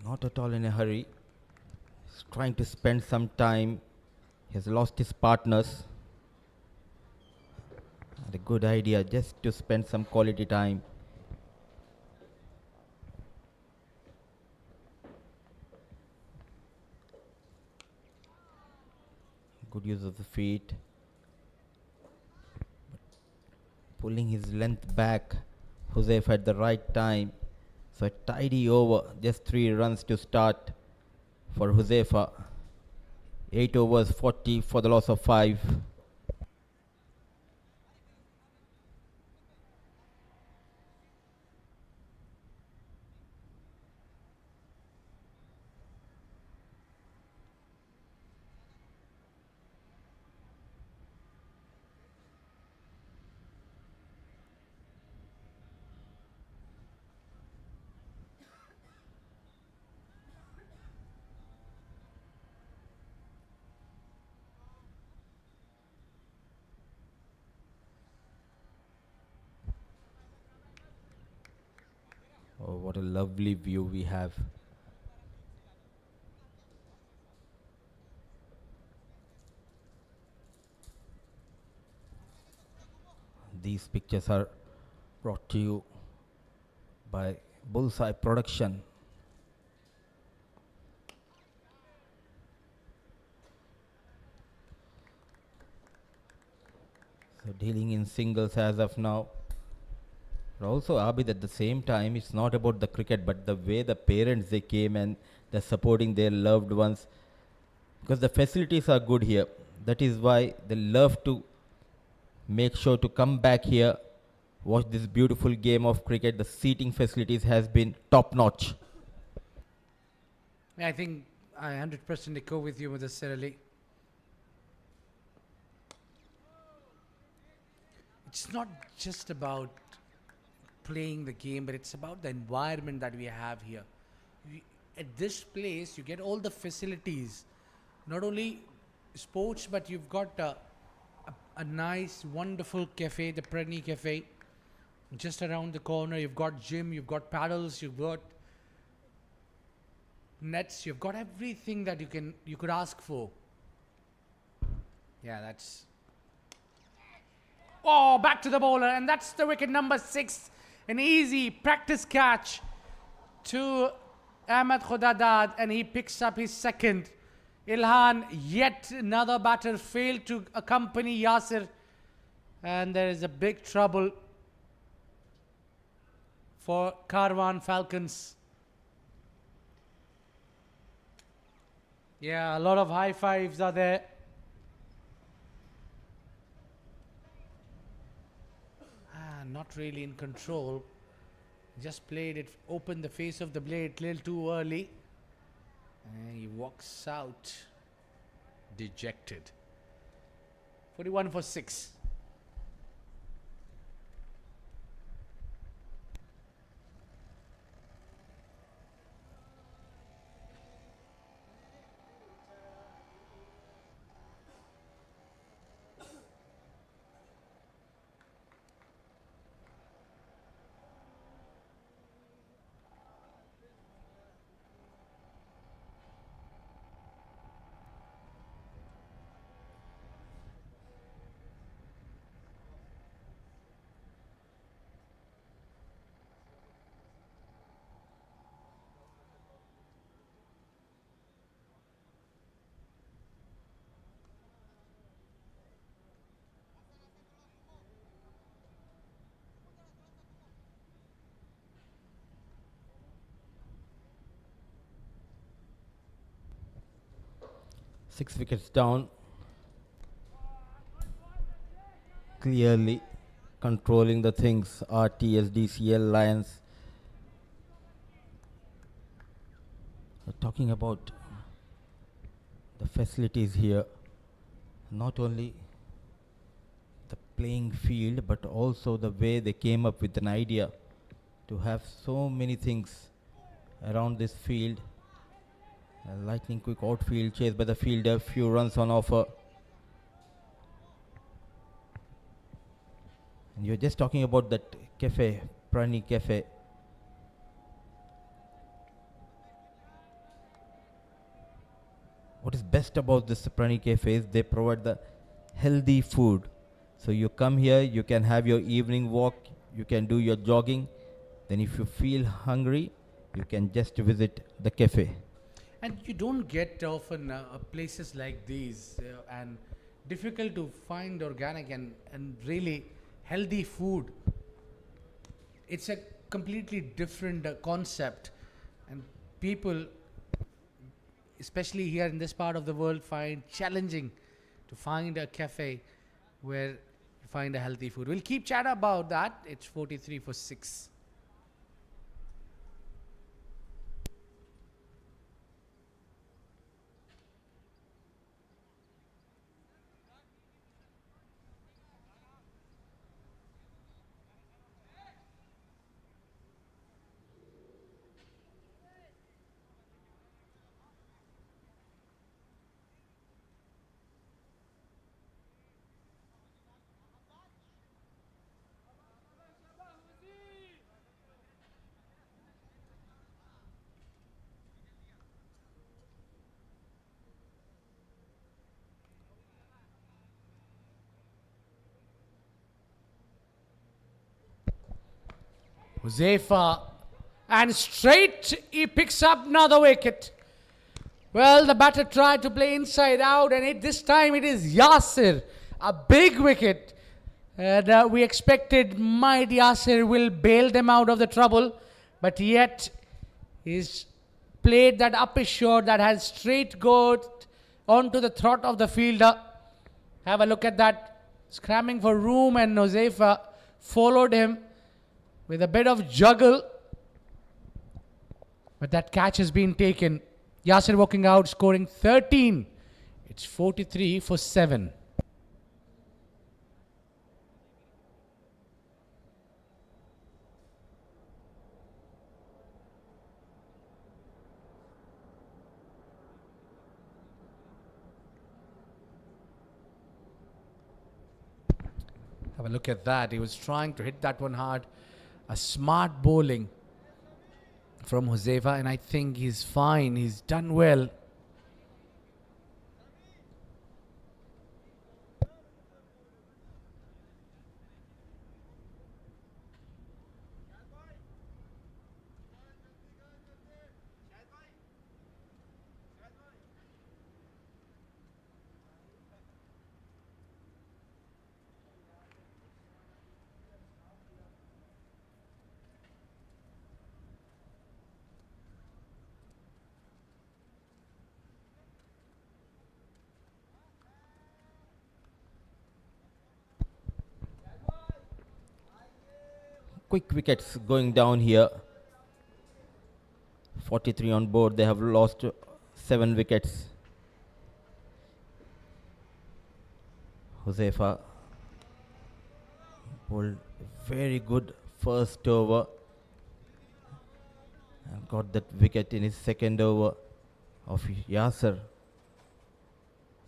Not at all in a hurry. He's trying to spend some time. He has lost his partners. And a good idea just to spend some quality time. Good use of the feet. But pulling his length back. Huzaifa at the right time. So a tidy over, just 3 runs to start for Huzaifa. 8 overs, 40 for the loss of 5. Oh, what a lovely view we have. These pictures are brought to you by Bullseye Production. So dealing in singles as of now. But also Abid, at the same time, it's not about the cricket, but the way the parents they came and they're supporting their loved ones, because the facilities are good here. That is why they love to make sure to come back here, watch this beautiful game of cricket. The seating facilities has been top notch. I think I 100% echo with you, Mudassir Ali. It's not just about playing the game, but it's about the environment that we have here. At this place, you get all the facilities, not only sports, but you've got a nice, wonderful cafe, the Prani Cafe. Just around the corner, you've got gym, you've got paddles, you've got nets, you've got everything that you could ask for. Yeah, that's... Oh, back to the bowler, and that's the wicket number 6. An easy practice catch to Ahmed Khodadad, and he picks up his second. Ilhan, yet another batter, failed to accompany Yasir, and there is a big trouble for Karwan Falcons. Yeah, a lot of high fives are there. Not really in control. Just played it, opened the face of the blade a little too early. And he walks out dejected. 41 for 6. Six wickets down. Clearly controlling the things are TSDCL Lions. Talking about the facilities here, not only the playing field but also the way they came up with an idea to have so many things around this field. A lightning quick outfield chase by the fielder, few runs on offer. And you're just talking about that cafe, Prani Cafe. What is best about this Prani Cafe is they provide the healthy food. So you come here, you can have your evening walk, you can do your jogging. Then if you feel hungry, you can just visit the cafe. And you don't get often places like these, and difficult to find organic and really healthy food. It's a completely different concept, and people, especially here in this part of the world, find challenging to find a cafe where you find a healthy food. We'll keep chat about that. It's 43 for 6. Huzaifa, and straight he picks up another wicket. Well, the batter tried to play inside out, and this time it is Yasir, a big wicket. And we expected might Yasir will bail them out of the trouble, but yet he's played that upper shot that has straight go onto the throat of the fielder. Have a look at that, scrambling for room, and Huzaifa followed him with a bit of juggle, but that catch has been taken. Yasir walking out, scoring 13. It's 43 for 7. Have a look at that. He was trying to hit that one hard. A smart bowling from Josefa, and I think he's fine. He's done well. Quick wickets going down here. 43 on board. They have lost 7 wickets. Josefa bowled very good first over and got that wicket in his second over of Yasser.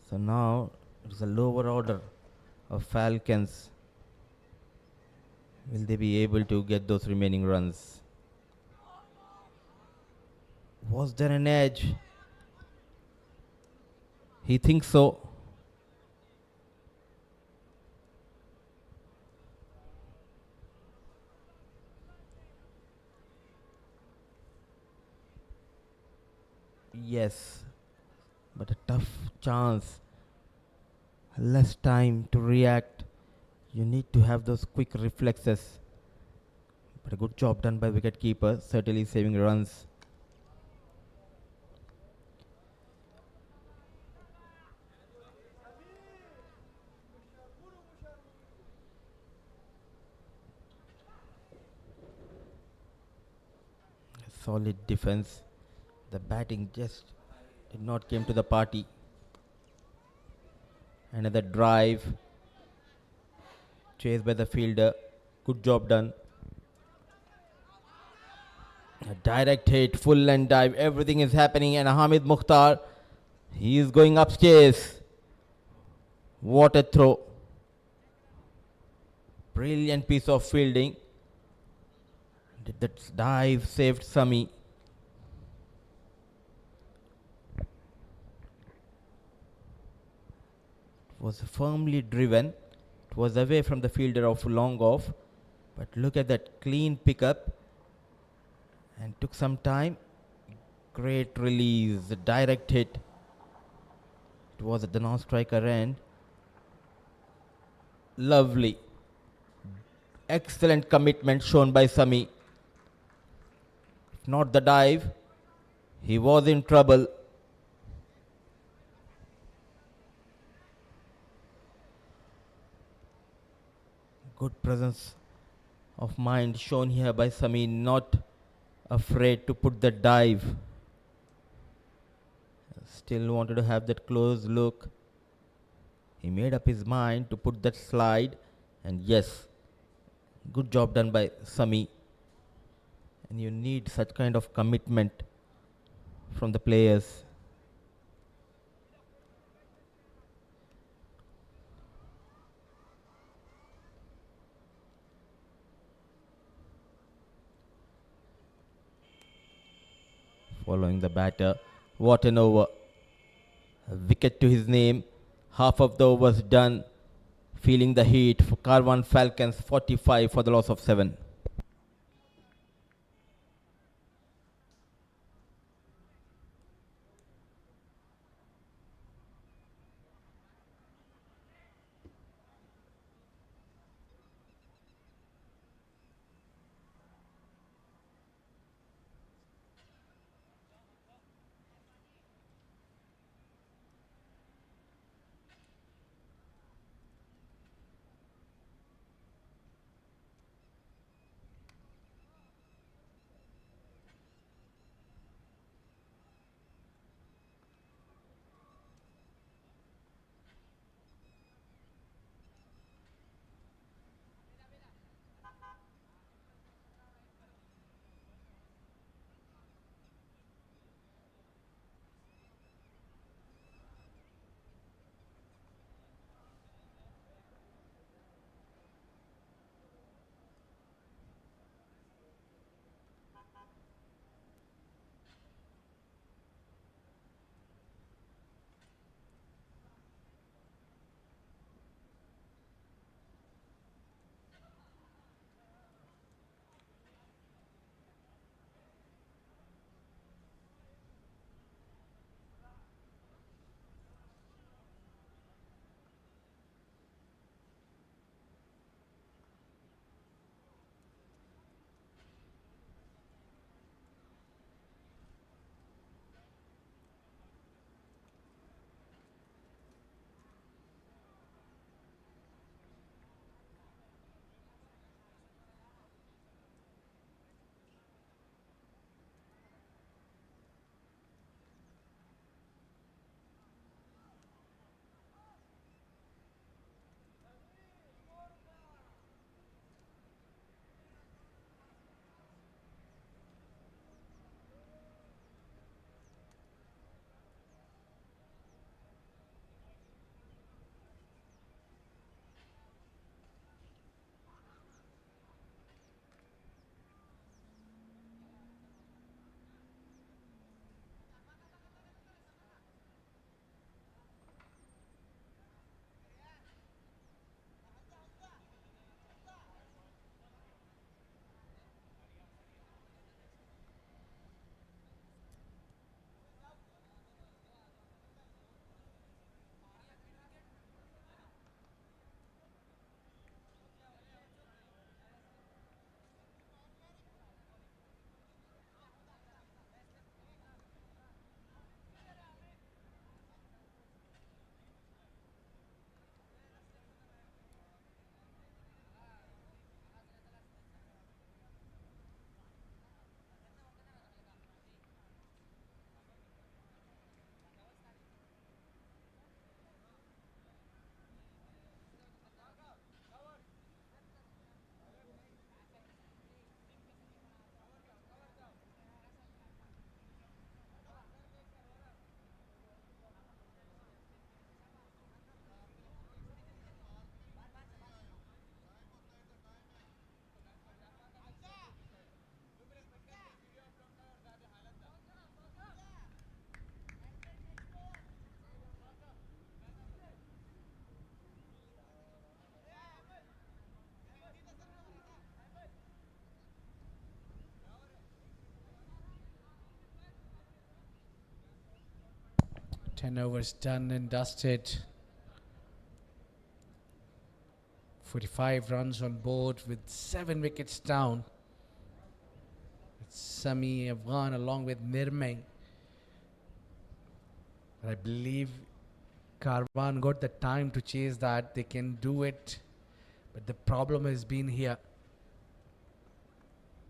So now it's a lower order of Falcons. Will they be able to get those remaining runs? Was there an edge? He thinks so. Yes, but a tough chance. Less time to react. You need to have those quick reflexes. But a good job done by wicketkeeper, certainly saving runs. Solid defense. The batting just did not came to the party. Another drive. Chased by the fielder. Good job done. A direct hit, full and dive. Everything is happening. And Hamid Mukhtar, he is going upstairs. What a throw. Brilliant piece of fielding. Did that dive, saved Sami. Was firmly driven. It was away from the fielder of long off. But look at that clean pickup. And took some time. Great release. Direct hit. It was at the non-striker end. Lovely. Excellent commitment shown by Sami. If not the dive, he was in trouble. Good presence of mind shown here by Sami, not afraid to put the dive. Still wanted to have that close look. He made up his mind to put that slide, and yes, good job done by Sami. And you need such kind of commitment from the players. Following the batter, what an over. A wicket to his name. Half of the overs done. Feeling the heat for Karwan Falcons, 45 for the loss of 7. 10 overs done and dusted. 45 runs on board with 7 wickets down. It's Sami Afghan along with Nirmay. I believe Karwan got the time to chase that. They can do it. But the problem has been here.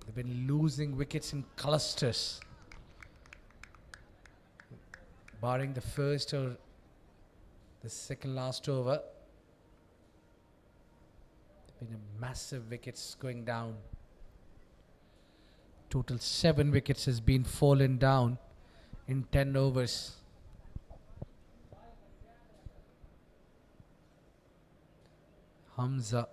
They've been losing wickets in clusters. Barring the first or the second last over. There have been massive wickets going down. Total 7 wickets has been fallen down in 10 overs. Hamza.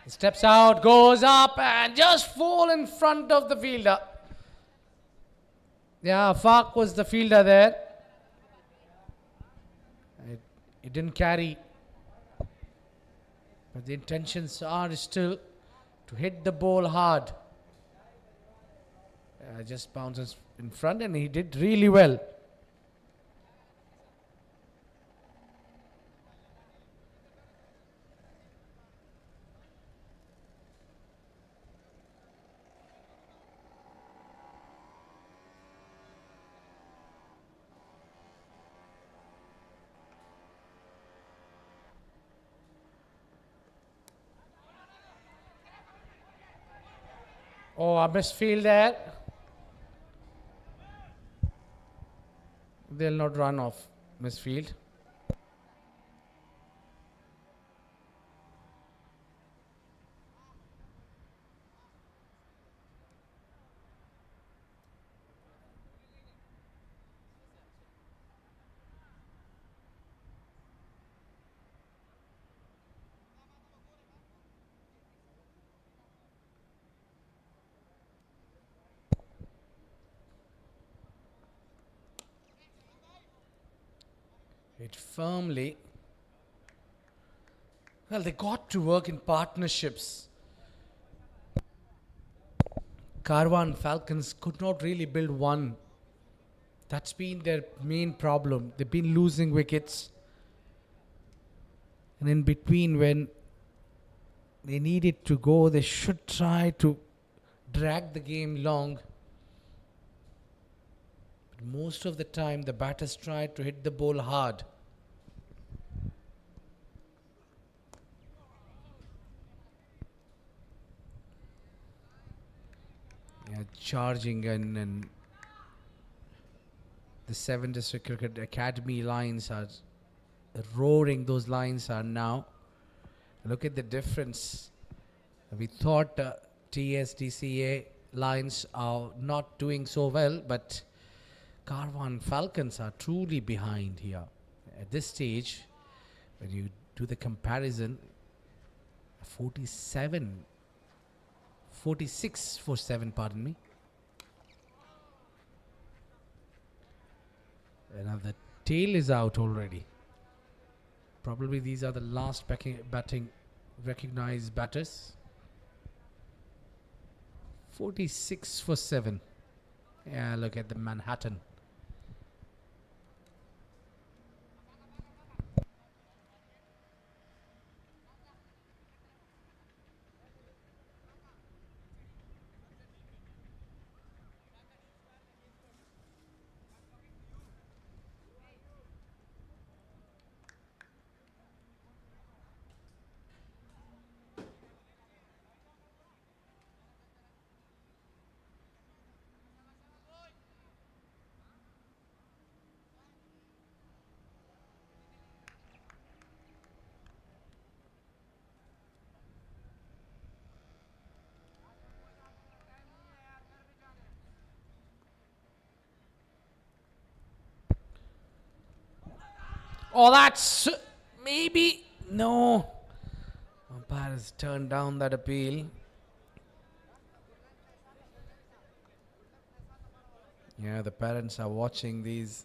He steps out, goes up and just fall in front of the fielder. Yeah, Fark was the fielder there. It didn't carry. But the intentions are still to hit the ball hard. Just bounces in front and he did really well. Oh, a misfield there. They'll not run off misfield. It firmly. Well, they got to work in partnerships. Karwan Falcons could not really build one. That's been their main problem. They've been losing wickets. And in between, when they needed to go, they should try to drag the game long. But most of the time, the batters tried to hit the ball hard. Charging and the 7 District Cricket Academy lines are roaring. Those lines are now. Look at the difference. We thought TSDCA lines are not doing so well, but Karwan Falcons are truly behind here. At this stage, when you do the comparison, 46 for 7, pardon me. And now the tail is out already. Probably these are the last batting recognized batters. 46 for 7. Yeah, look at the Manhattan. Oh, that's maybe. No. Umpire has turned down that appeal. Yeah, the parents are watching these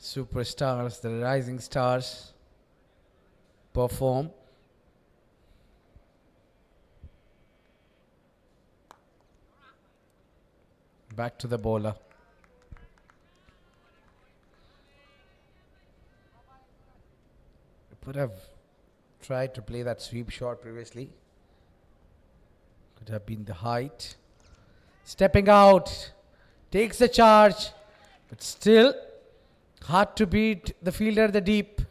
superstars, the rising stars, perform. Back to the bowler. Could have tried to play that sweep shot previously. Could have been the height. Stepping out. Takes the charge. But still hard to beat the fielder the deep.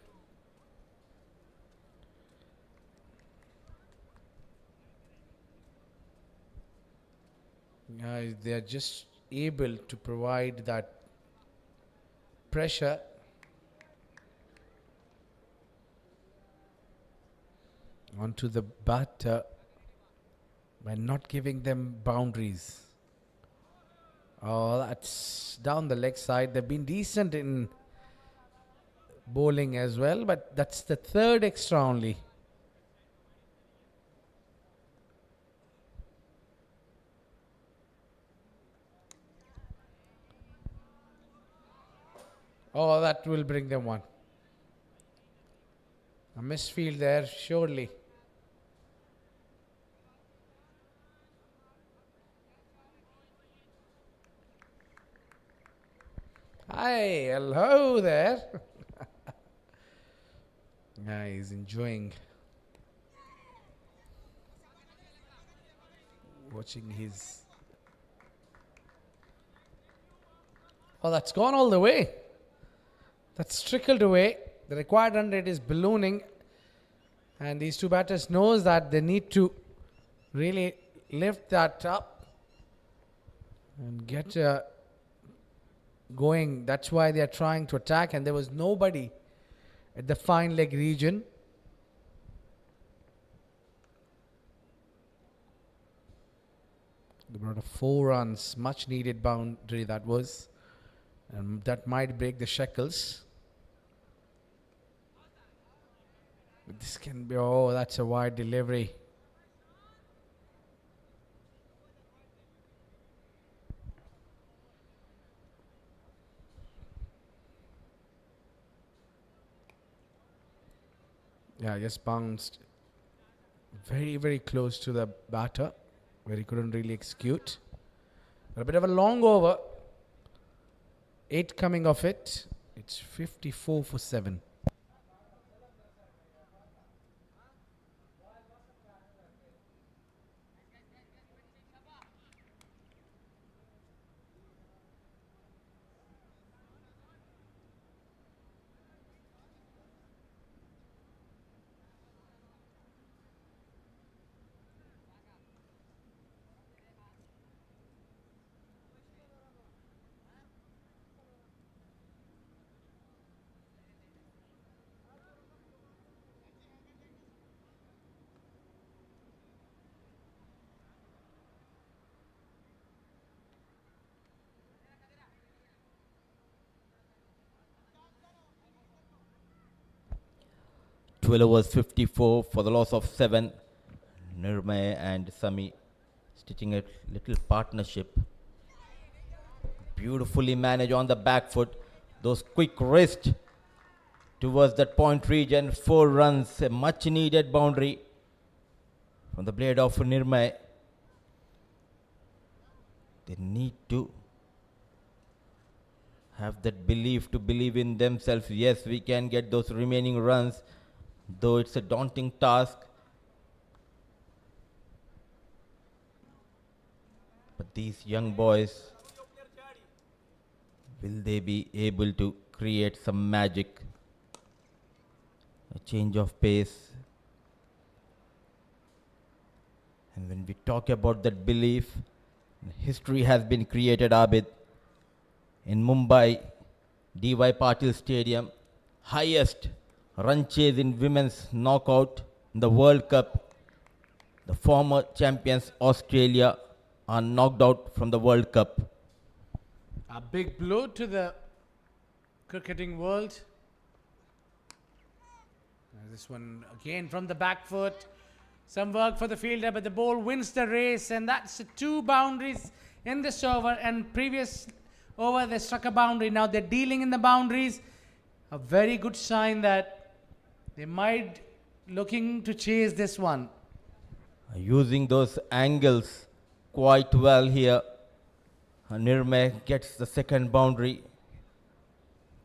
They are just able to provide that pressure. Onto the batter by not giving them boundaries. Oh, that's down the leg side. They've been decent in bowling as well, but that's the third extra only. Oh, that will bring them one. A misfield there, surely. Hi, hello there. Yeah, he's enjoying watching his. Oh, that's gone all the way. That's trickled away. The required run rate is ballooning, and these two batters knows that they need to really lift that up and get going. That's why they are trying to attack, and there was nobody at the fine leg region. They brought a 4 runs, much needed boundary that was, and that might break the shackles. But this can be, oh, that's a wide delivery. Yeah, just bounced very, very close to the batter where he couldn't really execute. A bit of a long over. 8 coming off it. It's 54 for 7. Overs 54 for the loss of 7. Nirmay and Sami stitching a little partnership. Beautifully managed on the back foot. Those quick wrists towards that point region. 4 runs, a much needed boundary from the blade of Nirmay. They need to have that belief to believe in themselves. Yes, we can get those remaining runs, though it's a daunting task. But these young boys, will they be able to create some magic? A change of pace. And when we talk about that belief, history has been created, Abid. In Mumbai, D.Y. Patil Stadium, highest run chase in women's knockout in the World Cup. The former champions Australia are knocked out from the World Cup. A big blow to the cricketing world. This one again from the back foot. Some work for the fielder, but the ball wins the race, and that's 2 boundaries in this over. And previous over they struck a boundary. Now they're dealing in the boundaries. A very good sign that they might looking to chase this one. Using those angles quite well here. Nirmay gets the second boundary.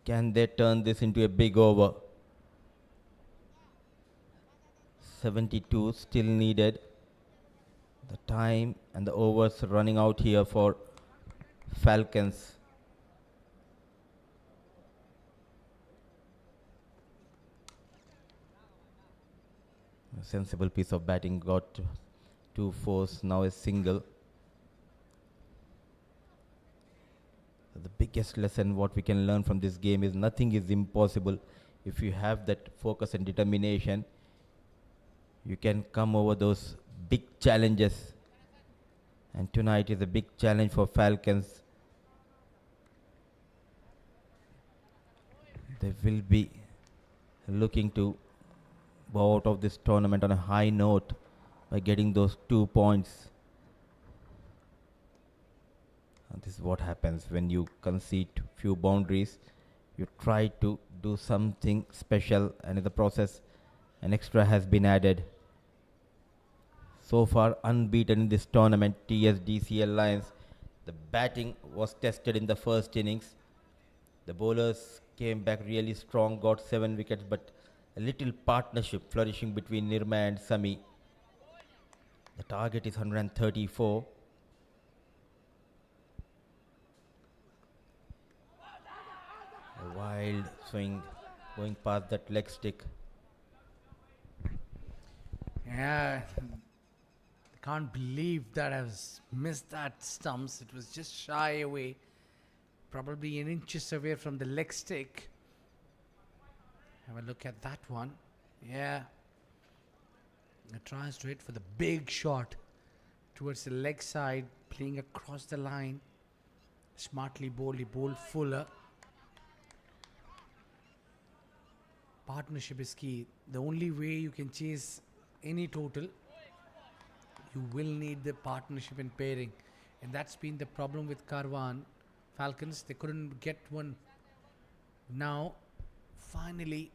Can they turn this into a big over? 72 still needed. The time and the overs running out here for Falcons. A sensible piece of batting, got 2 fours, now a single. The biggest lesson what we can learn from this game is nothing is impossible. If you have that focus and determination, you can come over those big challenges. And tonight is a big challenge for Falcons. They will be looking to go out of this tournament on a high note by getting those 2 points. And this is what happens when you concede few boundaries. You try to do something special, and in the process an extra has been added. So far unbeaten in this tournament, TSDCL Lions. The batting was tested in the first innings. The bowlers came back really strong, got 7 wickets, but a little partnership flourishing between Nirmay and Sami. The target is 134. A wild swing going past that leg stick. Yeah, can't believe that I've missed that stumps. It was just shy away, probably an inches away from the leg stick. Have a look at that one. Yeah, it tries to hit for the big shot towards the leg side, playing across the line. Smartly bowled, he bowled fuller. Partnership is key. The only way you can chase any total, you will need the partnership and pairing, and that's been the problem with Karwan Falcons. They couldn't get one. Now finally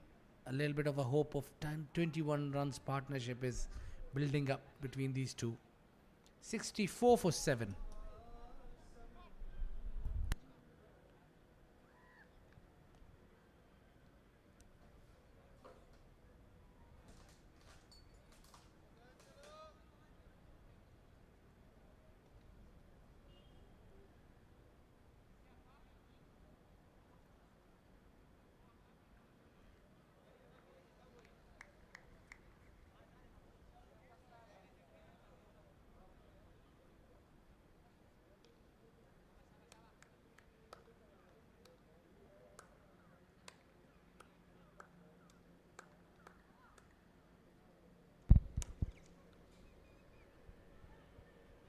a little bit of a hope of 21 runs partnership is building up between these two. 64 for 7.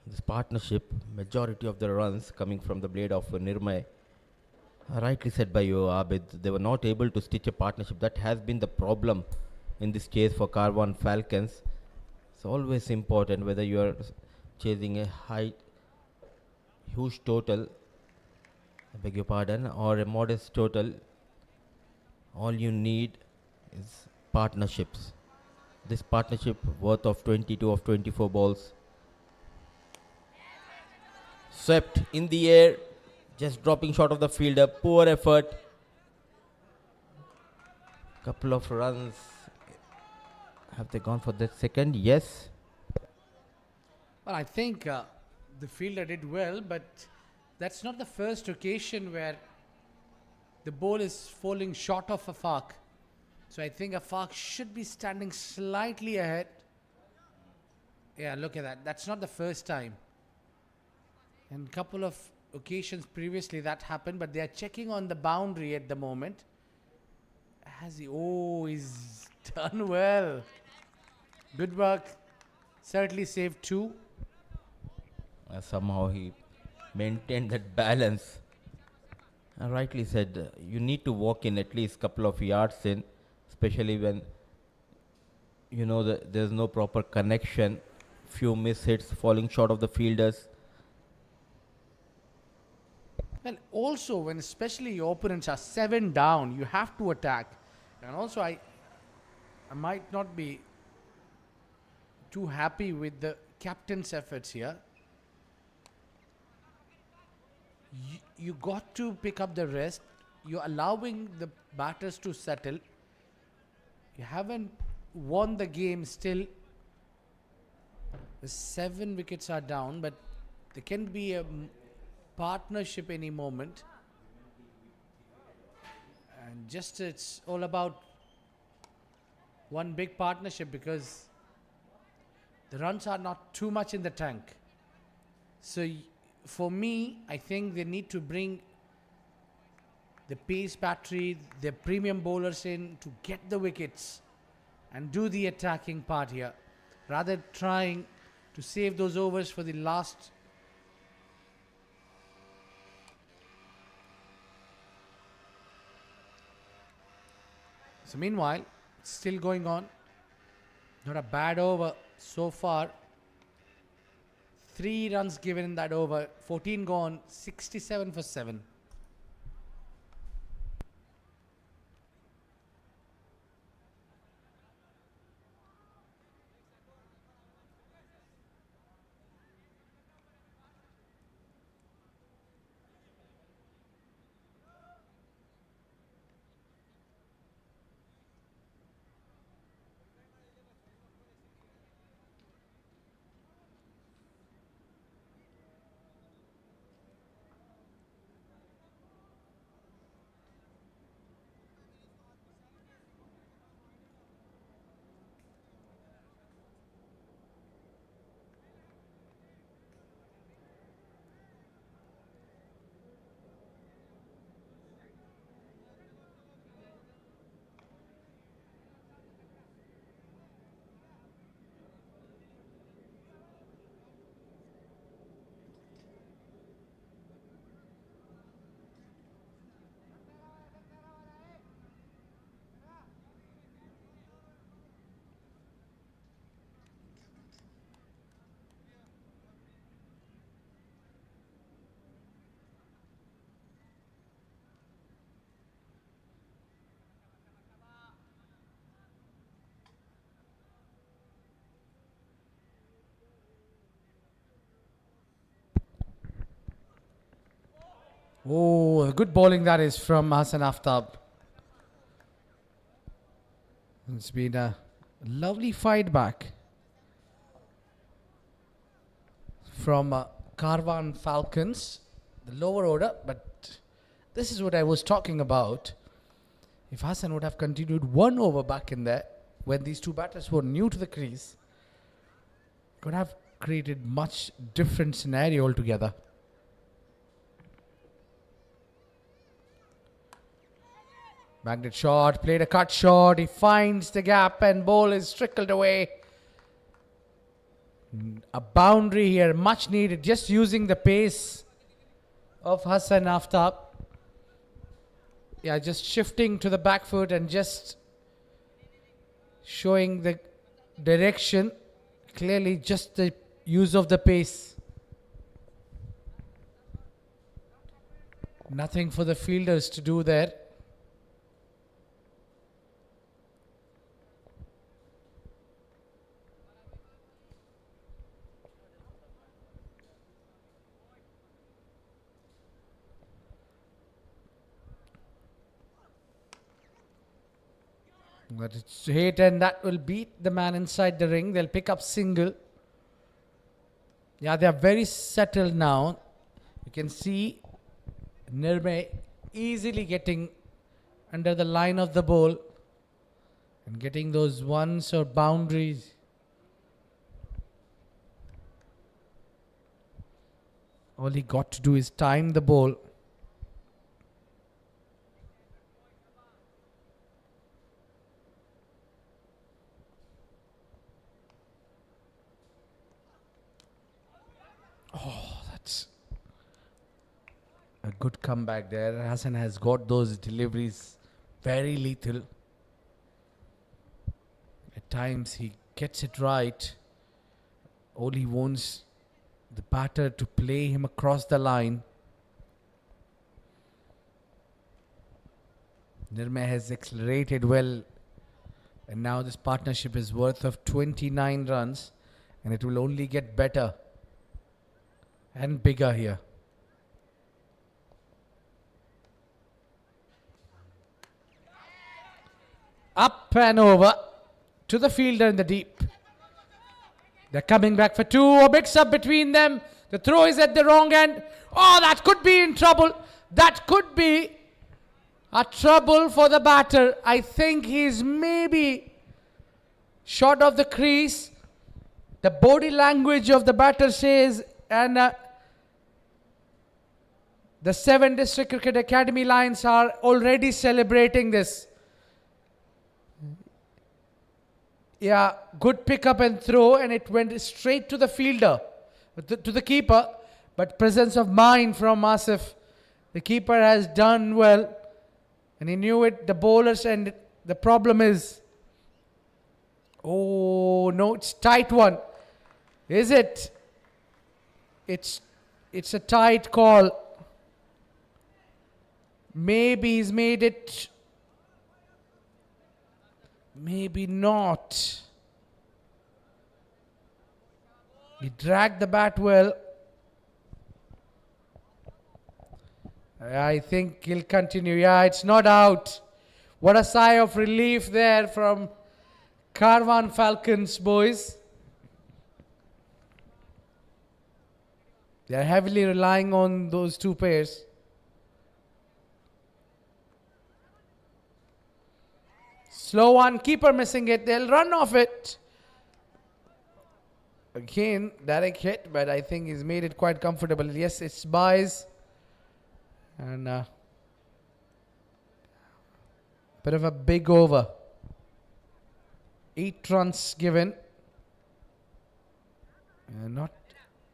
This partnership, majority of the runs coming from the blade of Nirmay. Rightly said by you, Abid. They were not able to stitch a partnership. That has been the problem in this case for Karwan Falcons. It's always important whether you are chasing a huge total, I beg your pardon, or a modest total. All you need is partnerships. This partnership worth of 22 of 24 balls. Swept in the air, just dropping short of the fielder. Poor effort. Couple of runs. Have they gone for that second? Yes. Well, I think the fielder did well, but that's not the first occasion where the ball is falling short of a Fark. So I think a Fark should be standing slightly ahead. Yeah, look at that. That's not the first time. And couple of occasions previously that happened, but they are checking on the boundary at the moment. He's done well. Good work. Certainly saved 2. Somehow he maintained that balance. Rightly said, you need to walk in at least couple of yards in, especially when you know that there's no proper connection. Few miss hits, falling short of the fielders. Well, also when especially your opponents are 7 down, you have to attack. And also I might not be too happy with the captain's efforts here. You got to pick up the rest. You're allowing the batters to settle. You haven't won the game still. The 7 wickets are down, but there can be a partnership any moment. And just it's all about one big partnership, because the runs are not too much in the tank. So for me, I think they need to bring the pace battery, the premium bowlers in to get the wickets and do the attacking part here, rather trying to save those overs for the last. So meanwhile, it's still going on. Not a bad over so far. 3 runs given in that over. 14 gone. 67 for 7. Oh, good bowling that is from Hassan Aftab. It's been a lovely fight back from Karwan Falcons, the lower order. But this is what I was talking about. If Hassan would have continued 1 over back in there, when these two batters were new to the crease, could have created much different scenario altogether. Magnet shot, played a cut shot, he finds the gap and ball is trickled away. A boundary here, much needed, just using the pace of Hassan Aftab. Yeah, just shifting to the back foot and just showing the direction. Clearly just the use of the pace. Nothing for the fielders to do there. But it's hit and that will beat the man inside the ring. They'll pick up single. Yeah, they are very settled now. You can see Nirme easily getting under the line of the ball and getting those ones or boundaries. All he got to do is time the ball. A good comeback there. Hassan has got those deliveries very lethal. At times he gets it right. All he wants the batter to play him across the line. Nirme has accelerated well. And now this partnership is worth of 29 runs. And it will only get better and bigger here. Up and over to the fielder in the deep. They're coming back for two. A mix-up between them. The throw is at the wrong end. Oh, that could be in trouble. That could be a trouble for the batter. I think he's maybe short of the crease. The body language of the batter says, and the 7 District Cricket Academy Lions are already celebrating this. Yeah, good pick up and throw, and it went straight to the fielder, to the keeper. But presence of mind from Asif. The keeper has done well, and he knew it. The bowlers, and the problem is, oh no, it's tight one. Is it? It's a tight call. Maybe he's made it. Maybe not. He dragged the bat well. I think he'll continue. Yeah, it's not out. What a sigh of relief there from Caravan Falcons, boys. They're heavily relying on those two pairs. Slow one, keeper missing it. They'll run off it. Again, direct hit, but I think he's made it quite comfortable. Yes, it's buys. And bit of a big over. 8 runs given. Not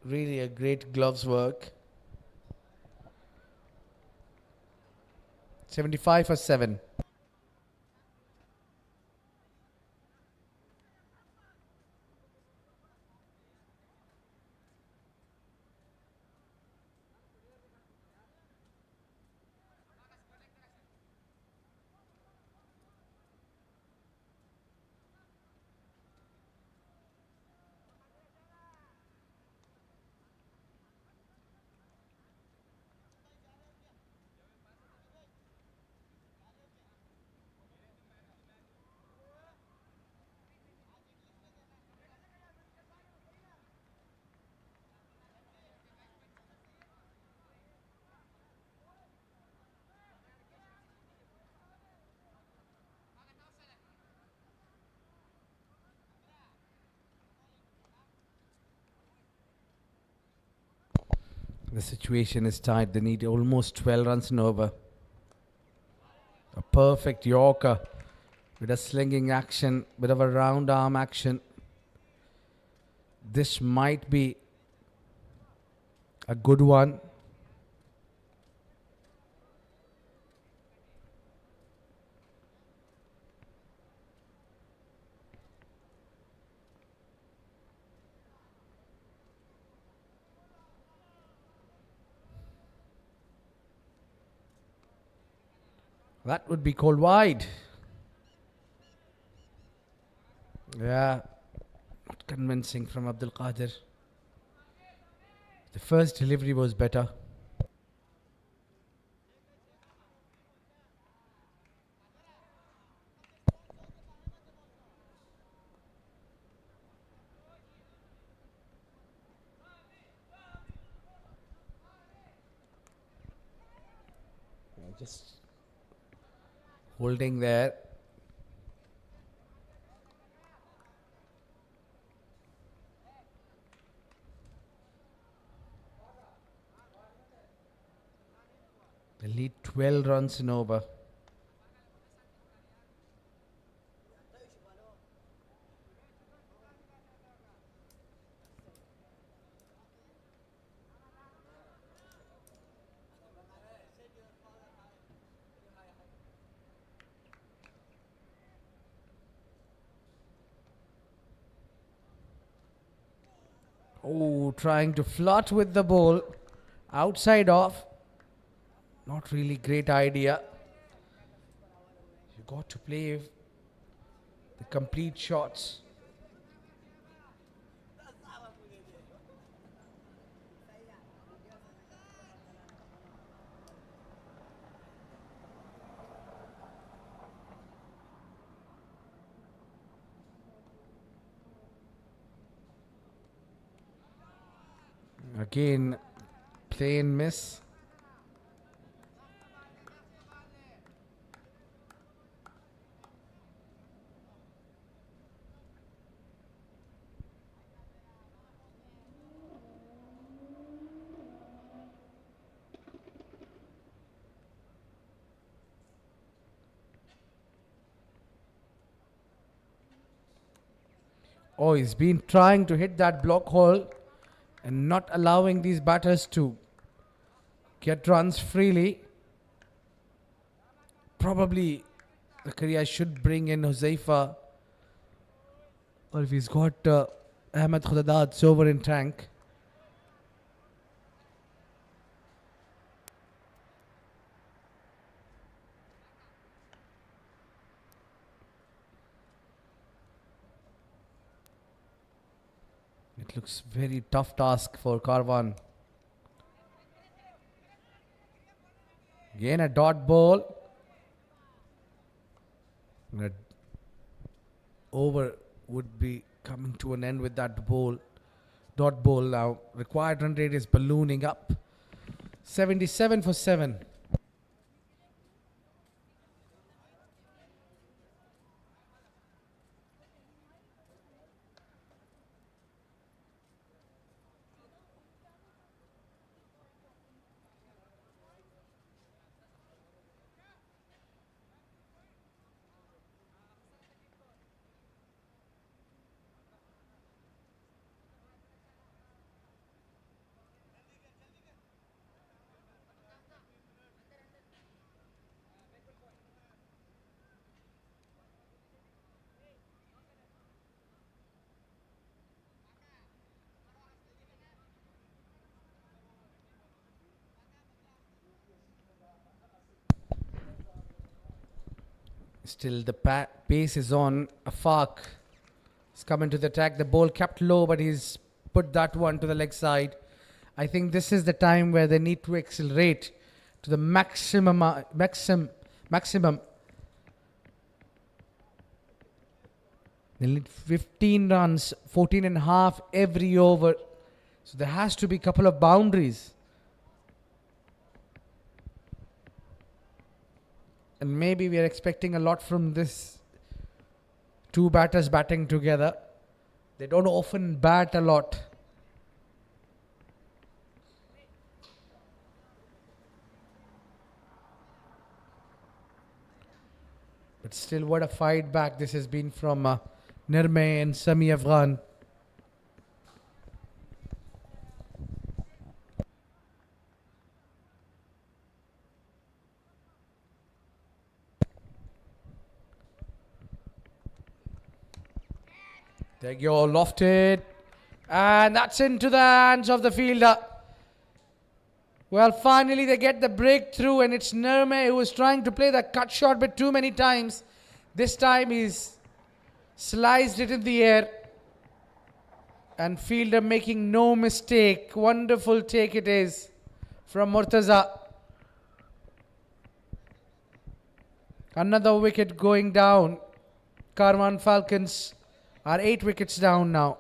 really a great gloves work. 75 for 7. The situation is tight. They need almost 12 runs and over. A perfect Yorker with a slinging action, bit of a round arm action. This might be a good one. That would be called wide. Yeah, not convincing from Abdul Qadir. The first delivery was better. Just holding there. They lead 12 runs in over. Oh, trying to flirt with the ball. Outside off. Not really great idea. You got to play the complete shots. Again, plain miss. Oh, he's been trying to hit that block hole and not allowing these batters to get runs freely. Probably Zakaria should bring in Huzaifa, or if he's got Ahmed Khudadad's over in tank. It looks very tough task for Karwan. Again a dot ball. That over would be coming to an end with that ball. Dot ball now. Required run rate is ballooning up. 77 for 7. Still the pace is on. Afaq is coming to the attack. The ball kept low, but he's put that one to the leg side. I think this is the time where they need to accelerate to the maximum. They need 15 runs, 14 and a half every over. So there has to be a couple of boundaries. And maybe we are expecting a lot from this two batters batting together. They don't often bat a lot. But still, what a fight back this has been from Nirmay and Sami Afghan. There you go, lofted. And that's into the hands of the fielder. Well, finally they get the breakthrough, and it's Nirmay who was trying to play the cut shot but too many times. This time he's sliced it in the air. And fielder making no mistake. Wonderful take it is from Murtaza. Another wicket going down. Karwan Falcons are 8 wickets down now.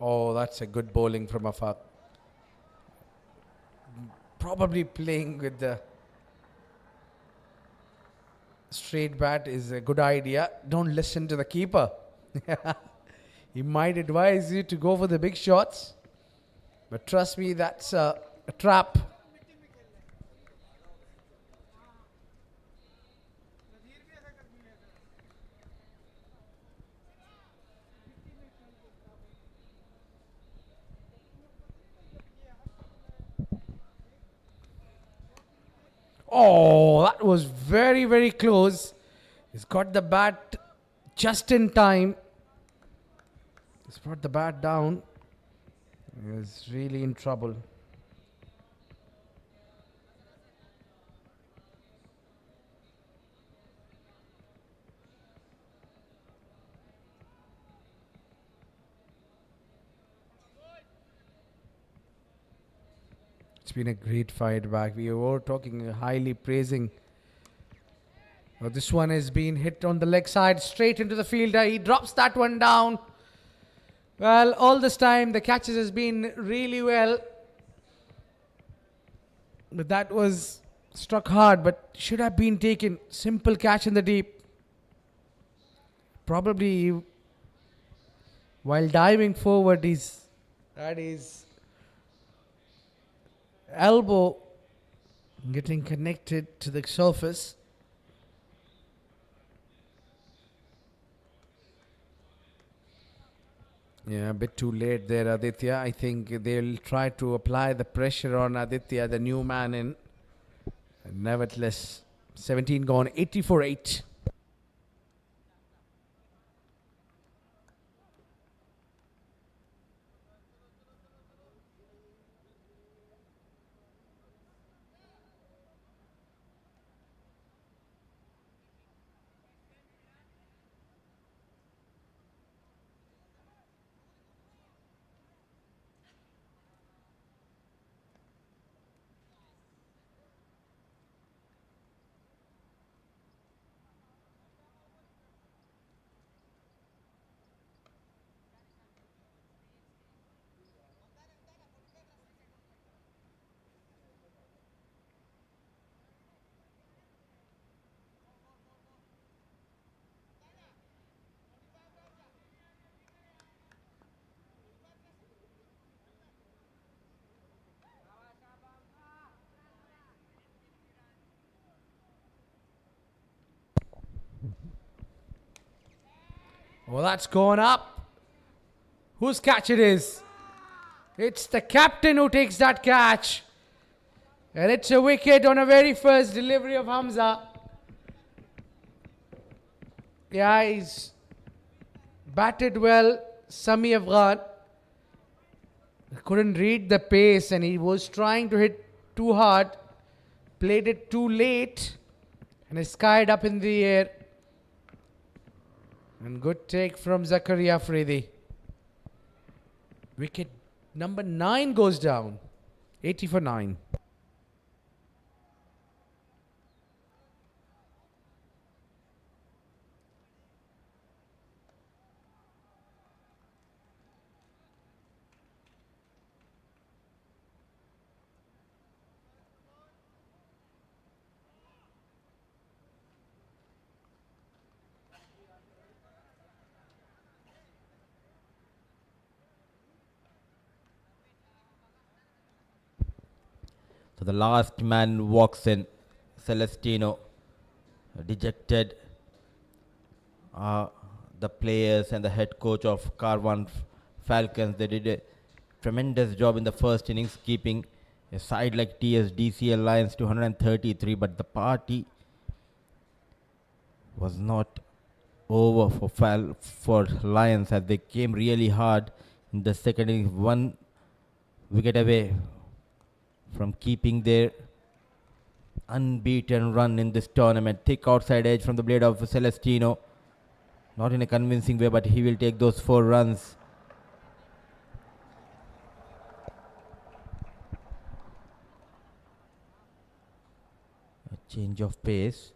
Oh, that's a good bowling from Afaq. Probably playing with the straight bat is a good idea. Don't listen to the keeper. He might advise you to go for the big shots. But trust me, that's a trap. Oh, that was very, very close. He's got the bat just in time. He's brought the bat down. He was really in trouble. It's been a great fight back. We were talking highly praising. Oh, this one has been hit on the leg side straight into the fielder. He drops that one down. Well, all this time the catches has been really well. But that was struck hard, but should have been taken. Simple catch in the deep. Probably while diving forward, his elbow getting connected to the surface. Yeah, a bit too late there, Aditya. I think they'll try to apply the pressure on Aditya, the new man in. And nevertheless, 17 gone, 84-8. Well, that's gone up. Whose catch it is? It's the captain who takes that catch. And it's a wicket on a very first delivery of Hamza. Yeah, he's batted well, Sami Afghan. Couldn't read the pace and he was trying to hit too hard. Played it too late and is skied up in the air. And good take from Zakaria Afridi. Wicket number 9 goes down. 80 for 9. So the last man walks in, Celestino, dejected. The players and the head coach of Carvan Falcons, they did a tremendous job in the first innings, keeping a side like TSDCL Lions to 133, but the party was not over for Lions as they came really hard in the second innings, 1 wicket away from keeping their unbeaten run in this tournament. Thick outside edge from the blade of Celestino. Not in a convincing way, but he will take those 4 runs. A change of pace.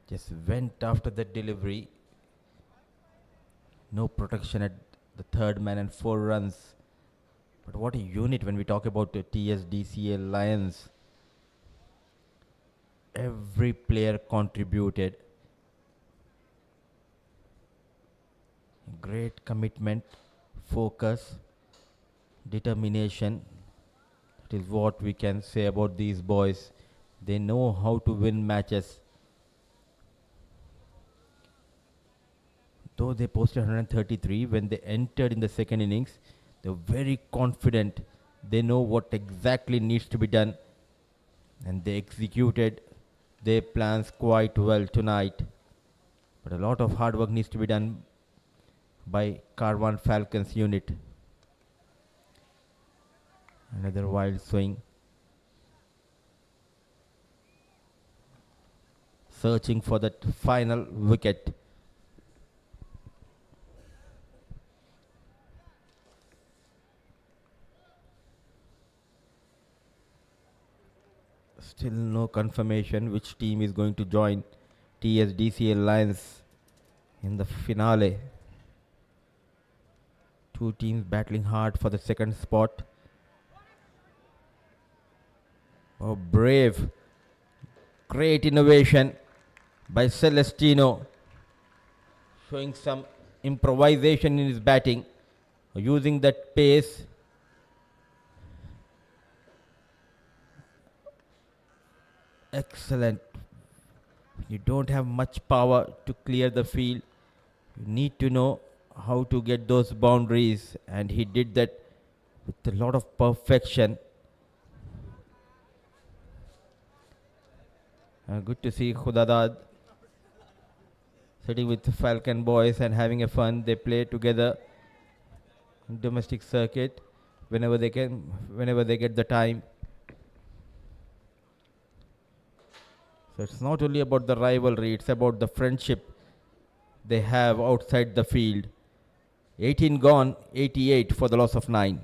Just went after the delivery. No protection at the third man and 4 runs. But what a unit when we talk about the TSDCL Lions. Every player contributed. Great commitment, focus, determination. It is what we can say about these boys. They know how to win matches. Though they posted 133 when they entered in the second innings, they're very confident. They know what exactly needs to be done, and they executed their plans quite well tonight. But a lot of hard work needs to be done by Caravan Falcons unit. Another wild swing. Searching for that final wicket. Still no confirmation which team is going to join TSDCL Lions in the finale. Two teams battling hard for the second spot. Oh, brave. Great innovation by Celestino. Showing some improvisation in his batting. Using that pace. Excellent. You don't have much power to clear the field. You need to know how to get those boundaries, and he did that with a lot of perfection. Good to see Khudadad sitting with the Falcon boys and having a fun. They play together in domestic circuit whenever they can, whenever they get the time. So it's not only about the rivalry, it's about the friendship they have outside the field. 18 gone, 88 for the loss of 9.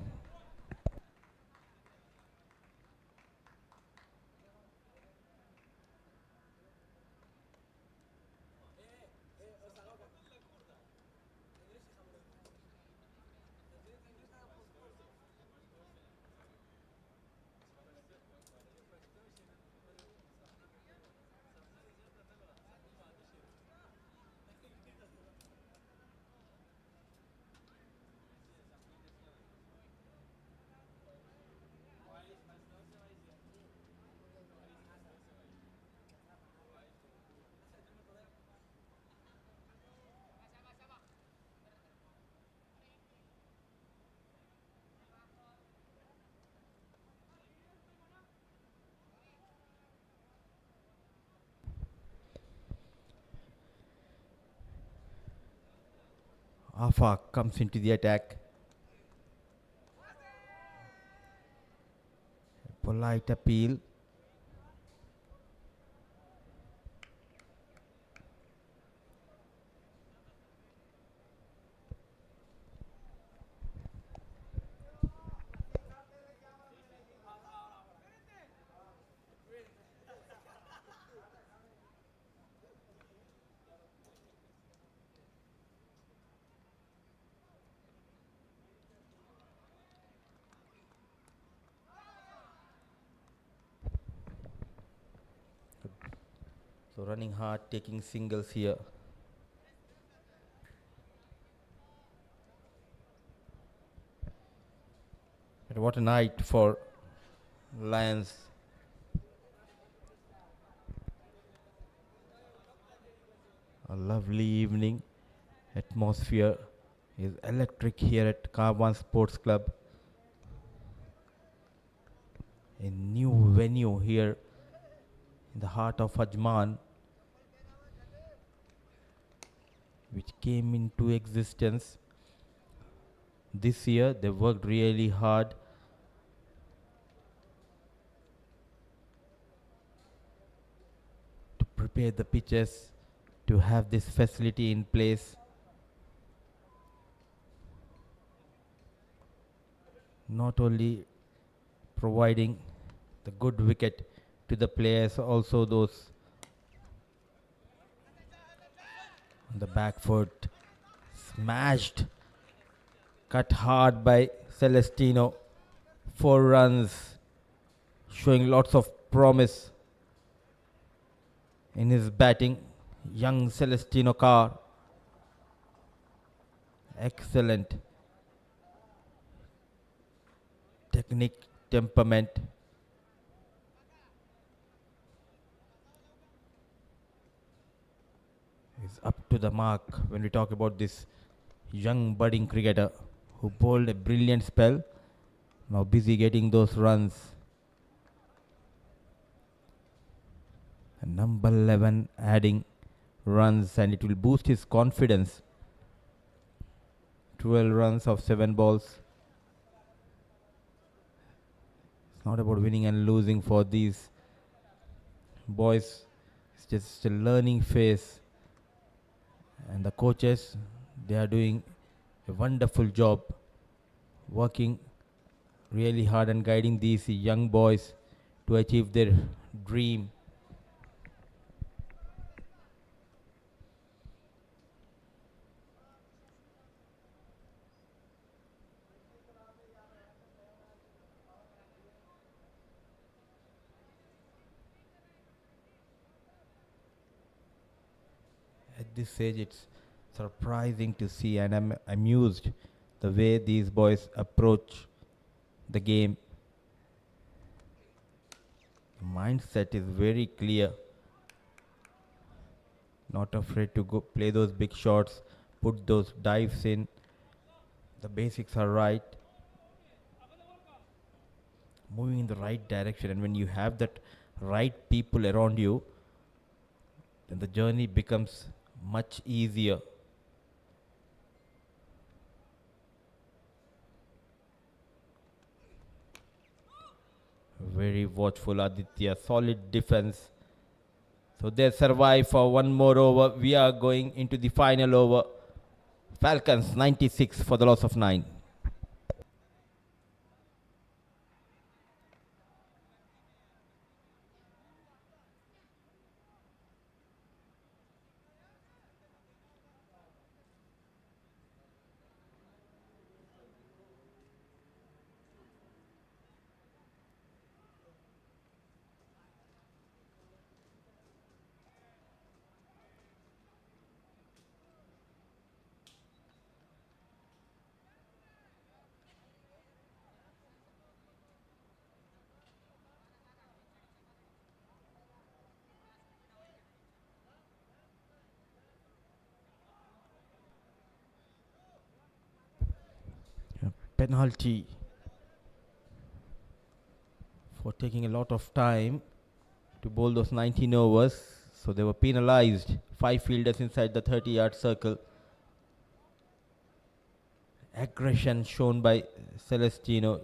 Afa comes into the attack. Polite appeal. So running hard, taking singles here. And what a night for Lions. A lovely evening. Atmosphere is electric here at Caravan Sports Club. A new venue here in the heart of Ajman, which came into existence this year. They worked really hard to prepare the pitches, to have this facility in place. Not only providing the good wicket to the players, also those on the back foot, smashed, cut hard by Celestino. 4 runs, showing lots of promise in his batting. Young Celestino Carr, excellent technique temperament. Is up to the mark when we talk about this young budding cricketer who bowled a brilliant spell. Now busy getting those runs. And number 11 adding runs, and it will boost his confidence. 12 runs of 7 balls. It's not about winning and losing for these boys. It's just a learning phase. And the coaches, they are doing a wonderful job, working really hard and guiding these young boys to achieve their dream. At this age, it's surprising to see, and I'm amused the way these boys approach the game. The mindset is very clear. Not afraid to go play those big shots, put those dives in. The basics are right. Moving in the right direction, and when you have that right people around you, then the journey becomes much easier. Very watchful Aditya, solid defense. So they survive for one more over. We are going into the final over. Falcons 96 for the loss of 9. Penalty for taking a lot of time to bowl those 19 overs. So they were penalized. 5 fielders inside the 30-yard circle. Aggression shown by Celestino.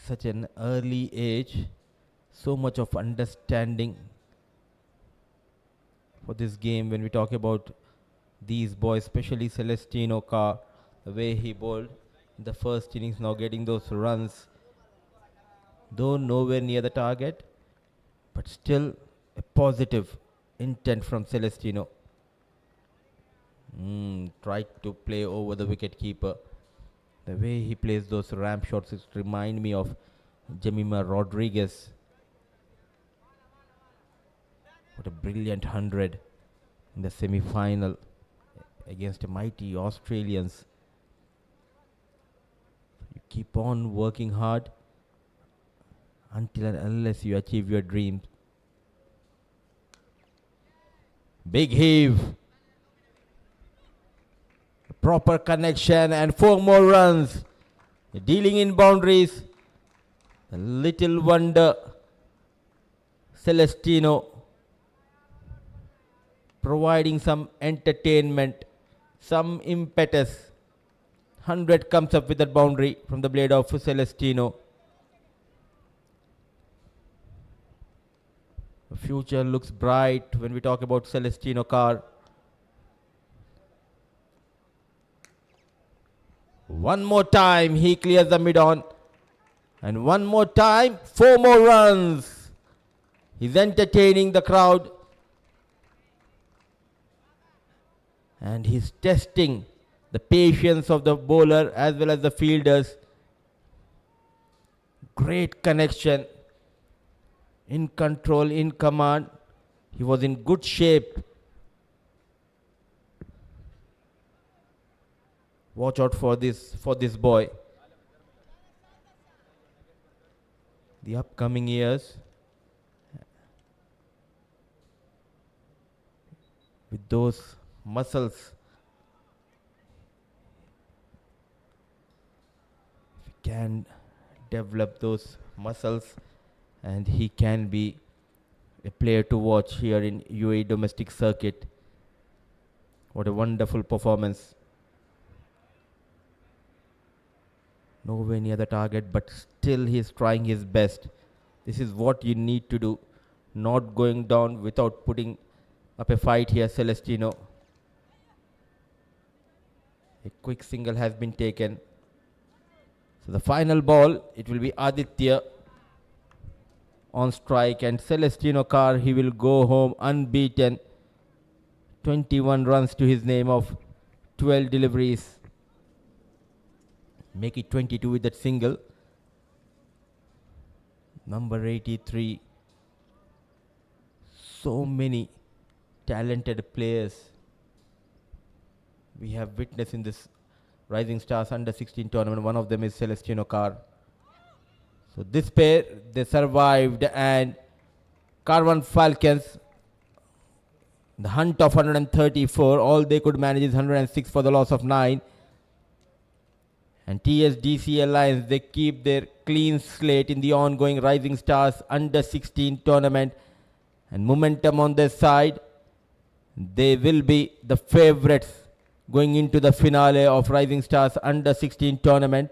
Such an early age. So much of understanding for this game when we talk about these boys, especially Celestino Carr, the way he bowled in the first innings, now getting those runs, though nowhere near the target, but still a positive intent from Celestino. Tried to play over the wicket keeper. The way he plays those ramp shots, it remind me of Jemima Rodriguez. What a brilliant 100 in the semi-final against mighty Australians. You keep on working hard until and unless you achieve your dreams. Big heave. Proper connection and 4 more runs. Dealing in boundaries. A little wonder. Celestino providing some entertainment, some impetus. 100 comes up with that boundary from the blade of Celestino. The future looks bright when we talk about Celestino Carr. One more time, he clears the mid-on. And one more time, 4 more runs. He's entertaining the crowd. And he's testing the patience of the bowler as well as the fielders. Great connection. In control, in command. He was in good shape. Watch out for this boy. the upcoming years. With those muscles, he can develop those muscles, and he can be a player to watch here in UAE domestic circuit. What a wonderful performance. Nowhere near the target, but still he's trying his best. This is what you need to do. Not going down without putting up a fight here, Celestino. A quick single has been taken. So the final ball, it will be Aditya on strike, and Celestino Carr, he will go home unbeaten. 21 runs to his name of 12 deliveries. Make it 22 with that single. Number 83. So many talented players we have witnessed in this Rising Stars Under 16 tournament. One of them is Celestino Carr. So this pair, they survived, and Carvan Falcons, the hunt of 134, all they could manage is 106 for the loss of 9. And TSDCL Lions, they keep their clean slate in the ongoing Rising Stars Under 16 tournament. And momentum on their side. They will be the favorites going into the finale of Rising Stars Under 16 tournament.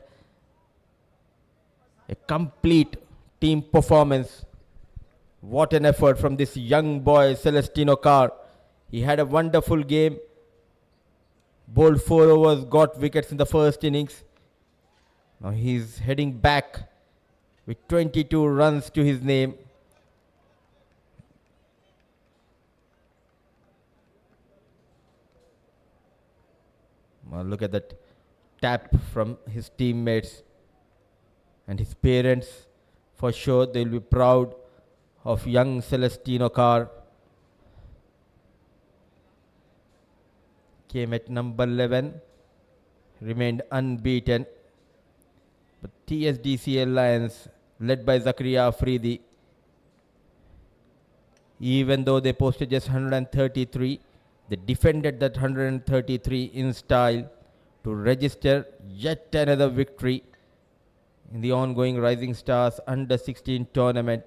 A complete team performance. What an effort from this young boy, Celestino Carr. He had a wonderful game. Bowled 4 overs, got wickets in the first innings. Now he's heading back with 22 runs to his name. Well, look at that tap from his teammates and his parents. For sure, they will be proud of young Celestino Carr. Came at number 11, remained unbeaten. But TSDCL Lions, led by Zakaria Afridi, even though they posted just 133, they defended that 133 in style to register yet another victory in the ongoing Rising Stars Under 16 tournament.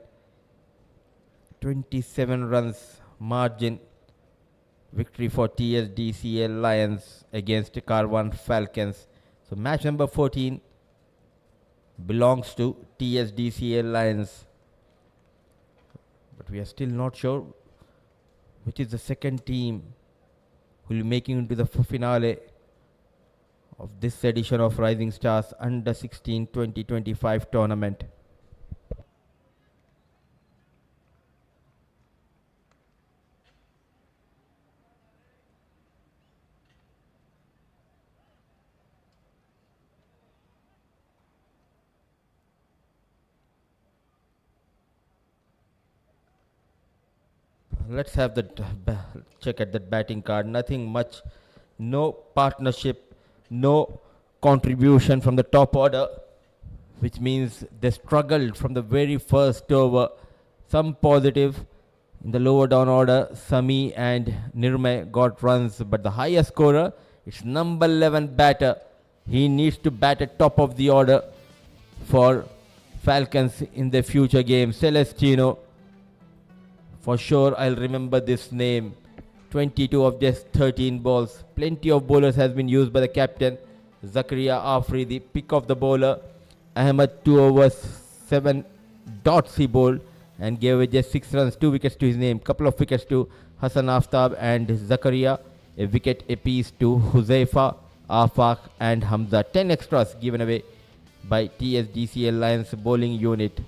27 runs margin victory for TSDCL Lions against Carvan Falcons. So match number 14 belongs to TSDCL Lions. But we are still not sure which is the second team who will be making into the finale of this edition of Rising Stars Under 16 2025 tournament. Let's have the check at that batting card. Nothing much, no partnership, no contribution from the top order, which means they struggled from the very first over. Some positive in the lower down order. Sami and Nirmay got runs, but the highest scorer is number 11 batter. He needs to bat at top of the order for Falcons in the future game. Celestino. For sure, I'll remember this name. 22 of just 13 balls. Plenty of bowlers has been used by the captain. Zakaria Afri, the pick of the bowler. Ahmed 2 overs, 7 dots he bowled and gave away just 6 runs, 2 wickets to his name. Couple of wickets to Hassan Aftab and Zakaria. A wicket apiece to Huzaifa, Afaq and Hamza. 10 extras given away by TSDCL Lions bowling unit.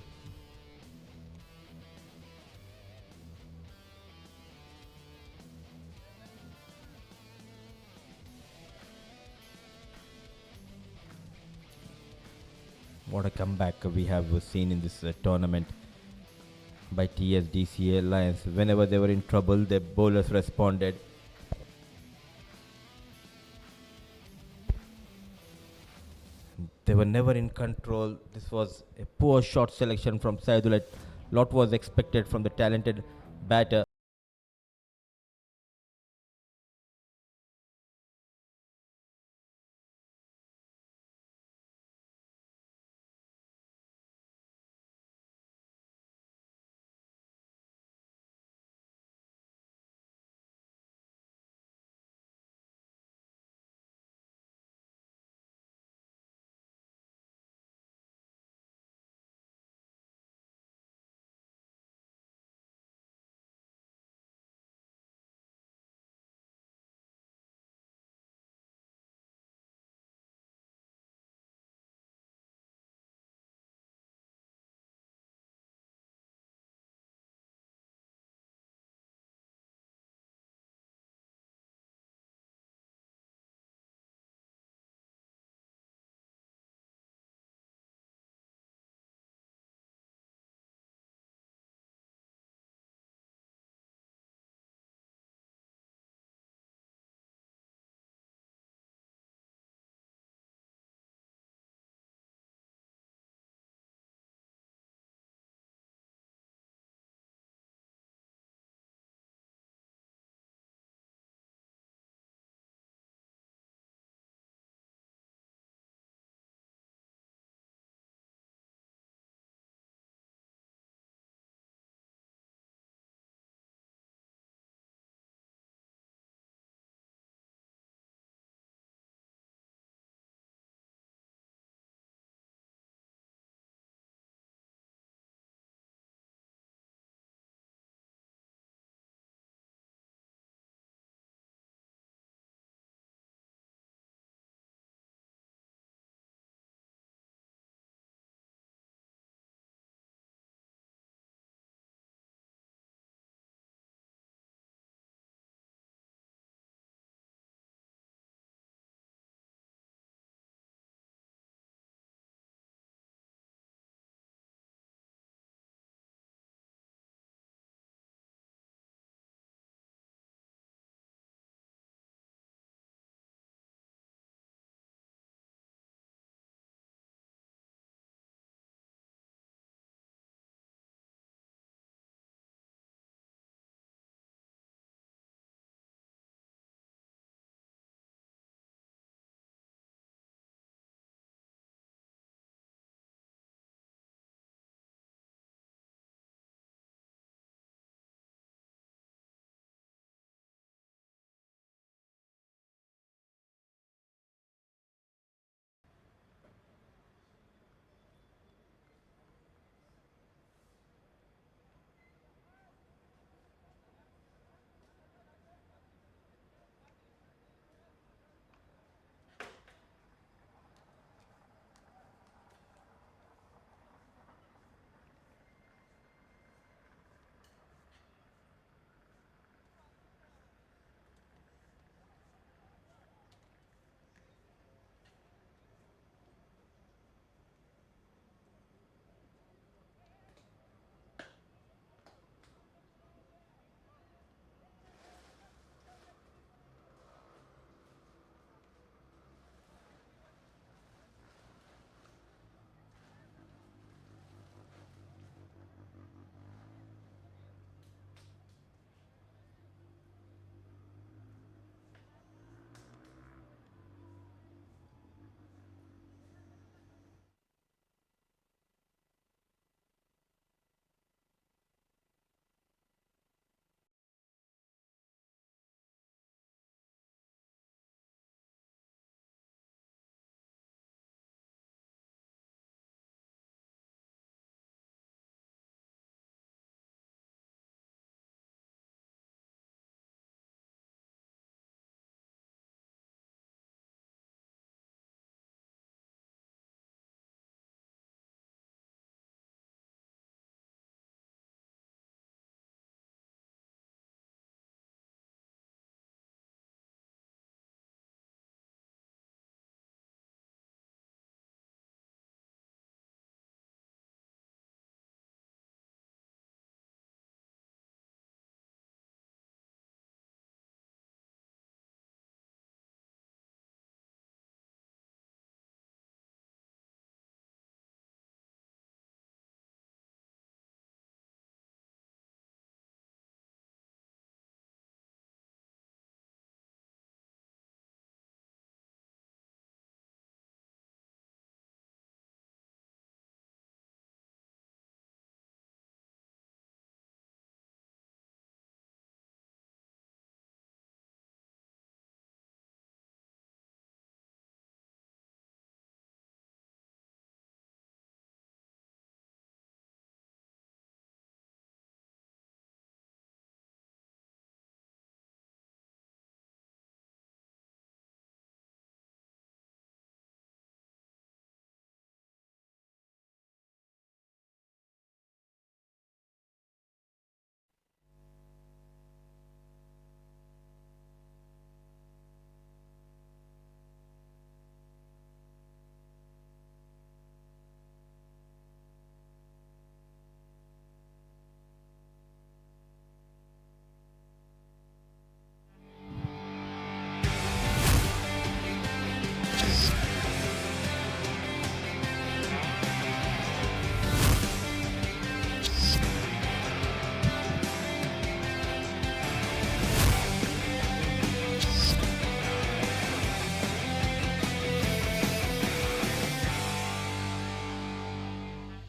What a comeback we have seen in this tournament by TSDCL Lions. Whenever they were in trouble, their bowlers responded. They They were never in control. This was a poor shot selection from Saidullah. Lot was expected from the talented batter.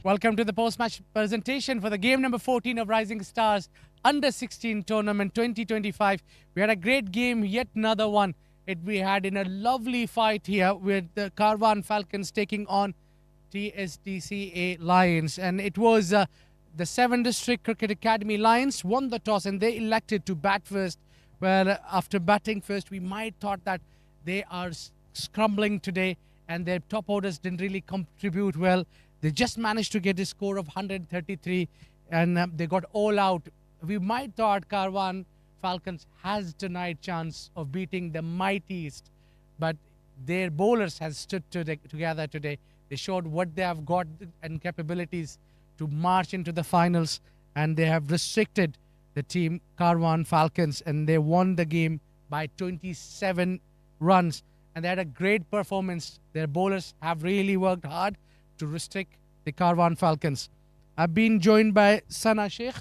Welcome to the post-match presentation for the game number 14 of Rising Stars Under-16 Tournament 2025. We had a great game, yet another one. We had in a lovely fight here with the Karwan Falcons taking on TSDCA Lions. And it was the 7 District Cricket Academy Lions won the toss and they elected to bat first. Well, after batting first, we might thought that they are scrambling today and their top orders didn't really contribute well. They just managed to get a score of 133 and they got all out. We might thought Karwan Falcons has tonight chance of beating the mighty East, but their bowlers have stood together today. They showed what they have got and capabilities to march into the finals, and they have restricted the team Karwan Falcons, and they won the game by 27 runs. And they had a great performance. Their bowlers have really worked hard to restrict the Karwan Falcons. I've been joined by Sana Sheikh,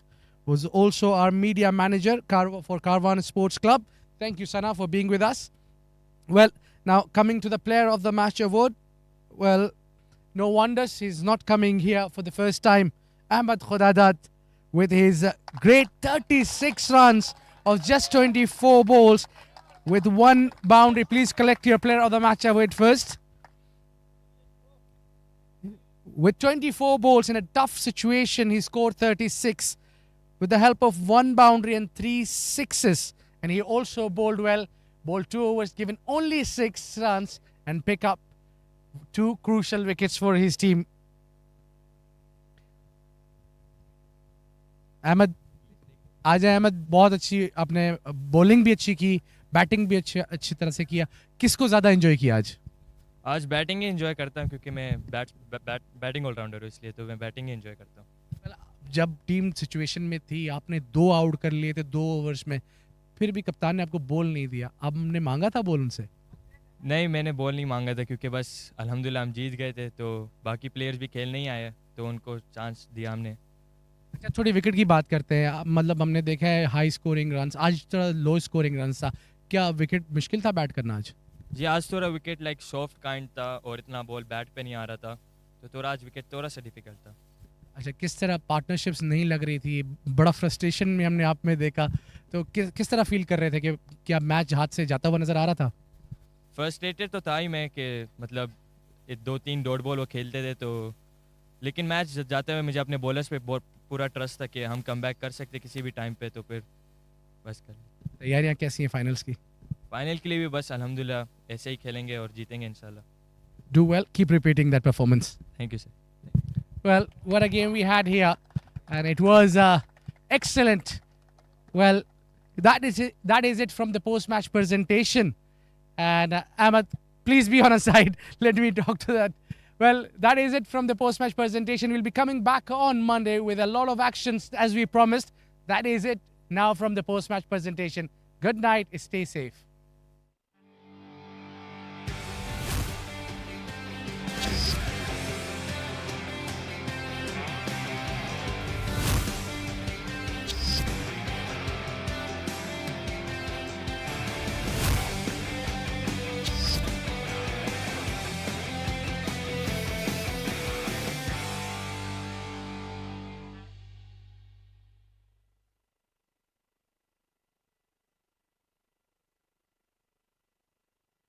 who's also our media manager for Karwan Sports Club. Thank you, Sana, for being with us. Well, now coming to the Player of the Match award. Well, no wonders he's not coming here for the first time. Ahmed Khodadat with his great 36 runs of just 24 balls with 1 boundary. Please collect your Player of the Match award first. With 24 balls in a tough situation, he scored 36 with the help of 1 boundary and 3 sixes. And he also bowled well, bowled 2 overs, given only 6 runs and pick up 2 crucial wickets for his team. Ahmad आज अहमद बहुत अच्छी आपने bowling भी अच्छी की, batting भी अच्छी तरह से किया. किसको ज़्यादा एंजॉय किया आज बैटिंग ही एंजॉय करता हूँ क्योंकि मैं बैटिंग ऑलराउंडर हूँ, इसलिए तो मैं बैटिंग ही एंजॉय करता हूँ. जब टीम सिचुएशन में थी, आपने 2 आउट कर लिए थे 2 ओवर्स में, फिर भी कप्तान ने आपको बॉल नहीं दिया. आपने मांगा था बॉल उनसे? नहीं, मैंने बॉल नहीं मांगा था क्योंकि बस अल्हम्दुलिल्लाह हम जीत गए थे, तो बाकी प्लेयर्स भी खेल नहीं आए तो उनको चांस दिया हमने. अच्छा, थोड़ी विकेट की बात करते हैं. मतलब हमने देखा है हाई स्कोरिंग रन्स, आज थोड़ा लो स्कोरिंग रन्स था. क्या विकेट मुश्किल था बैट करना आज? जी, आज थोड़ा विकेट लाइक सॉफ्ट काइंड था और इतना बॉल बैट पे नहीं आ रहा था, तो थोड़ा आज विकेट थोड़ा सा डिफिकल्ट था. अच्छा, किस तरह पार्टनरशिप्स नहीं लग रही थी, बड़ा फ्रस्ट्रेशन में हमने आप में देखा, तो किस तरह फील कर रहे थे कि क्या मैच हाथ से जाता हुआ नज़र आ रहा था? फ्रस्ट्रेटेड तो था ही मैं कि मतलब 2-3 डॉट बॉल वो खेलते थे, तो लेकिन मैच जाते हुए मुझे अपने बॉलर्स पे पूरा ट्रस्ट था कि हम कम बैक कर सकते किसी भी टाइम पे, तो फिर बस कर. तैयारियाँ कैसी हैं फाइनल्स की? फाइनल के लिए भी बस अल्हम्दुलिल्लाह ऐसे ही खेलेंगे और जीतेंगे इंशाल्लाह. Do well, keep repeating that performance. Thank you, sir. Well, what a game we had here, and it was excellent. Well, that is it from the post-match presentation. And Ahmed, please be on our side. Let me talk to that. Well, that is it from the post-match presentation. We'll be coming back on Monday with a lot of actions as we promised. That is it now from the post-match presentation. Good night. Stay safe.